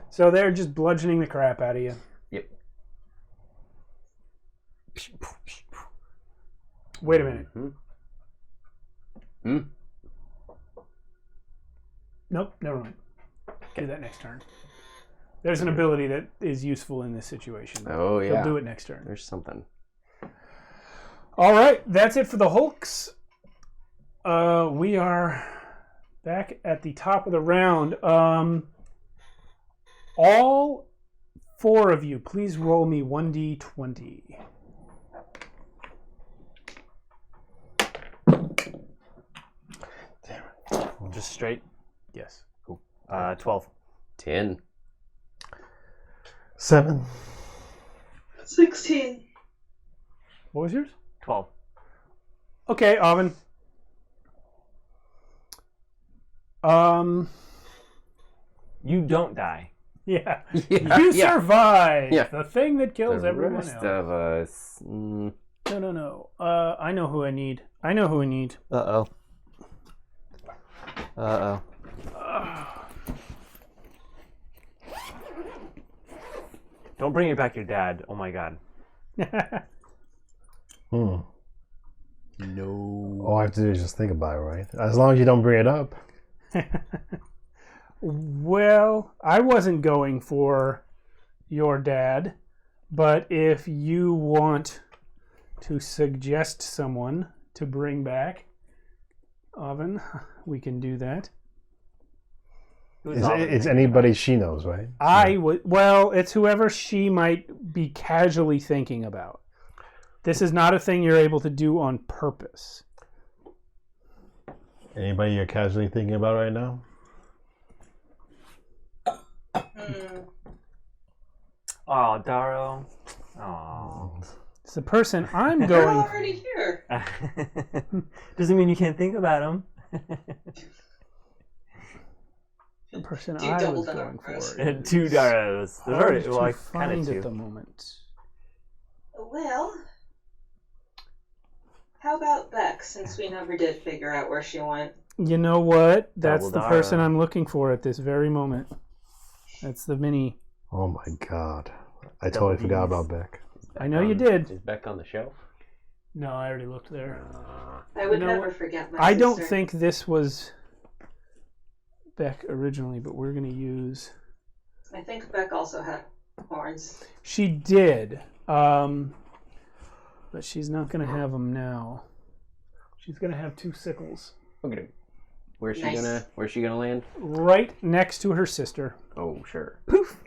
C: So they're just bludgeoning the crap out of you.
H: Yep.
C: Wait a minute. Nope, never mind. Do that next turn. There's an ability that is useful in this situation.
H: Oh yeah.
C: He'll do it next turn.
H: There's something.
C: All right, that's it for the Hulks. We are back at the top of the round. All 4 of you, please roll me 1d20.
D: Just straight.
C: Yes.
D: 12.
H: 10.
B: 7.
F: 16.
C: What was yours?
D: 12.
C: Okay, Oven.
D: You don't die.
C: Yeah.
E: Yeah,
C: You
E: yeah.
C: survive.
E: Yeah.
C: The thing that kills
H: The
C: everyone
H: rest
C: else.
H: of us.
C: No. I know who I need.
D: Uh-oh. Uh-oh. Don't bring it back your dad. Oh my god.
B: No.
H: No.
B: All I have to do is just think about it, right? As long as you don't bring it up.
C: Well, I wasn't going for your dad, but if you want to suggest someone to bring back Oven, we can do that.
B: It's anybody she knows, right?
C: Well, it's whoever she might be casually thinking about. This is not a thing you're able to do on purpose.
B: Anybody you're casually thinking about right now?
D: Oh, Daro. Oh.
C: It's the person I'm
F: They're
C: going.
F: already here.
D: Doesn't mean you can't think about him.
C: The person
F: Do
C: I
F: double
C: was
F: down,
C: going for.
F: Chris.
C: is
D: 2 Daros. There's
C: hard
D: already,
C: to
D: well, kind
C: find
D: of
C: at
D: 2.
C: the moment.
F: Well, how about Beck, since we never did figure out where she went?
C: You know what? That's
D: Double
C: the
D: Dara.
C: person I'm looking for at this very moment. That's the mini.
B: Oh my god. I totally forgot about Beck.
C: I know you did.
E: Is Beck on the show?
C: No, I already looked there.
F: I would
C: You know
F: never
C: what?
F: forget my
C: I don't
F: sister.
C: think this was Beck originally, but we're going to use...
F: I think Beck also had horns.
C: She did, but she's not going to have them now. She's going to have 2 sickles.
E: Okay. Where's
F: Nice.
E: she gonna land?
C: Right next to her sister.
E: Oh, sure.
C: Poof!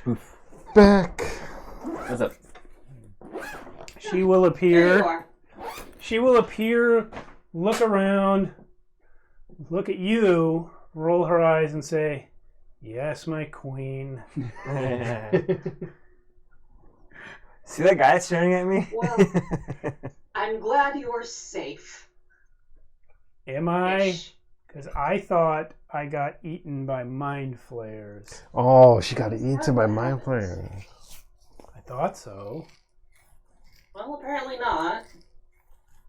E: Poof.
B: Beck!
E: What's up?
C: She will
F: There
C: appear...
F: you are.
C: She will appear, look around, look at you, roll her eyes and say, "Yes, my queen."
D: See that guy staring at me?
F: Well, I'm glad you're safe.
C: Am I?
F: Ish.
C: Because I thought I got eaten by mind flayers.
B: Oh, she got eaten by mind flayers.
C: I thought so.
F: Well, apparently not.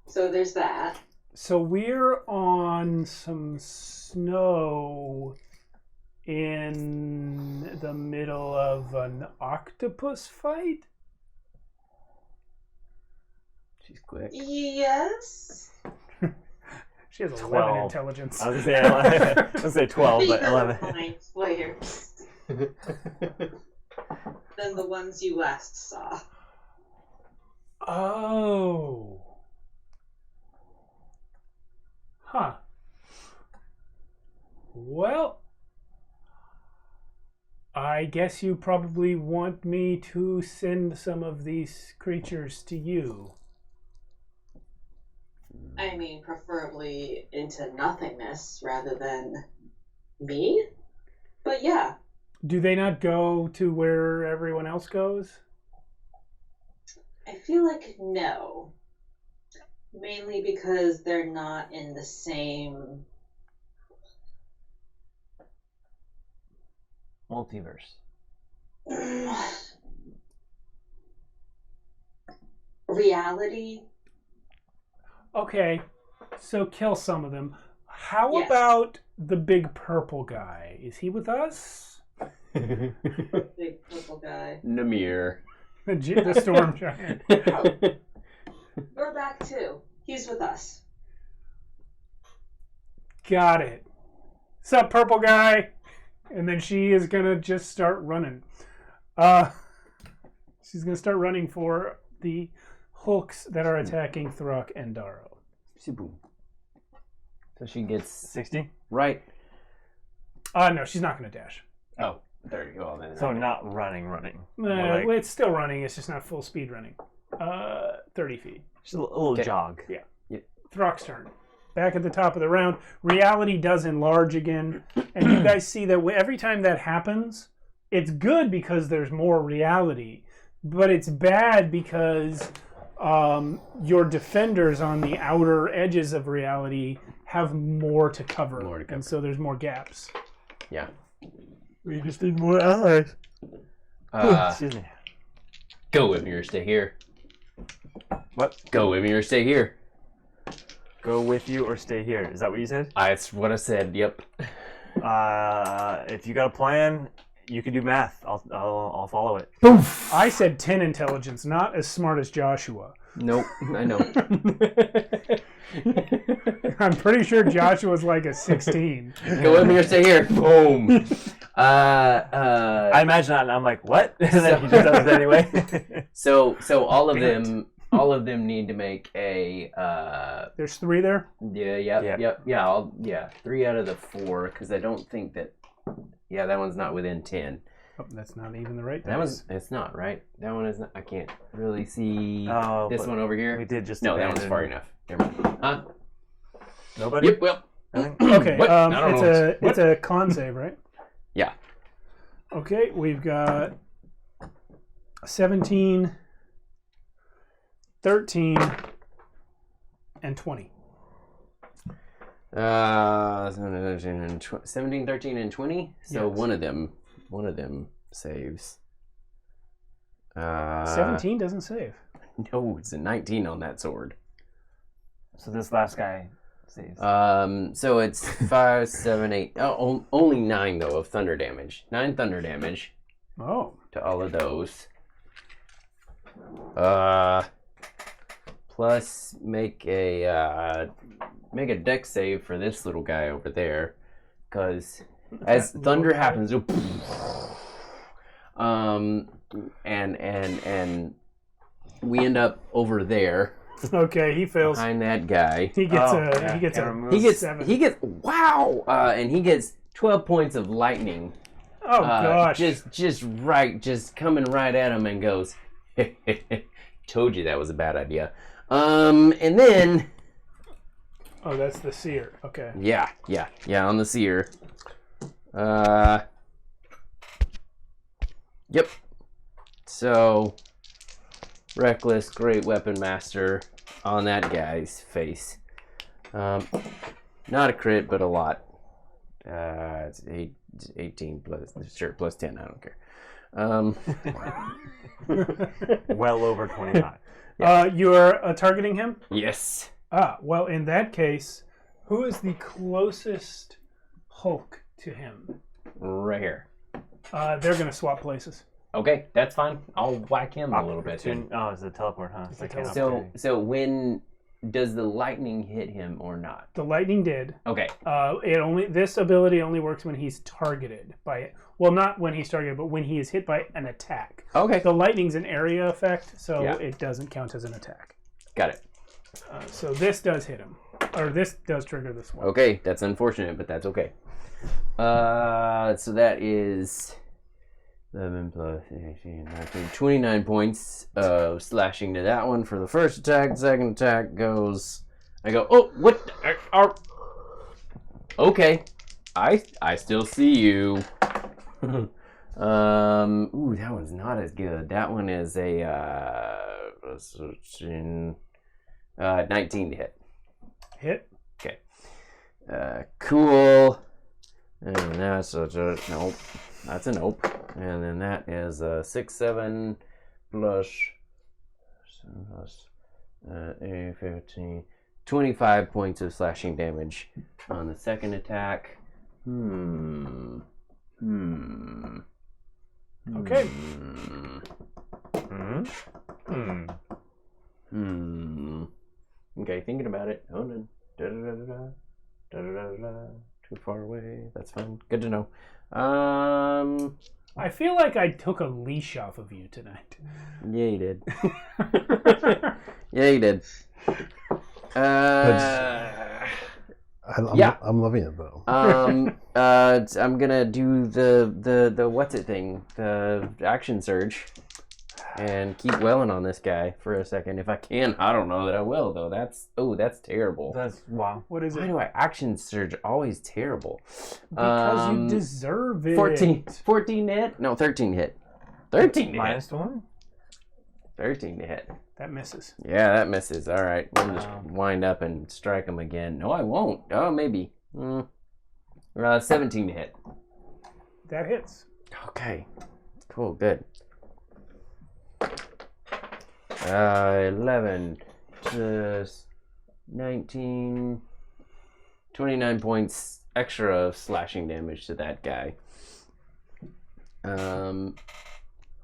F: So there's that.
C: So we're on some snow in the middle of an octopus fight?
E: She's quick.
F: Yes.
C: She has 11
D: 12.
C: intelligence.
D: I was going to say 12, but
F: Bigger
D: 11.
F: mind flayers than the ones you last saw.
C: Oh. Huh. Well, I guess you probably want me to send some of these creatures to you.
F: I mean, preferably into nothingness rather than me. But yeah,
C: Do they not go to where everyone else goes?
F: I feel like no. Mainly because they're not in the same
E: Multiverse.
F: reality.
C: Okay, so kill some of them. How
F: Yes.
C: about the big purple guy? Is he with us?
F: Big purple guy.
E: Namir.
C: The storm giant.
F: We're back too. He's with us.
C: Got it. Sup, purple guy? And then she is gonna just start running. She's gonna start running for the hulks that are attacking Throck and Darrow.
E: Boom. So she gets
D: 60?
E: right.
C: No, she's not gonna dash.
E: Oh, there you go. Then.
D: So not running. More like
C: Well, it's still running. It's just not full speed running. 30 feet.
D: just a little
E: Okay.
D: jog.
C: Throck's turn. Back at the top of the round, reality does enlarge again, and you guys see that every time that happens, it's good because there's more reality, but it's bad because your defenders on the outer edges of reality have more to cover. And so there's more gaps.
H: Yeah.
D: We just need more allies.
H: Excuse me. Go with me or stay here.
D: What?
H: Go with me or stay here.
D: Go with you or stay here. Is that what you said?
H: That's what I said. Yep.
D: If you got a plan, you can do math. I'll follow it.
C: I said 10 intelligence, not as smart as Joshua.
H: Nope. I know.
C: I'm pretty sure Joshua's like a 16.
H: Go with me or stay here. Boom.
D: I imagine that, and I'm like, what? And then he just does it anyway.
H: So all of them need to make a.
C: There's 3 there?
H: Yeah. 3 out of the 4 because I don't think that. Yeah, that one's not within 10.
C: Oh, that's not even the right.
H: It's not right. That one is not. I can't really see
D: Oh,
H: this one over here.
D: We did just
H: No, that one's
D: abandon-
H: far enough. Never mind. Huh?
D: Nobody.
H: Yep. Well.
C: Okay,
H: What? I don't know.
C: it's a con save, right?
H: Yeah.
C: Okay, we've got 17, 13, and 20.
H: 17, 13, and 20. So
C: Yes.
H: one of them saves.
C: 17 doesn't save.
H: No, it's a 19 on that sword.
D: So this last guy saves.
H: So it's 5, 7, 8. Oh, only 9 though of thunder damage. 9 thunder damage
C: Oh.
H: to all of those. Plus make a dex save for this little guy over there, because as thunder happens, and we end up over there
C: Okay, he fails.
H: behind that guy.
C: He gets
D: yeah,
C: he gets
D: can't
C: a
D: remove.
H: He gets wow, and he gets 12 points of lightning.
C: Oh gosh.
H: Just coming right at him and goes, told you that was a bad idea. And then
C: Oh, that's the seer. Okay.
H: yeah, on the seer. Yep. So reckless, great weapon master on that guy's face. Not a crit, but a lot. It's 18 plus 10. I don't care.
D: Well over 25.
C: You're targeting him?
H: Yes.
C: Well, in that case, who is the closest Hulk to him?
H: Right here.
C: They're gonna swap places.
H: Okay, that's fine. I'll whack him a little bit then.
D: Oh, it's a teleport, huh? It's like an
H: So when does the lightning hit him or not?
C: The lightning did.
H: Okay.
C: This ability only works when he's targeted by it. Well, not when he's targeted, but when he is hit by an attack.
H: Okay.
C: The lightning's an area effect, so
H: Yeah.
C: it doesn't count as an attack.
H: Got it.
C: So this does hit him, or this does trigger this one.
H: Okay, that's unfortunate, but that's okay. So that is 11 plus 18, 19, 29 points of slashing to that one for the first attack. The second attack goes. I go. Oh, what? Okay, I still see you. Ooh, that one's not as good. That one is a 19 to hit.
C: Hit.
H: Okay. Cool. And that's a nope. That's a nope. And then that is 6, 7 plus 8, 15, 25 points of slashing damage on the second attack.
C: Okay.
H: Okay, thinking about it. Hold on. Too far away. That's fine. Good to know.
C: I feel like I took a leash off of you tonight.
H: Yeah, you did. Yeah, you did.
B: I'm loving it though.
H: I'm gonna do the what's it thing, the action surge, and keep welling on this guy for a second if I can. I don't know that I will though. That's terrible.
D: That's wow.
C: What is
H: Why
C: it?
H: do I action surge always terrible?
C: Because you deserve it.
H: 14 hit? No, 13 hit. 13 to hit.
D: Minus 1?
H: 13 to hit.
C: That misses.
H: Yeah, that misses. All right. We'll just wind up and strike him again. No, I won't. Oh, maybe. 17 to hit.
C: That hits.
H: Okay. Cool. Good. 11 plus 19. 29 points extra of slashing damage to that guy.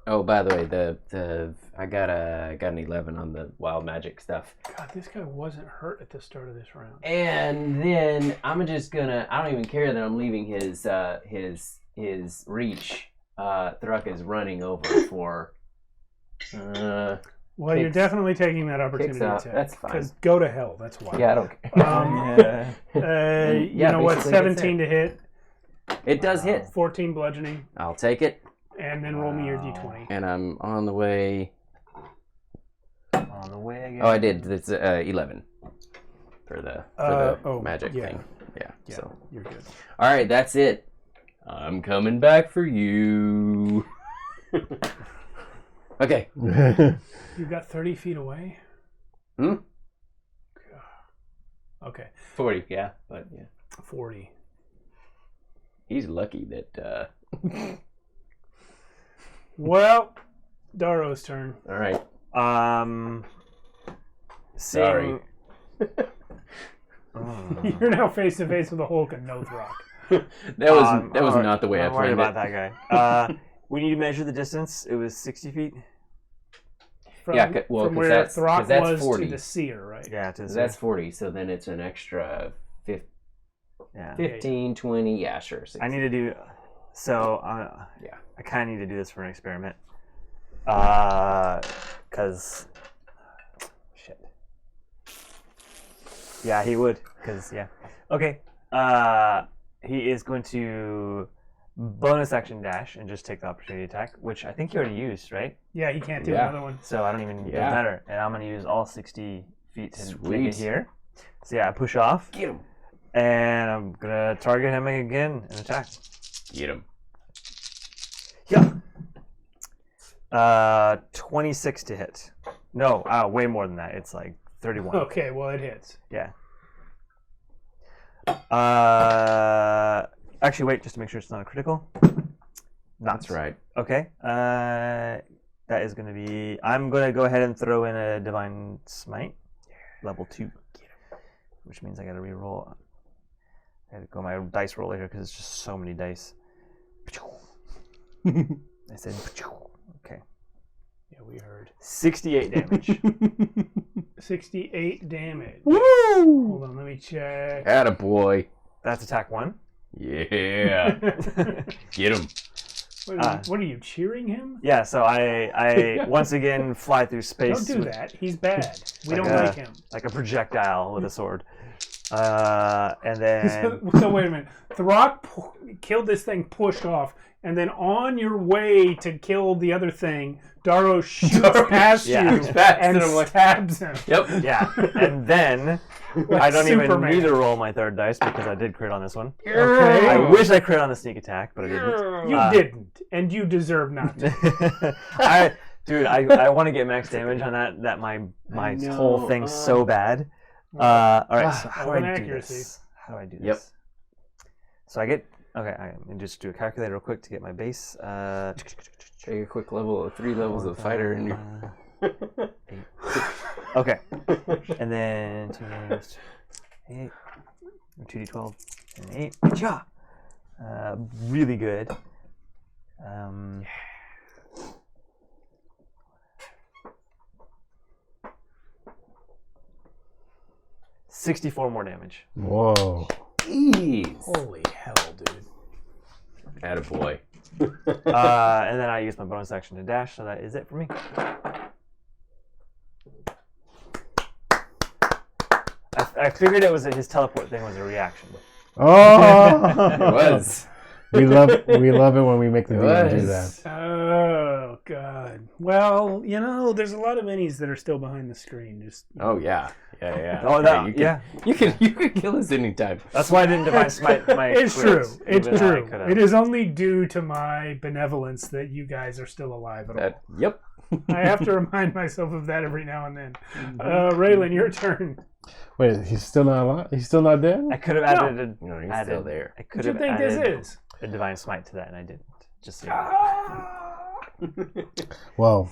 H: Oh, by the way, the I got an 11 on the wild magic stuff.
C: God, this guy wasn't hurt at the start of this round.
H: And then I'm just gonna. I don't even care that I'm leaving his reach. Thruck is running over for.
C: Well, you're definitely taking that opportunity
H: kicks out.
C: attack.
H: That's fine.
C: Because go to hell. That's why.
H: Yeah, I don't care.
C: You know what? 17 to hit.
H: It does hit.
C: 14 bludgeoning.
H: I'll take it.
C: And then roll me your d20.
H: And I'm on the way.
D: On the way again.
H: Oh, I did. It's 11 for the magic thing. Yeah. So
C: you're good.
H: All right, that's it. I'm coming back for you. Okay.
C: You got 30 feet away? Okay.
H: 40, yeah, but yeah.
C: 40.
H: He's lucky that.
C: Well, Daro's turn.
H: All right.
D: Sorry.
C: You're now face to face with a Hulk and no Throck.
H: that was not the way I
D: I'm worried
H: planned
D: about
H: it.
D: that guy. We need to measure the distance. It was 60 feet.
C: From,
H: Yeah, well,
C: from
H: 'cause
C: where
H: that's-
C: Throck
H: 'cause that's
C: was
H: 40.
C: to the seer, right?
D: Yeah, to the
H: That's 40, so then it's an extra
D: yeah.
H: 15, 20, yeah, sure. 60.
D: I need to do. So
H: Yeah.
D: I kind of need to do this for an experiment. Cause shit. Yeah, he would. Cause yeah. Okay. He is going to bonus action dash and just take the opportunity attack, which I think you already used, right?
C: Yeah, he can't do
H: Yeah.
C: another one.
D: So I don't even get
H: Yeah.
D: better. And I'm gonna use all 60 feet to make it
H: Sweet.
D: here. So yeah, I push off.
H: Get him.
D: And I'm gonna target him again and attack.
H: Get him.
D: Yeah. 26 to hit. No, way more than that. It's like 31.
C: Okay, well, it hits.
D: Yeah. Actually, wait, just to make sure it's not a critical.
H: That's right.
D: Okay. That is going to be. I'm going to go ahead and throw in a Divine Smite, level 2, which means I got to re-roll. I got to go my dice roll later because it's just so many dice. I said, okay.
C: Yeah, we heard.
D: 68 damage.
C: 68 damage.
H: Woo!
C: Hold on, let me check.
H: Attaboy.
D: That's attack 1.
H: Yeah. Get him.
C: What are you, cheering him?
D: Yeah, so I once again fly through space.
C: Don't do that. He's bad. We don't
D: a-
C: like him.
D: Like a projectile with a sword. And then
C: So wait a minute. Throck killed this thing, pushed off, and then on your way to kill the other thing, Daro shoots past
D: Yeah.
C: you and stabs him.
H: Yep.
D: yeah, and then I don't even
C: Superman.
D: need to roll my third dice because I did crit on this one.
C: Okay.
D: I wish I crit on the sneak attack, but I didn't.
C: You didn't, and you deserve not to.
D: I want to get max damage on that. That my whole thing's so bad. All right, so how do
C: Open
D: I do
C: accuracy.
D: this? How do I do this?
H: Yep.
D: So I get okay. I'm gonna just do a calculator real quick to get my base.
H: Take a quick level of 3 levels of fighter in your.
D: 8. Okay, and then 2 minus 8, 2d12 and 8. Yeah, really good. 64 more damage.
B: Whoa.
H: Jeez.
C: Holy hell, dude.
H: Attaboy.
D: And then I use my bonus action to dash, so that is it for me. I figured it was his teleport thing was a reaction.
B: Oh,
H: It was.
B: we love it when we make the DM do that.
C: Oh God. Well, you know, there's a lot of minis that are still behind the screen. Just
H: Oh yeah. Yeah.
D: Oh, that,
H: You can kill us anytime.
D: That's why I didn't divine smite my.
C: it's true.
D: crits,
C: It's
D: even though I
C: true.
D: could've.
C: It is only due to my benevolence that you guys are still alive at all.
H: Yep.
C: I have to remind myself of that every now and then. Raylan, your turn.
B: Wait, he's still not alive? He's still not dead?
D: I could have added
H: No, he's
D: added,
H: still there.
D: I
C: What
D: could
C: do you
D: have
C: think this
D: added
C: is?
D: a divine smite to that, and I didn't. Just so you know.
B: Well,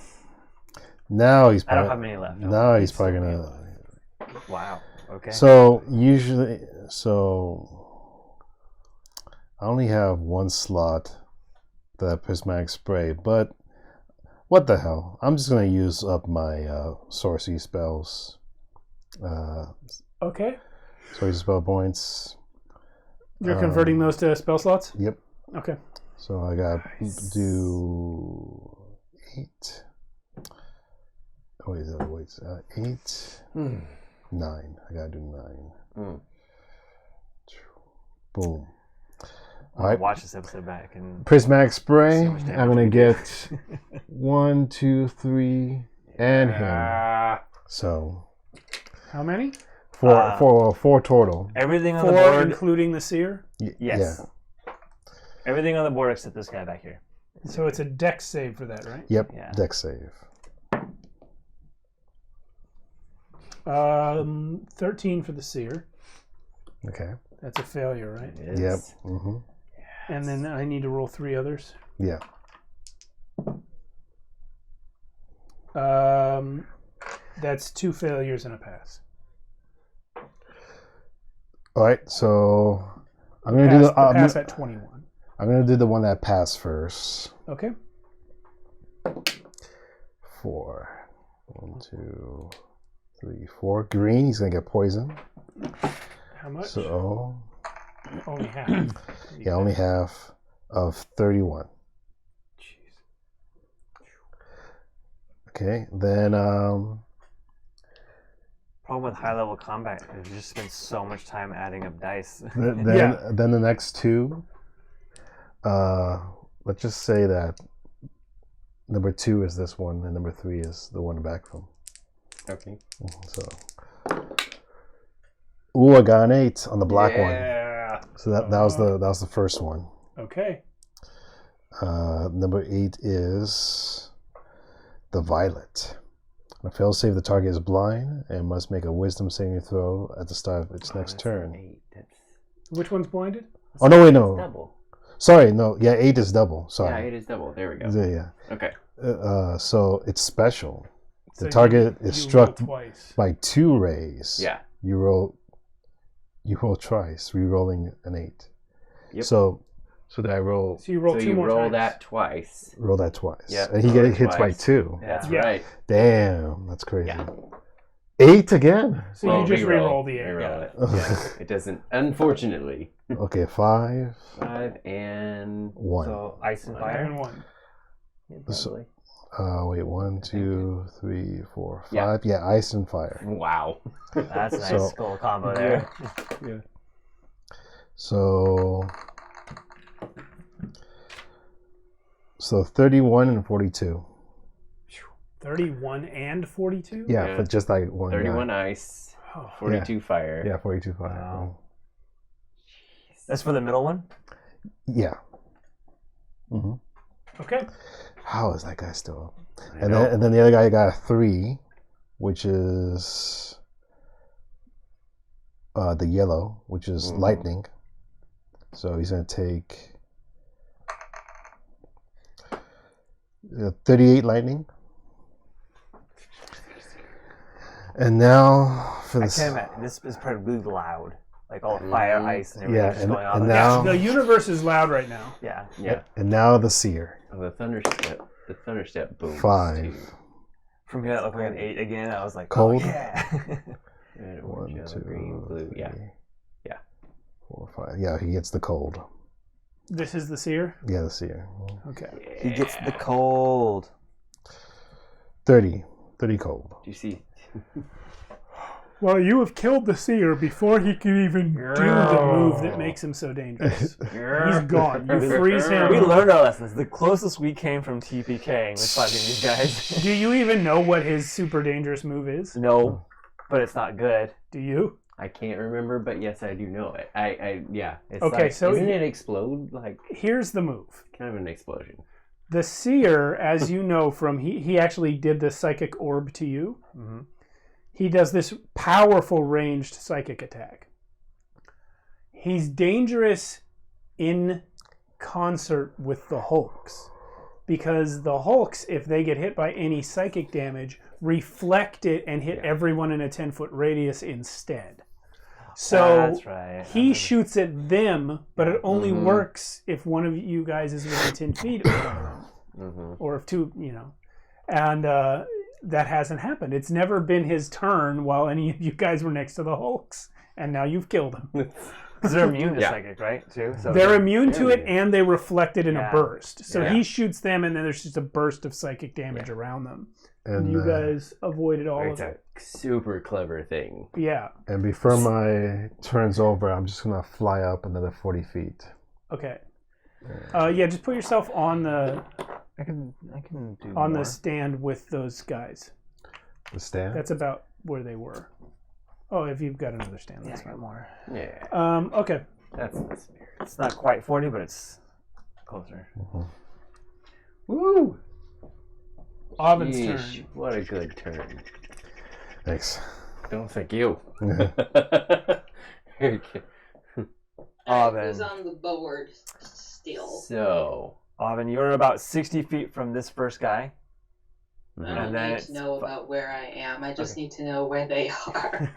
B: now he's
D: I don't
B: probably,
D: have many left.
B: now he's probably gonna.
D: Wow. Okay.
B: So I only have one slot that prismatic spray, but what the hell? I'm just gonna use up my sorcery spells.
C: Okay.
B: Sorcery spell points.
C: You're converting those to spell slots?
B: Yep.
C: Okay.
B: So I got do 8. Oh, wait, 8, 9. I gotta do 9. Boom. All right.
D: Watch this episode back and
B: Prismatic spray.
D: So much damage
B: I'm gonna
D: we
B: get 1, 2, 3, and him. So
C: How many?
B: four total.
D: everything on the
C: 4,
D: board.
C: including the seer.
D: Yes.
B: Yeah.
D: Everything on the board except this guy back here.
C: So it's a dex save for that, right?
B: Yep.
D: Yeah.
B: Dex save.
C: 13 for the seer.
B: Okay.
C: That's a failure, right?
B: Yep. Mm-hmm.
C: And then I need to roll 3 others.
B: Yeah.
C: That's 2 failures and a pass.
B: All right. So I'm gonna do
C: Pass at 21.
B: I'm gonna do the one that passed first.
C: Okay.
B: 4. 1, 2, 3, 4. Green. He's gonna get poisoned.
C: How much?
B: So
C: Only half.
B: yeah, only half of 31. Okay. Then
D: Problem with high level combat is you just spend so much time adding up dice.
B: then the next 2. Let's just say that number 2 is this one, and number 3 is the one back from.
H: Okay.
B: So, ooh, I got an 8 on the black one.
H: Yeah.
B: So that was the first one.
C: Okay.
B: Number 8 is the violet. On a fail save, the target is blind and must make a wisdom saving throw at the start of its next turn.
H: 8. That's
C: Which one's blinded?
B: Oh no, wait, no.
H: double.
B: Sorry, no. Yeah, 8 is double.
H: Yeah,
B: Sorry.
H: 8 is double. There we go.
B: Yeah.
H: Okay.
B: So it's special. The
C: So
B: target
C: you
B: is struck
C: roll twice.
B: by 2 rays.
H: Yeah.
B: You roll twice, re-rolling an 8.
H: Yep.
B: So that I roll
C: So you roll
H: So
C: 2
H: you
C: more
H: roll
C: times.
H: that twice.
B: that twice.
H: Yep,
B: And he
H: roll it
B: hits by
H: twice.
B: 2.
H: That's
C: Yeah.
H: right.
B: Damn, that's crazy.
H: Yeah.
B: 8 again.
C: So
H: Well,
C: you just
H: re-roll.
C: re-roll the 8.
H: Re-roll it. Yeah. It doesn't. Unfortunately.
B: Okay, 5,
H: 5 and
B: 1.
D: So ice and
C: 5
D: fire.
C: and 1.
H: probably.
B: Wait, 1, 2, 3, 4, 5.
H: Yeah.
B: Yeah, ice and fire.
H: Wow.
D: That's a nice
B: So-
D: skull combo there.
B: So 31 and 42.
C: 31 and 42?
B: Yeah,
H: Yeah.
B: but just like one.
H: 31
B: guy.
H: ice,
C: Oh,
H: 42 fire.
B: Yeah, 42 fire.
D: Wow. That's for the middle one?
B: Yeah. Mm-hmm.
C: okay.
B: How is that guy still up?
H: I
B: And
H: know.
B: then the other guy got a 3, which is the yellow, which is lightning. So he's going to take 38 lightning. And now for
D: I
B: this.
D: can't imagine. This is probably really loud. Like all the fire, ice, and everything
B: Yeah,
D: just
B: and-
D: going on.
B: and
D: Like,
B: now-
C: The universe is loud right now.
D: yeah.
H: Yeah.
B: And now the seer.
H: Oh, the thunder step boom.
B: 5.
D: From here, that looked like an 8 again. I was like,
B: Cold.
D: Oh, yeah.
H: Red,
B: 1,
H: orange, yellow,
B: 2,
H: green, blue. Yeah.
B: 3,
H: Yeah.
B: 4, 5. Yeah, he gets the cold.
C: This is the seer?
B: Yeah, the seer.
C: Okay.
D: He gets the cold.
B: 30 cold.
H: Do you see?
C: Well, you have killed the seer before he can even do the move that makes him so dangerous. He's gone. You freeze him.
D: We learned our lessons. The closest we came from TPKing was fighting these guys.
C: Do you even know what his super dangerous move is?
D: No, but it's not good.
C: Do you?
H: I can't remember, but yes, I do know it. Yeah. It's
C: Okay,
H: like,
C: so
H: isn't it explode? Like
C: Here's the move.
H: kind of an explosion.
C: The seer, as you know from he actually did the psychic orb to you.
D: Mm-hmm.
C: He does this powerful ranged psychic attack. He's dangerous in concert with the Hulks, because the Hulks, if they get hit by any psychic damage, reflect it and hit everyone in a 10-foot radius instead. So
D: that's right.
C: he shoots at them, but it only works if one of you guys is within 10 feet of them. Or if two, and that hasn't happened. It's never been his turn while any of you guys were next to the Hulks, and now you've killed him.
D: Because they're immune to psychic, right? Too. So
C: they're immune to it, and they reflect it in a
D: Yeah.
C: burst. So
D: Yeah.
C: he shoots them, and then there's just a burst of psychic damage around them.
B: And
C: You guys avoided all of it.
H: Super clever thing.
C: Yeah.
B: And before my turn's over, I'm just gonna fly up another 40 feet.
C: Okay. Just put yourself on the
D: I can do
C: on
D: more.
C: the stand with those guys.
B: The stand.
C: That's about where they were. Oh, if you've got another stand,
D: Yeah,
C: that's
D: I got
C: fine.
D: more.
H: Yeah.
C: Okay.
H: That's the spirit.
D: It's not quite 40, but it's closer.
H: Woo!
C: Ovin's
H: Yeesh,
C: turn.
H: what a good turn.
B: Thanks.
H: Don't thank you.
D: Oven.
F: Who's on the board still?
H: So,
D: Oven, you're about 60 feet from this first guy.
F: I
D: And
F: don't
D: then
F: need
D: it's
F: to know about where I am. I just need to know where they are.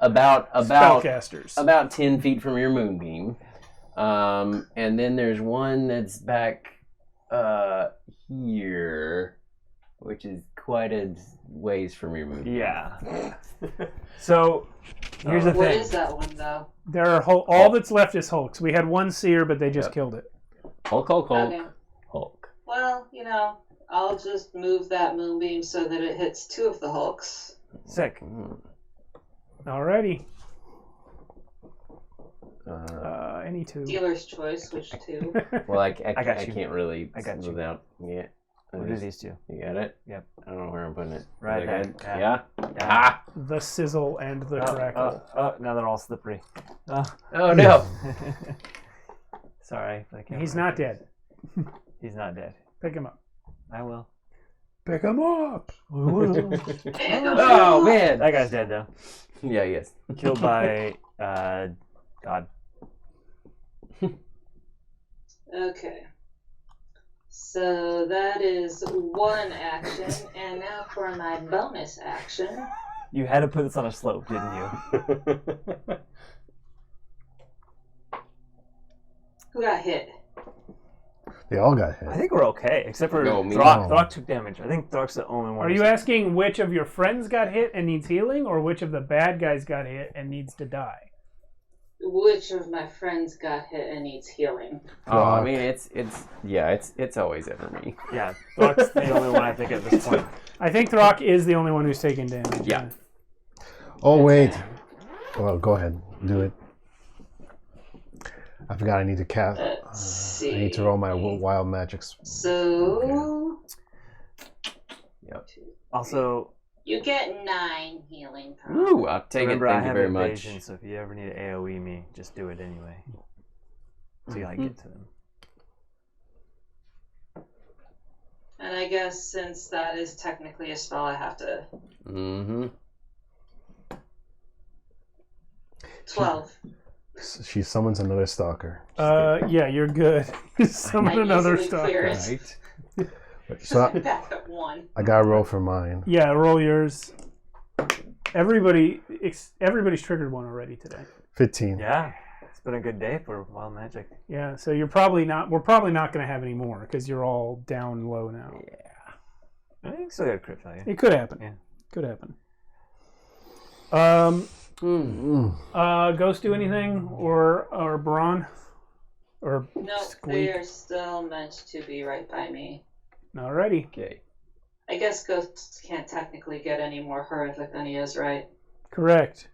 H: about
C: Spellcasters.
H: 10 feet from your moonbeam. And then there's one that's back here, which is quite a ways from your moonbeam.
D: Yeah. So, here's the
F: What
D: thing.
F: is that one, though?
C: There are all that's left is Hulks. We had one seer, but they just
H: Yep.
C: killed it.
H: Hulk,
F: Okay.
H: Hulk.
F: Well, I'll just move that moonbeam so that it hits two of the Hulks.
D: Sick.
C: Alrighty.
H: Uh,
C: Any two.
F: Dealer's choice, which two?
H: well, I
D: got you.
H: can't really
D: I got you.
H: without. Yeah.
D: We'll do these two.
H: You got it?
D: Yep.
H: I don't know where I'm putting it.
D: Right
H: Is
D: there.
H: that good?
D: Yeah.
H: Yeah?
D: Yeah.
H: Ah!
C: The sizzle and the crackle.
D: Now they're all slippery. Oh.
H: Oh, no.
D: Sorry. I can't
C: He's
D: remember.
C: not dead.
D: He's not dead.
C: Pick him up.
D: I will.
C: Pick him up.
H: Oh, man.
D: That guy's dead, though.
H: Yeah, yes.
D: Killed by God.
F: Okay. So that is one action, and now for my bonus action.
D: You had to put this on a slope, didn't you?
F: Who got hit?
B: They all got hit.
D: I think we're okay, except for
H: No, me
D: Throck.
B: no.
D: Throck took damage. I think Throck's the only one.
C: Are you asking which of your friends got hit and needs healing, or which of the bad guys got hit and needs to die?
F: Which of my friends got hit and needs healing?
H: Oh, I mean, it's always ever me.
D: Yeah, Throck's the only one I think at this point.
C: I think Throck is the only one who's taken damage.
H: Yeah.
B: Oh wait. Well, go ahead. Do it. I forgot I need to cast.
F: Let's see.
B: I need to roll my wild magics.
F: So
H: Yep.
D: Also,
F: you get 9 healing. Tom.
H: Ooh, I'll take
D: remember
H: it.
D: I
H: Thank you
D: have
H: very much.
D: evasion, so if you ever need to AoE me, just do it anyway. So you get to them.
F: And I guess since that is technically a spell, I have to.
H: Mm-hmm.
F: 12.
B: She summons another stalker.
C: Yeah, you're good. Summon
F: I
C: another
F: easily clear
C: stalker.
F: it.
H: Right.
B: So
F: I'm back at 1.
B: I got to roll for mine.
C: Yeah, roll yours. Everybody's triggered one already today.
B: 15.
D: Yeah, it's been a good day for wild magic.
C: Yeah, so you're probably not. We're probably not going to have any more because you're all down low now.
D: I think still got a crit value.
C: It could happen.
D: Yeah.
C: Could happen.
B: Mm.
C: Ghost do anything or Braun or
F: No,
C: Squeak?
F: they are still meant to be right by me.
C: Alrighty.
H: Okay.
F: I guess ghosts can't technically get any more horrific than he is, right?
C: Correct.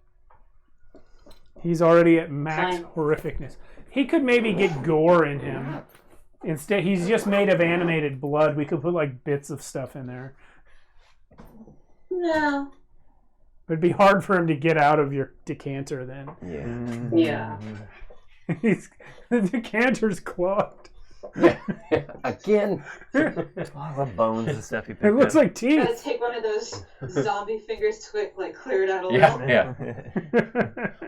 C: He's already at max
F: Fine.
C: horrificness. He could maybe get gore in him. Instead, he's just made of animated blood. We could put like bits of stuff in there.
F: No.
C: It'd be hard for him to get out of your decanter then.
H: Yeah.
F: Yeah.
C: The decanter's clogged.
H: Again.
D: All the bones and stuff you picked
C: It looks
D: up.
C: like
F: Gotta
C: teeth.
F: take one of those zombie fingers to like clear it out a little.
H: Yeah.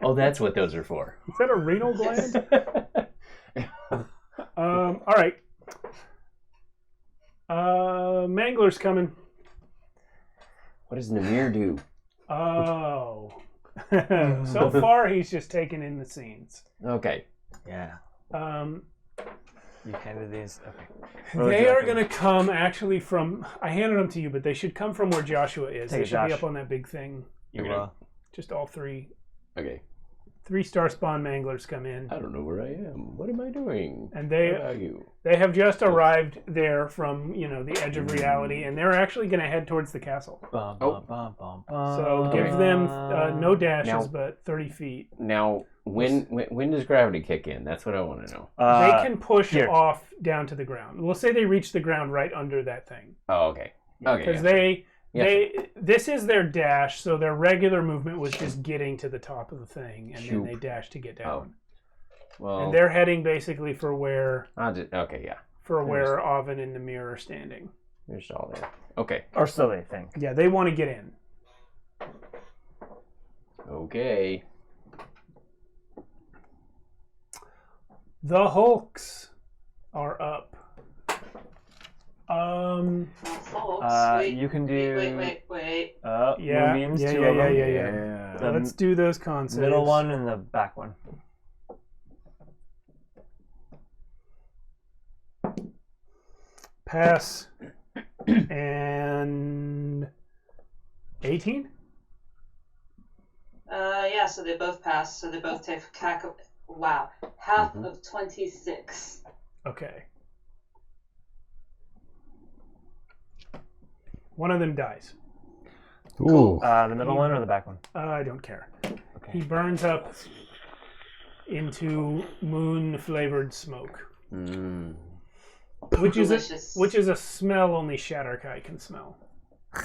H: Oh, that's what those are for.
C: Is that a renal gland? All right. Mangler's coming.
H: What does Namir do?
C: Oh. So far, he's just taking in the scenes.
H: Okay.
D: Yeah.
C: Um,
D: You handed these. Okay.
C: they are going to come actually from. I handed them to you, but they should come from where Joshua is.
D: Take
C: They
D: it,
C: should be
D: Josh.
C: up on that big thing.
D: You
H: Okay.
C: Just all three.
H: Okay.
C: 3-star spawn Manglers come in.
H: I don't know where I am. What am I doing?
C: And
H: What about you?
C: they have just arrived there from, the edge of reality, and they're actually going to head towards the castle.
D: Bum,
H: Oh.
D: bum, bum,
C: So
D: bum,
C: give them no
D: bum.
C: dashes,
H: Now-
C: but 30 feet.
H: Now, when does gravity kick in? That's what I want to know.
C: They can push
D: here.
C: off down to the ground. We'll say they reach the ground right under that thing.
H: Oh, okay. Okay.
C: Because
H: yeah,
C: this is their dash, so their regular movement was just getting to the top of the thing, and then
H: Shoop.
C: they dash to get down.
H: Well,
C: And they're heading basically for where
H: okay, yeah.
C: Oven and Namir are standing.
H: They're just all there. Okay.
D: Or so they think.
C: Yeah, they want to get in.
H: Okay.
C: The Hulks are up.
F: Folks,
D: You can do.
F: wait.
C: Yeah,
D: Moonbeams,
C: yeah,
D: two
C: yeah,
D: of them.
C: yeah.
D: The
C: Let's do those con saves.
D: middle one and the back one.
C: Pass. And 18?
F: Yeah, so they both pass, so they both take half of 26.
C: Okay. One of them dies.
B: Ooh.
D: The middle one or the back one?
C: I don't care.
D: Okay.
C: He burns up into moon-flavored smoke,
H: Mm.
C: which
F: Delicious.
C: is a smell only Shatterkai can smell.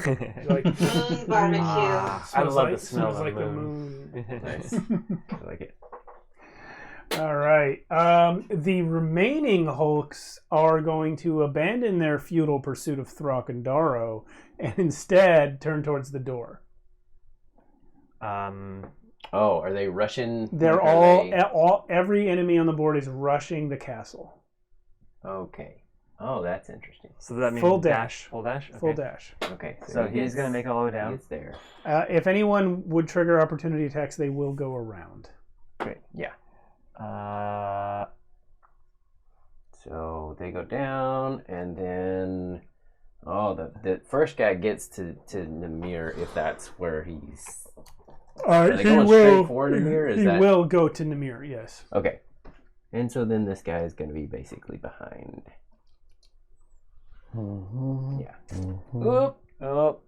C: Like
F: Moon barbecue.
D: I
C: smells
D: love
C: like,
D: the smell
C: smells
D: of
C: like the
D: moon.
C: moon.
H: Nice. I like it.
C: All right. The remaining Hulks are going to abandon their futile pursuit of Throck and Darrow and instead turn towards the door.
H: Oh, are they Russian?
C: They're every enemy on the board is rushing the castle.
H: Okay. Oh, that's interesting.
D: So does that mean
C: Full dash.
D: Full dash? Okay.
C: Full dash.
H: Okay.
D: So he's going to make it all the way down.
H: It's there.
C: If anyone would trigger opportunity attacks, they will go around.
D: Great.
H: Yeah. So they go down, and then the first guy gets to Namir if that's where he's. Are they going straight for Namir?
C: He will go to Namir. Yes.
H: Okay. And so then this guy is going to be basically behind. Yeah. Oop.
D: Oh.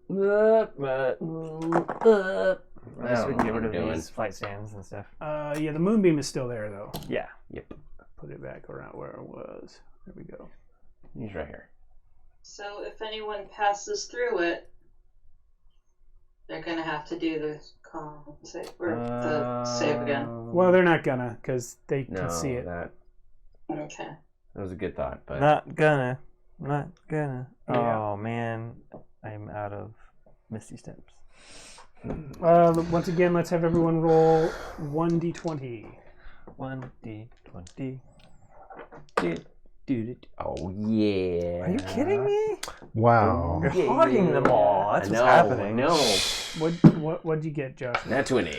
D: I guess we can get rid of
H: Doing.
D: these flight stands and stuff.
C: Yeah, the moonbeam is still there though.
D: Yeah.
H: Yep.
C: Put it back around where it was. There we go.
H: He's right here.
F: So if anyone passes through it, they're gonna have to do the con save or the save again.
C: Well, they're not gonna because they
H: No,
C: can see it.
H: that
F: Okay.
H: was a good thought, but
D: Not gonna.
C: Yeah.
D: Oh, man. I'm out of Misty Steps.
C: Once again, let's have everyone roll 1d20.
D: 1d20.
H: oh yeah.
D: Are you kidding me?
B: Wow.
D: You're hogging them all. That's what's happening.
H: No.
C: What'd you get, Josh?
H: Nat 20.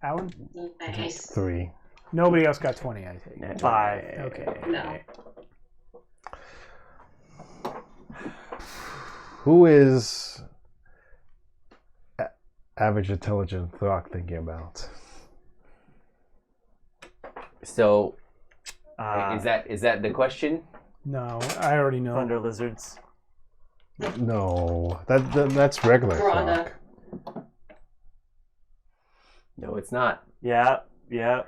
C: Alan?
F: Nice.
B: 3.
C: Nobody else got 20, I think.
H: Nat
D: 5.
C: Okay.
F: No.
B: Who is average intelligent Throck thinking about?
H: So
D: Uh,
H: is that the question?
C: No, I already know.
D: Thunder lizards.
B: No, that's regular
F: Piranha.
B: Throck.
H: No, it's not.
D: Yeah. Yeah.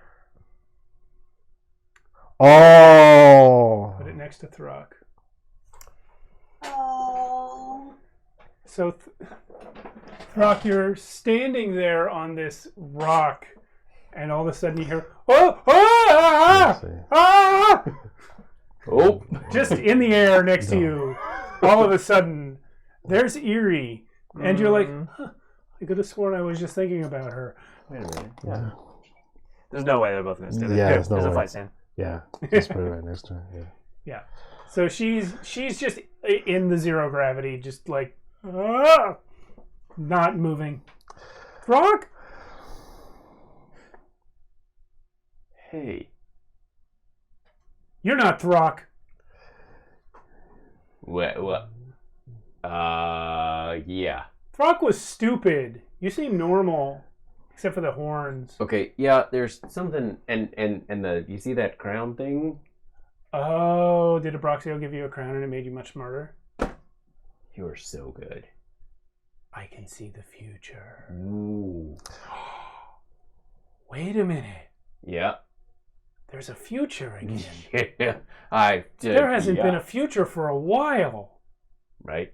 B: Oh.
C: Put it next to Throck.
F: Oh.
C: So, Throck, you're standing there on this rock, and all of a sudden you hear, oh, ah,
B: Let's see.
C: ah,
H: Oh.
C: Just in the air next to you, all of a sudden, there's Eerie. And you're like, huh, I could have sworn I was just thinking about her.
H: Wait a minute.
D: Yeah. There's no way they're both going to stay there.
B: Yeah,
D: Here,
B: there's no
D: a
B: way.
D: fight stand.
B: Yeah, just put it right next to her. Yeah.
C: Yeah. So she's just in the zero gravity, just like, not moving. Throck?
H: Hey.
C: You're not Throck.
H: What? Yeah.
C: Throck was stupid. You seem normal, except for the horns.
H: Okay, yeah, there's something, and the, you see that crown thing?
C: Oh, did Abraxio give you a crown and it made you much smarter?
H: You are so good.
C: I can see the future.
H: Ooh.
C: Wait a minute.
H: Yeah.
C: There's a future again.
H: Yeah.
C: There hasn't been a future for a while.
H: Right?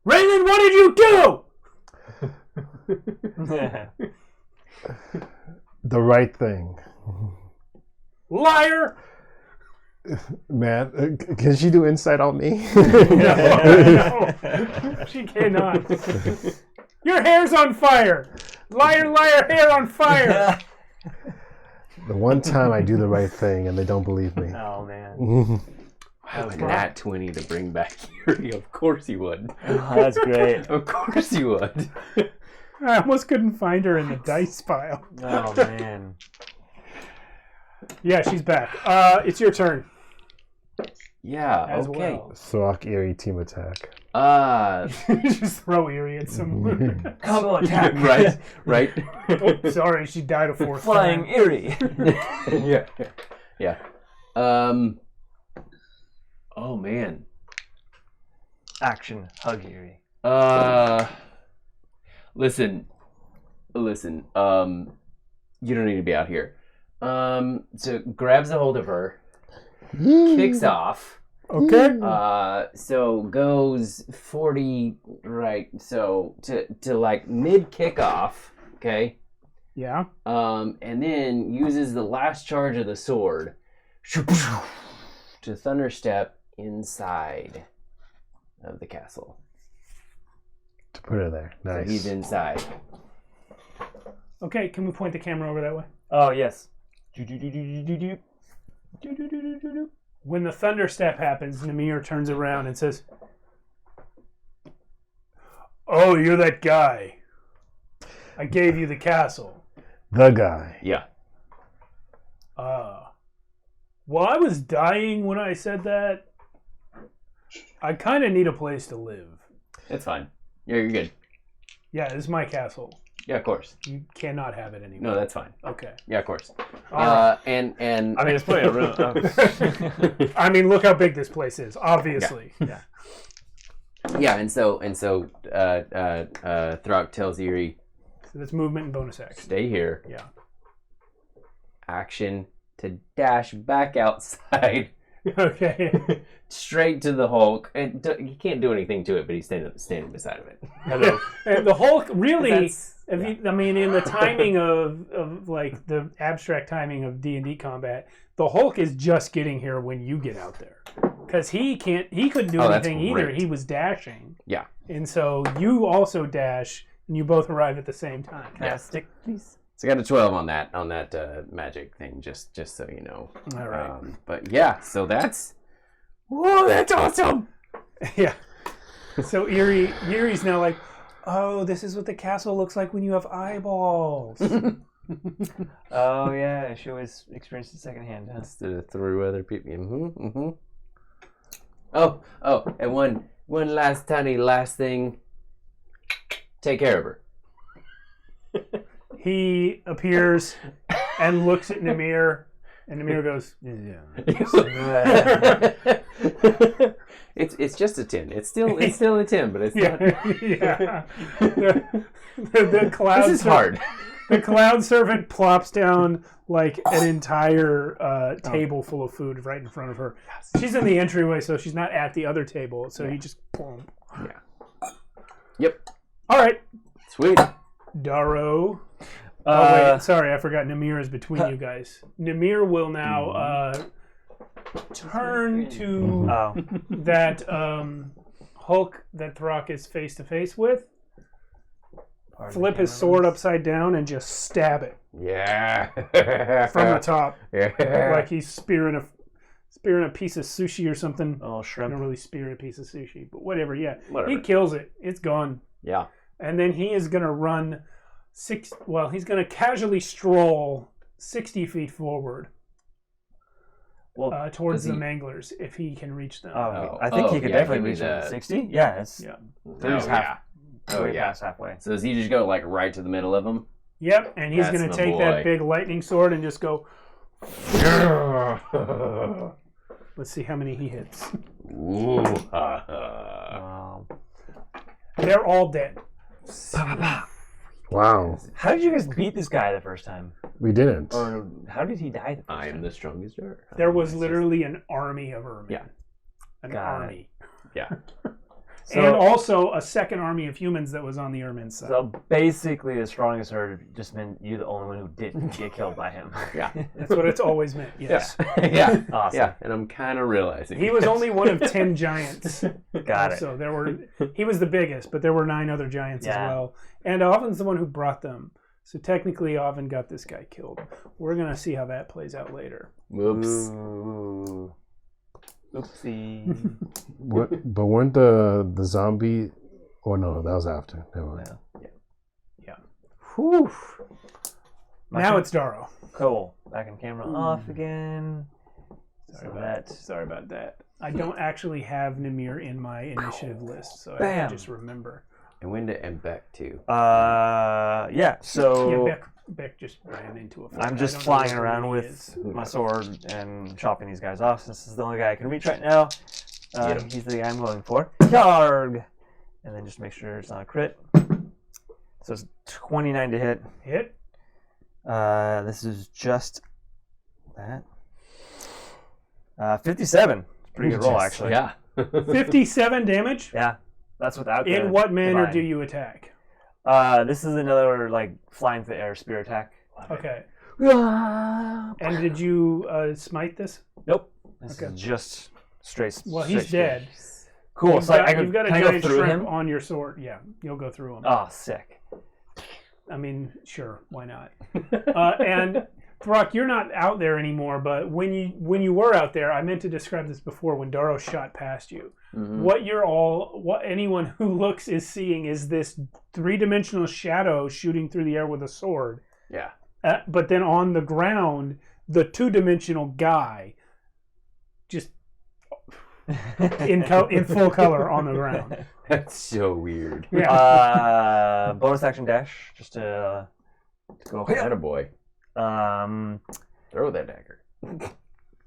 C: Raylan, what did you do?
B: The right thing.
C: Liar!
B: Man, can she do insight on me?
C: No, she cannot. Your hair's on fire. Liar, liar, hair on fire.
B: The one time I do the right thing and they don't believe me.
D: Oh, man.
H: I would nat 20 to bring back Yuri. Of course you would.
D: Oh, that's great.
H: Of course you would.
C: I almost couldn't find her in the dice pile.
D: Oh, man.
C: Yeah, she's back. It's your turn.
H: Yeah,
C: As
H: okay.
C: well.
B: Throck Eerie team attack.
C: Just throw Eerie at someone.
D: Combo attack.
H: Right.
C: Oh, sorry, she died a fourth
D: Flying
C: time.
D: Eerie.
H: Yeah. Oh, man.
D: Action. Hug Eerie.
H: Listen. You don't need to be out here. So grabs a hold of her, kicks off.
C: Okay.
H: So goes 40 right. So to like mid kickoff. Okay.
C: Yeah.
H: And then uses the last charge of the sword to thunderstep inside of the castle.
B: To put her there. Nice.
H: So he's inside.
C: Okay, can we point the camera over that way?
D: Oh, yes.
C: When the thunder step happens, Namir turns around and says, "Oh, you're that guy. I gave you the castle."
B: The guy.
H: Yeah.
C: Well, I was dying when I said that. I kind of need a place to live.
H: It's fine. Yeah, you're good.
C: Yeah, this is my castle.
H: Yeah, of course.
C: You cannot have it anymore.
H: No, that's fine.
C: Okay.
H: Yeah, of course.
C: All right.
H: And
D: I mean, it's plenty of room.
C: I mean, look how big this place is. Obviously.
D: Yeah.
H: yeah, and so Throck tells Eerie,
C: So that's movement and bonus action.
H: stay here.
C: Yeah.
H: Action to dash back outside,
C: Okay.
H: straight to the Hulk. And he can't do anything to it, but he's standing beside of it.
D: Hello.
C: And the Hulk really,
H: That's-
C: I mean, in the timing of like the abstract timing of D&D combat, the Hulk is just getting here when you get out there. Because he couldn't do
H: that's
C: anything either.
H: great.
C: He was dashing.
H: Yeah.
C: And so you also dash, and you both arrive at the same time.
D: Can I have a stick, please?
H: So I got a 12 on that magic thing, just so you know.
C: All right.
H: But yeah, so that's awesome.
C: Yeah. So Eerie's now like, oh, this is what the castle looks like when you have eyeballs.
D: Oh, yeah. She always experienced it secondhand, huh?
H: Through other people. Oh, and one last thing. Take care of her.
C: He appears and looks at Namir, and Namir goes, yeah.
H: It's just a 10. It's still a 10, but it's not.
C: Yeah. The cloud.
H: This is hard.
C: The cloud servant plops down like an entire table full of food right in front of her. She's in the entryway, so she's not at the other table. So he just boom.
H: Yeah. Yep.
C: All right,
H: Sweet.
C: Darrow. Oh wait, sorry, I forgot. Namir is between you guys. Namir will now turn to
D: Oh,
C: that Hulk that Throck is face to face with, flip his sword upside down, and just stab it
H: Yeah.
C: from the top,
H: Yeah.
C: like he's spearing a piece of sushi or something.
D: oh,
C: I
D: shrimp.
C: don't really spear a piece of sushi, but whatever. Yeah,
H: Whatever.
C: he kills it. It's gone.
H: Yeah.
C: And then he is going to run he's going to casually stroll 60 feet forward
D: Well,
C: towards
H: does
C: the
H: he-
C: manglers if he can reach them.
D: oh, I think he could
H: yeah,
D: definitely
H: give me
D: reach
H: that.
D: 60. Yeah, it's
C: Yeah.
D: Three's
H: Oh,
D: half.
H: Oh,
D: way
H: yeah.
D: past halfway.
H: So does he just go like right to the middle of them?
C: Yep, and he's
H: That's
C: going to
H: my
C: take
H: boy.
C: that big lightning sword and just go. Let's see how many he hits.
H: Ooh. Ha, ha.
D: Wow.
C: They're all dead.
B: Wow.
D: How did you guys beat this guy the first time?
B: We didn't.
D: Or how did he die the first
H: I am
D: time?
H: the strongest dart.
C: There was literally an army of vermin.
H: Yeah.
C: An
D: Got it.
C: army.
H: Yeah.
C: And also a second army of humans that was on the Ermin side.
D: So basically, the strongest herd just meant you're the only one who didn't get killed by him.
H: Yeah.
C: That's what it's always meant. Yes.
H: Yeah.
D: Awesome.
H: Yeah. And I'm kind of realizing
C: He was
H: it.
C: only one of 10 giants.
D: Got it.
C: So he was the biggest, but there were 9 other giants as
D: Yeah.
C: well. And Oven's the one who brought them. So technically, Oven got this guy killed. We're going to see how that plays out later.
H: Whoops.
D: Ooh. Oopsie.
B: But weren't the zombie? Oh no, that was after. Never mind.
C: Yeah.
D: Whew.
C: Now it's Daro.
D: Cool. Back in camera off again.
C: Sorry about that. I don't actually have Namir in my initiative list, so I have
D: Bam.
C: to just remember.
H: And Winda and Beck too.
D: Yeah, so
C: Yeah, Beck just ran into a fight.
D: I'm
C: I
D: just
C: don't know
D: flying
C: where
D: around
C: he
D: with
C: is.
D: my sword and chopping these guys off. This is the only guy I can reach right now.
H: Get him.
D: He's the guy I'm going for. Yarg! And then just make sure it's not a crit. So it's 29 to hit.
C: Hit.
D: This is just that. 57. It's a pretty good roll, actually.
H: Yeah.
C: 57 damage?
D: Yeah. That's without the
C: In what manner
D: divine.
C: do you attack?
D: This is another, like, flying through the air spear attack.
C: Okay. And did you smite this?
D: Nope. This
C: Okay.
D: is just straight.
C: Well, he's
D: straight
C: dead.
D: Cool.
C: You've
D: So
C: got,
D: I could,
C: you've got a
D: can I go
C: giant
D: through
C: shrimp
D: him?
C: on your sword. Yeah, you'll go through him.
D: Oh, sick.
C: I mean, sure, why not? And Throck, you're not out there anymore. But when you were out there, I meant to describe this before. When Daro shot past you, what anyone who looks is seeing is this 3-dimensional shadow shooting through the air with a sword.
H: Yeah.
C: But then on the ground, the 2-dimensional guy just in full color on the ground.
H: That's so weird.
C: Yeah.
D: Bonus action dash, just to go.
H: Attaboy.
D: Um,
H: Throw that dagger.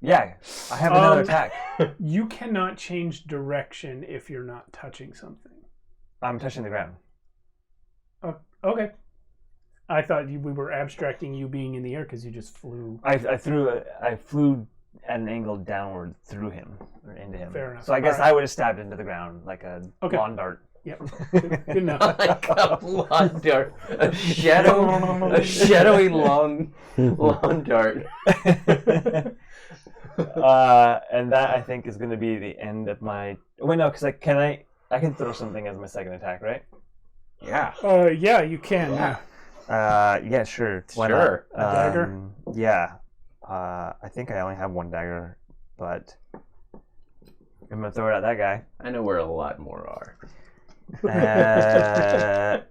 D: yeah, I have another attack.
C: You cannot change direction if you're not touching something.
D: I'm touching the ground.
C: Okay. I thought we were abstracting you being in the air because you just flew.
D: I flew at an angle downward through him or into him.
C: Fair enough.
D: So I guess
C: Alright.
D: I would have stabbed into the ground like a lawn dart.
C: Yep. Good enough.
H: Like a lawn dart. A shadowy long lawn dart.
D: And that I think is going to be the end of my. Wait, no, because I can throw something as my second attack, right?
H: Yeah.
C: Yeah, you can.
H: Yeah.
D: Yeah, sure. Why
H: Sure.
D: not?
C: A dagger?
D: Yeah. I think I only have one dagger, but I'm gonna throw it at that guy.
H: I know where a lot more are.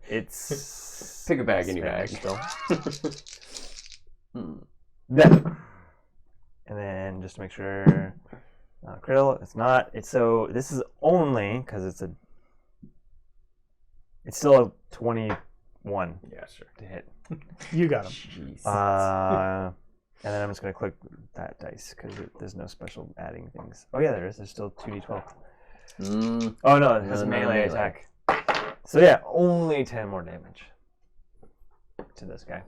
D: It's
H: Pick a bag in your
D: Spanish
H: bag.
D: still. Yeah. And then just to make sure, krill. It's not. It's so. This is only because it's still a 21
H: Yeah, sure.
D: to hit.
C: You got him.
H: Jeez.
D: And then I'm just gonna click that dice because there's no special adding things. Oh yeah, there is. There's still 2d12. Oh no, it has a melee attack. So yeah, only 10 more damage to this guy.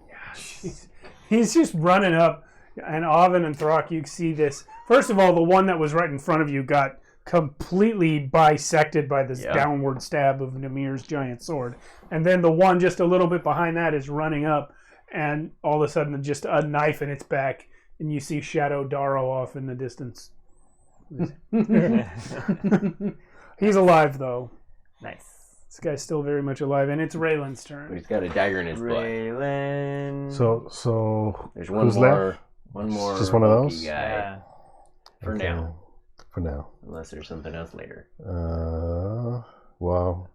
C: He's just running up, and Oven and Throck, you see this. First of all, the one that was right in front of you got completely bisected by this downward stab of Namir's giant sword. And then the one just a little bit behind that is running up, and all of a sudden just a knife in its back, and you see Shadow Daro off in the distance. He's alive though.
D: Nice.
C: This guy's still very much alive, and it's Raylan's turn.
H: He's got a dagger in his butt.
D: Raylan.
B: So
H: There's one
B: who's
H: more.
B: left?
H: One more.
B: Just one of
H: bulky
B: those?
H: guy
D: Yeah.
H: for
B: Okay.
H: now,
B: For now.
H: unless there's something else later.
B: Well,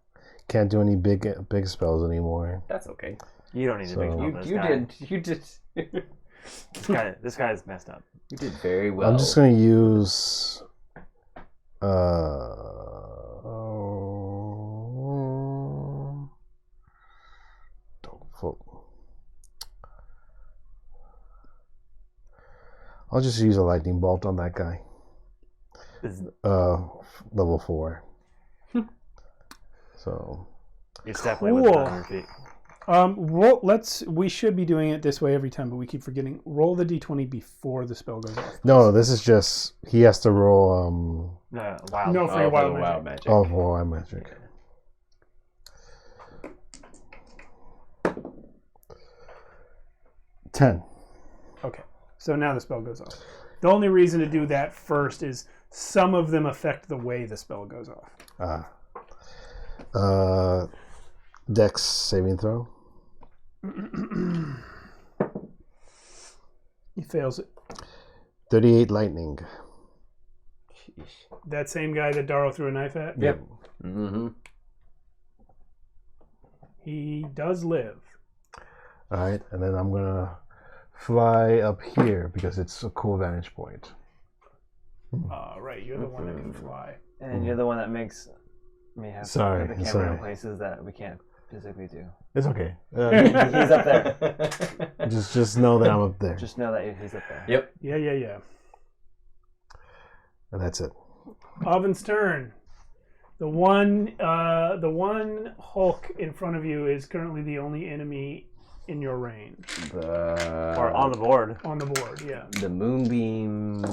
B: can't do any big spells anymore.
H: That's okay.
D: You don't need to
B: So-
D: big
H: You,
D: spell this
H: you
D: guy.
H: did. You did.
D: This guy's messed up.
H: You did very well.
B: I'm just gonna use. I'll just use a lightning bolt on that guy.
D: Is-
B: Level 4. So
D: You're definitely
C: Cool.
D: within your feet.
C: We should be doing it this way every time, but we keep forgetting. Roll the d20 before the spell goes off.
B: no, this is just he has to roll.
D: No, wild.
C: No, for
H: Oh,
C: your
H: for
C: wild
H: the
C: magic.
H: wild magic.
B: Oh, for wild magic. 10.
C: Okay, so now the spell goes off. The only reason to do that first is some of them affect the way the spell goes off.
B: Dex saving throw.
C: He fails it.
B: 38 lightning.
C: That same guy that Darrow threw a knife at?
H: Yep. Mm-hmm.
C: He does live.
B: All right, and then I'm gonna fly up here because it's a cool vantage point.
C: Right, you're the one that can fly.
D: And you're the one that makes me have
B: Sorry,
D: to put the camera
B: sorry.
D: in places that we can't physically do.
B: It's okay.
D: He's up there.
B: just know that I'm up there,
D: Just know that he's up there.
H: Yep.
C: Yeah.
B: and that's it.
C: Oven's turn. The one Hulk in front of you is currently the only enemy in your range.
D: Or on the board.
C: On the board, yeah.
H: The moonbeam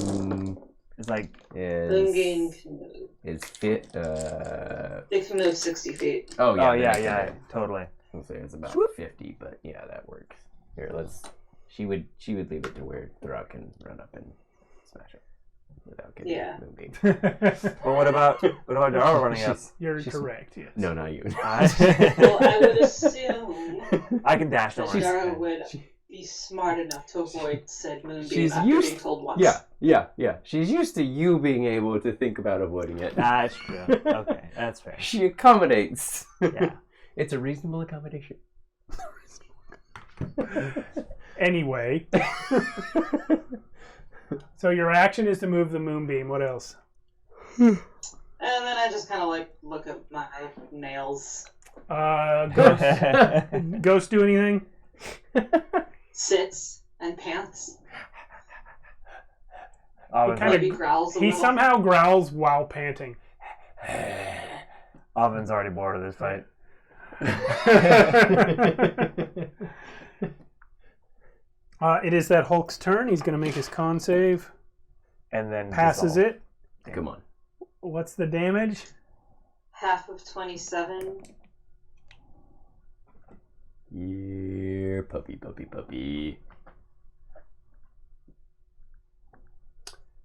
D: It's like
F: Moonbeam
H: is
F: can move.
H: is fit.
F: It can move 60 feet.
H: Oh yeah.
D: oh yeah,
H: then
D: yeah, totally.
H: I'll say it's about 50, but yeah, that works. Here, let's. She would leave it to where Thra can run up and smash it without getting
F: Yeah.
H: moonbeam.
D: But what about Darrow running up?
C: You're correct, yes.
H: No, not you.
F: Well, I would assume
D: I can dash
F: that
D: over.
F: Shara would be smart enough to avoid said moonbeam
H: She's
F: after
H: used-
F: being told once.
H: Yeah. She's used to you being able to think about avoiding it.
D: That's true. Okay, that's fair.
H: She accommodates.
D: Yeah.
H: It's a reasonable accommodation.
C: Anyway. So your action is to move the moonbeam. What else?
F: And then I just kind of like look at my nails.
C: Ghost do anything?
F: Sits and pants.
D: Oven's,
C: Kinda-
F: Maybe growls a
C: He
F: little.
C: somehow growls while panting.
D: Oven's already bored of this fight.
C: It is that Hulk's turn. He's going to make his con save.
D: And then
C: Passes
D: dissolve.
C: it.
H: Come on.
C: What's the damage?
F: Half of 27.
H: Yeah, puppy.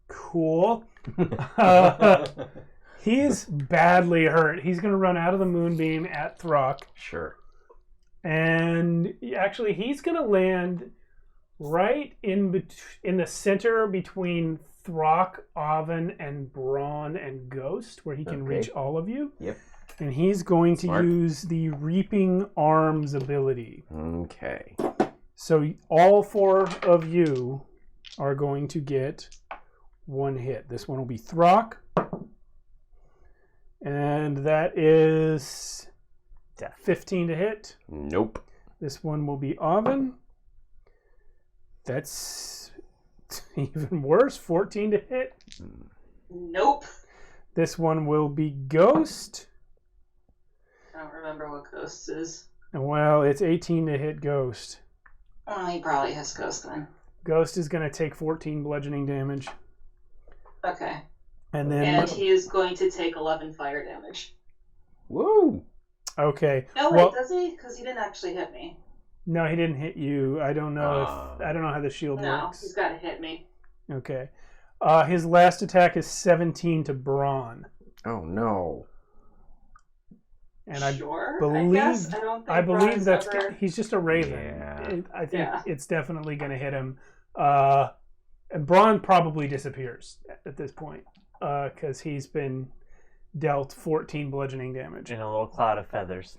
C: Cool. He's badly hurt. He's going to run out of the moonbeam at Throck.
H: Sure.
C: And actually, he's going to land right in the center between Throck, Oven, and Brawn and Ghost, where he can
H: Okay.
C: reach all of you.
H: Yep.
C: And he's going to
H: Smart.
C: use the Reaping Arms ability.
H: Okay.
C: So all 4 of you are going to get 1 hit. This one will be Throck. And that is
D: Death.
C: 15 to hit.
H: Nope.
C: This one will be Oven. That's even worse. 14 to hit.
F: Nope.
C: This one will be Ghost.
F: I don't remember what Ghost is.
C: And well, it's 18 to hit Ghost.
F: Oh, he probably has Ghost then.
C: Ghost is going to take 14 bludgeoning damage.
F: Okay.
C: And then...
F: And he is going to take 11 fire damage.
H: Woo!
C: Okay.
F: No, wait,
C: Well,
F: does he? Because he didn't actually hit me.
C: no, he didn't hit you. I don't know
H: Ah.
C: I don't know how the shield
F: No,
C: works.
F: he's got to hit me.
C: Okay. His last attack is 17 to brawn.
H: Oh no.
C: And I
F: Sure,
C: believe
F: guess. I don't think
C: that's
F: ever...
C: he's just a raven.
H: Yeah.
C: I think it's definitely going to hit him. And brawn probably disappears at this point because he's been dealt 14 bludgeoning damage.
D: In a little cloud of feathers.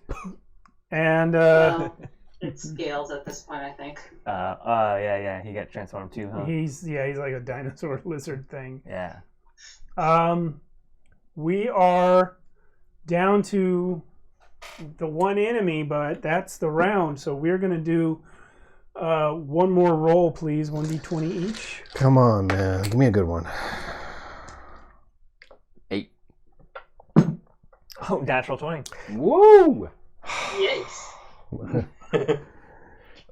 C: And
F: Well, it scales at this point, I think.
D: Yeah. He got transformed too, huh?
C: he's like a dinosaur lizard thing.
D: Yeah.
C: We are down to the one enemy, but that's the round. So we're gonna do one more roll, please. 1d20 each.
B: Come on, man. Give me a good one.
H: 8.
D: Oh, natural 20.
H: Woo!
F: Yikes.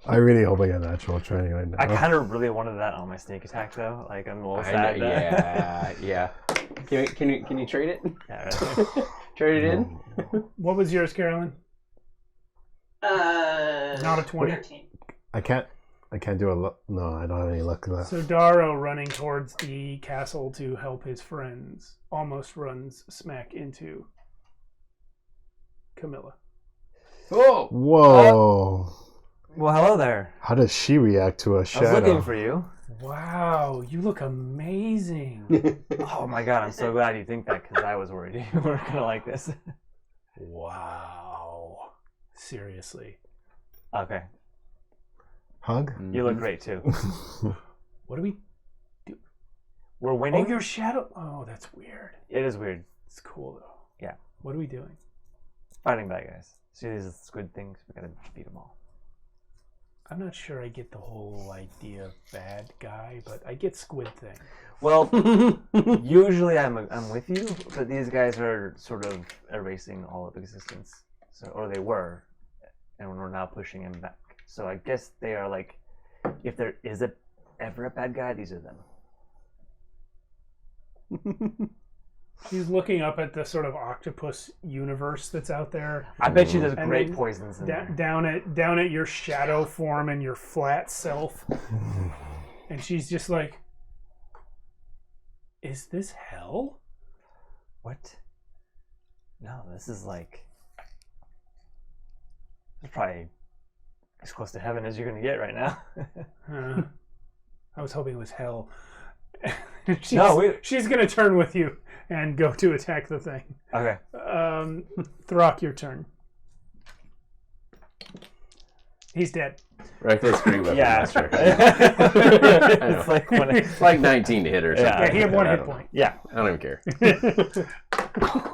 B: I really hope I get natural training right now.
D: I kind of really wanted that on my sneak attack, though. Like, I'm a little sad.
H: Yeah. Can you trade it?
D: Yeah, right.
H: Trade it in?
C: What was yours, Carolyn? Not a 20.
F: 13.
B: I can't do a luck. No, I don't have any luck left.
C: So Darrow, running towards the castle to help his friends, almost runs smack into Camilla.
H: Oh!
B: Whoa.
D: Well, hello there.
B: How does she react to a shadow?
D: I was looking for you.
C: Wow, you look amazing.
D: Oh my god, I'm so glad you think that, because I was worried you weren't going to like this.
C: Wow. Seriously.
D: Okay.
B: Hug?
D: You look great, too.
C: What do we...
D: We're winning.
C: Oh, your shadow... Oh, that's weird.
D: It is weird.
C: It's cool, though.
D: Yeah.
C: What are we doing?
D: Fighting bad guys. See these squid things? We gotta beat them all.
C: I'm not sure I get the whole idea of bad guy, but I get squid thing.
D: Well, usually I'm with you, but these guys are sort of erasing all of existence. So, or they were, and we're now pushing him back. So I guess they are like, if there is ever a bad guy, these are them.
C: He's looking up at the sort of octopus universe that's out there.
D: I bet you there's
C: And
D: great
C: then
D: poisons in there.
C: Down at your shadow form and your flat self. And she's just like, is this hell?
D: What? No, this is like... It's probably as close to heaven as you're going to get right now.
C: I was hoping it was hell. She's going to turn with you and go to attack the thing.
D: Okay.
C: Throck, your turn. He's dead.
H: Right, that's pretty weapon master.
D: It's like when
H: It's like 19 to hit or something.
C: Yeah, he had one
H: I
C: hit
H: don't-
C: point.
D: Yeah,
H: I don't even care.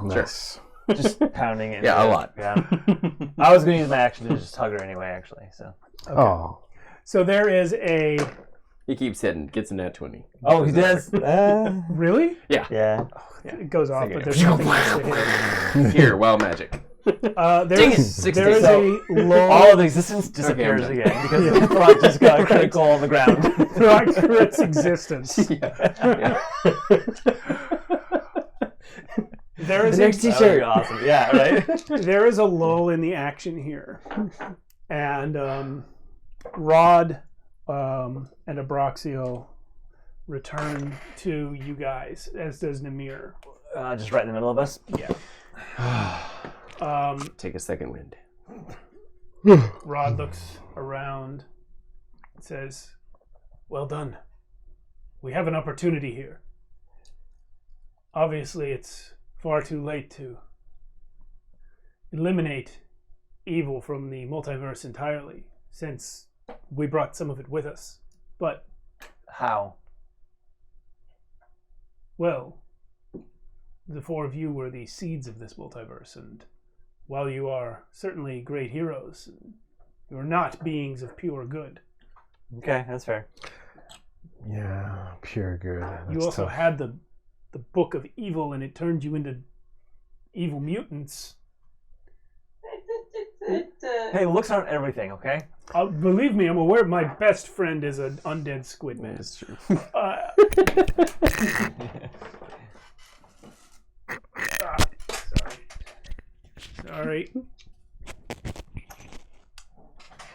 B: Nice.
D: just pounding it.
H: Yeah, a lot.
D: Yeah. I was going to use my action to just hug her anyway, actually. So.
C: Okay.
B: Oh.
C: So there is a...
H: He keeps hitting, gets a nat 20.
D: Oh, he does.
C: Really?
D: Yeah.
C: It goes off, but there's nothing else to hit.
H: Here, wild magic.
C: There is a lull.
D: All of existence disappears
H: I'm
D: again because the Throck just got critical on the ground.
C: Throck for its existence.
H: Yeah.
C: There is
D: The next
C: a,
D: t-shirt. Awesome. Yeah, right?
C: there is a lull in the action here, and Rod and Abraxio return to you guys, as does Namir.
D: Just right in the middle of us.
C: Yeah.
H: Take a second wind.
C: Rod looks around and says, "Well done. We have an opportunity here. Obviously, it's far too late to eliminate evil from the multiverse entirely, since we brought some of it with us. But,
D: How?
C: well, the four of you were the seeds of this multiverse, and while you are certainly great heroes, you're not beings of pure good.
D: Okay, that's fair.
B: Yeah, pure good.
C: You
B: That's
C: also
B: tough.
C: had the book of evil, and it turned you into evil mutants.
D: Hey, looks aren't everything, okay?
C: Believe me, I'm aware my best friend is an undead squid man.
H: That's true.
C: Sorry.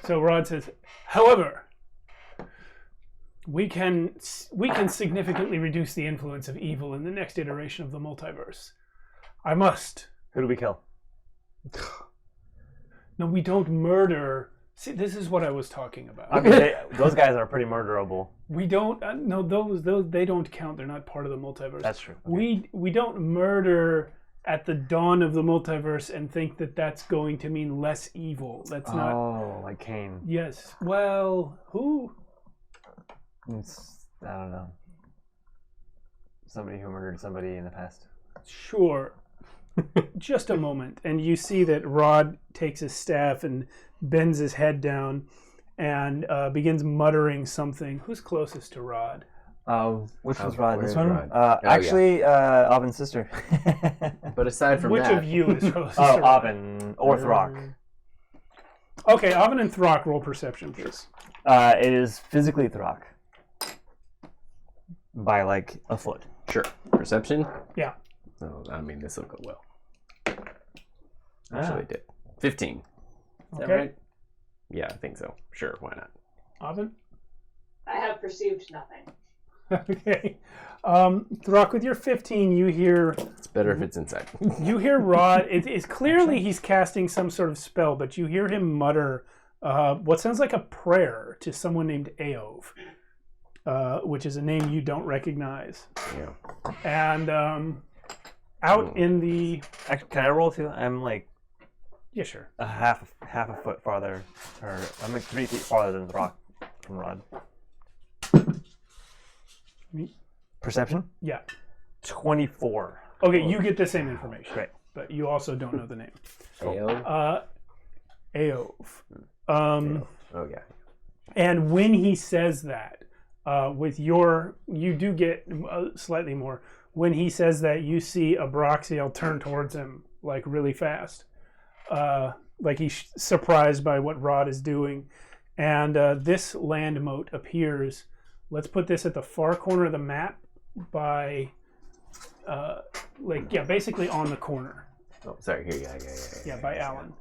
C: So Rod says, however, We can significantly reduce the influence of evil in the next iteration of the multiverse. I must.
D: Who do we kill?
C: No, we don't murder. See, this is what I was talking about.
D: I mean, those guys are pretty murderable.
C: We don't. No, those they don't count. They're not part of the multiverse.
D: That's true. Okay.
C: We don't murder at the dawn of the multiverse and think that that's going to mean less evil. That's not.
D: Oh, like Cain.
C: Yes. Well, who?
D: I don't know. Somebody who murdered somebody in the past.
C: Sure. Just a moment, and you see that Rod takes his staff and bends his head down and begins muttering something. Who's closest to Rod?
D: Which was Rod? This one?
H: Rod?
D: Actually, Alvin's sister.
H: But aside from
C: Which
H: that,
C: of you is closest
D: Oh,
C: to Rod?
D: Alvin or Throck.
C: Okay, Alvin and Throck, roll perception, please.
D: It is physically Throck. By like a foot.
H: sure. Perception?
C: Yeah.
H: Oh, I mean, this will go well. Actually, it did. 15. Is that
C: Okay.
H: right? Yeah, I think so. Sure, why not?
C: Alvin?
F: I have perceived nothing.
C: Okay. Throck, with your 15, you hear
H: It's better if it's inside.
C: Rod. It's clearly he's casting some sort of spell, but you hear him mutter what sounds like a prayer to someone named Aov, which is a name you don't recognize.
H: Yeah.
C: And out in the...
D: Actually, can I roll too? I'm like
C: Yeah, sure.
D: a half a foot farther, or I'm like 3 feet farther than Throck from Rod. Perception?
C: Yeah.
D: 24.
C: Okay, you get the same information.
D: Great.
C: But you also don't know the name.
H: AO?
C: Aov.
H: Oh, yeah.
C: And when he says that, you do get slightly more. When he says that, you see Abraxiel turn towards him like really fast, like he's surprised by what Rod is doing, and this land moat appears. Let's put this at the far corner of the map, by, basically on the corner.
H: Oh, sorry. Here, yeah.
C: By Alan.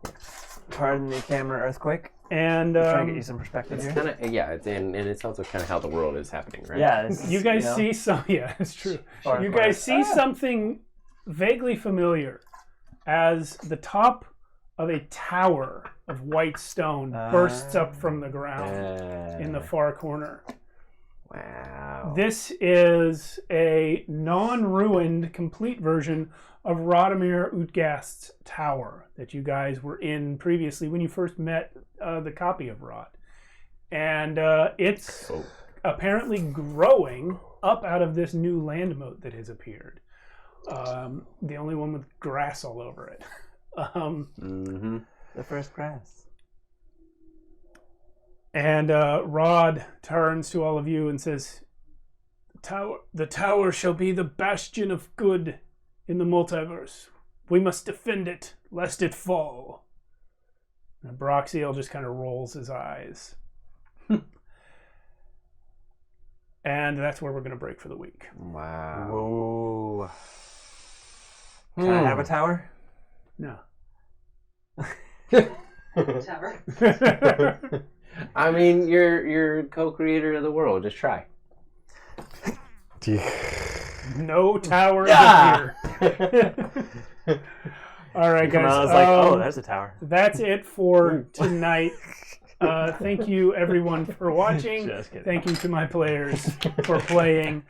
D: Pardon the camera earthquake.
C: And
D: Trying to get you some perspective
H: It's
D: here.
H: kind of, yeah, and it's also kind of how the world is happening, right?
D: Yeah, this is,
C: you guys
D: know,
C: see some. Yeah, it's true.
D: far
C: You
D: apart.
C: guys see something vaguely familiar as the top of a tower of white stone bursts up from the ground in the far corner.
H: Wow.
C: This is a non-ruined, complete version of Radomir Utgast's tower that you guys were in previously when you first met the copy of Rod. And it's apparently growing up out of this new land moat that has appeared. The only one with grass all over it.
D: The first grass.
C: And Rod turns to all of you and says, the tower shall be the bastion of good in the multiverse. We must defend it, lest it fall. And Abraxiel just kind of rolls his eyes. And that's where we're going to break for the week.
H: Wow.
D: Whoa. Can I have a tower?
C: No.
F: Tower.
H: I mean, you're co-creator of the world. Just try.
C: No tower here. All right, guys.
D: I was like, oh, there's a tower.
C: That's it for tonight. Thank you, everyone, for watching.
D: Just kidding.
C: Thank you to my players for playing.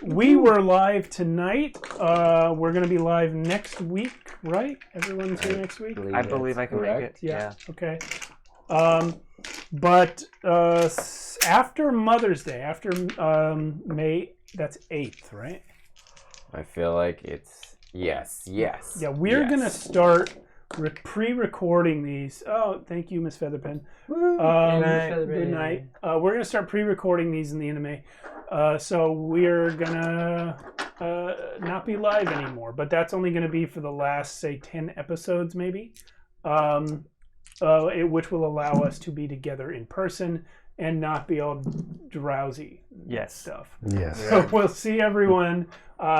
C: We were live tonight. We're going to be live next week, right? Everyone's here next week?
D: I believe I can make it.
C: Yeah. Okay. But after Mother's Day, after May, that's 8th, right?
H: I feel like it's yes.
C: Yeah, we're going to start pre-recording these. Oh, thank you, Miss Featherpen. Good night. We're going to start pre-recording these in the anime. So we're going to not be live anymore, but that's only going to be for the last, say, 10 episodes, maybe. Which will allow us to be together in person and not be all drowsy
D: Yes.
C: stuff.
B: Yes.
C: So we'll see everyone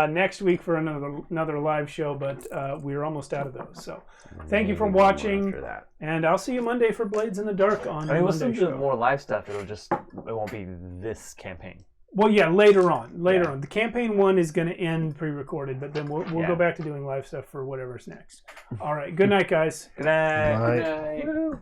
C: next week for another live show, but we're almost out of those. So thank you for watching, and I'll see you Monday for Blades in the Dark on the
D: we'll
C: Monday
D: still do
C: show.
D: more live stuff. It won't be this campaign.
C: Well, yeah, later on. The campaign 1 is going to end pre-recorded, but then we'll go back to doing live stuff for whatever's next. All right. Good night, guys.
D: Good night.
B: Bye.
E: Good night.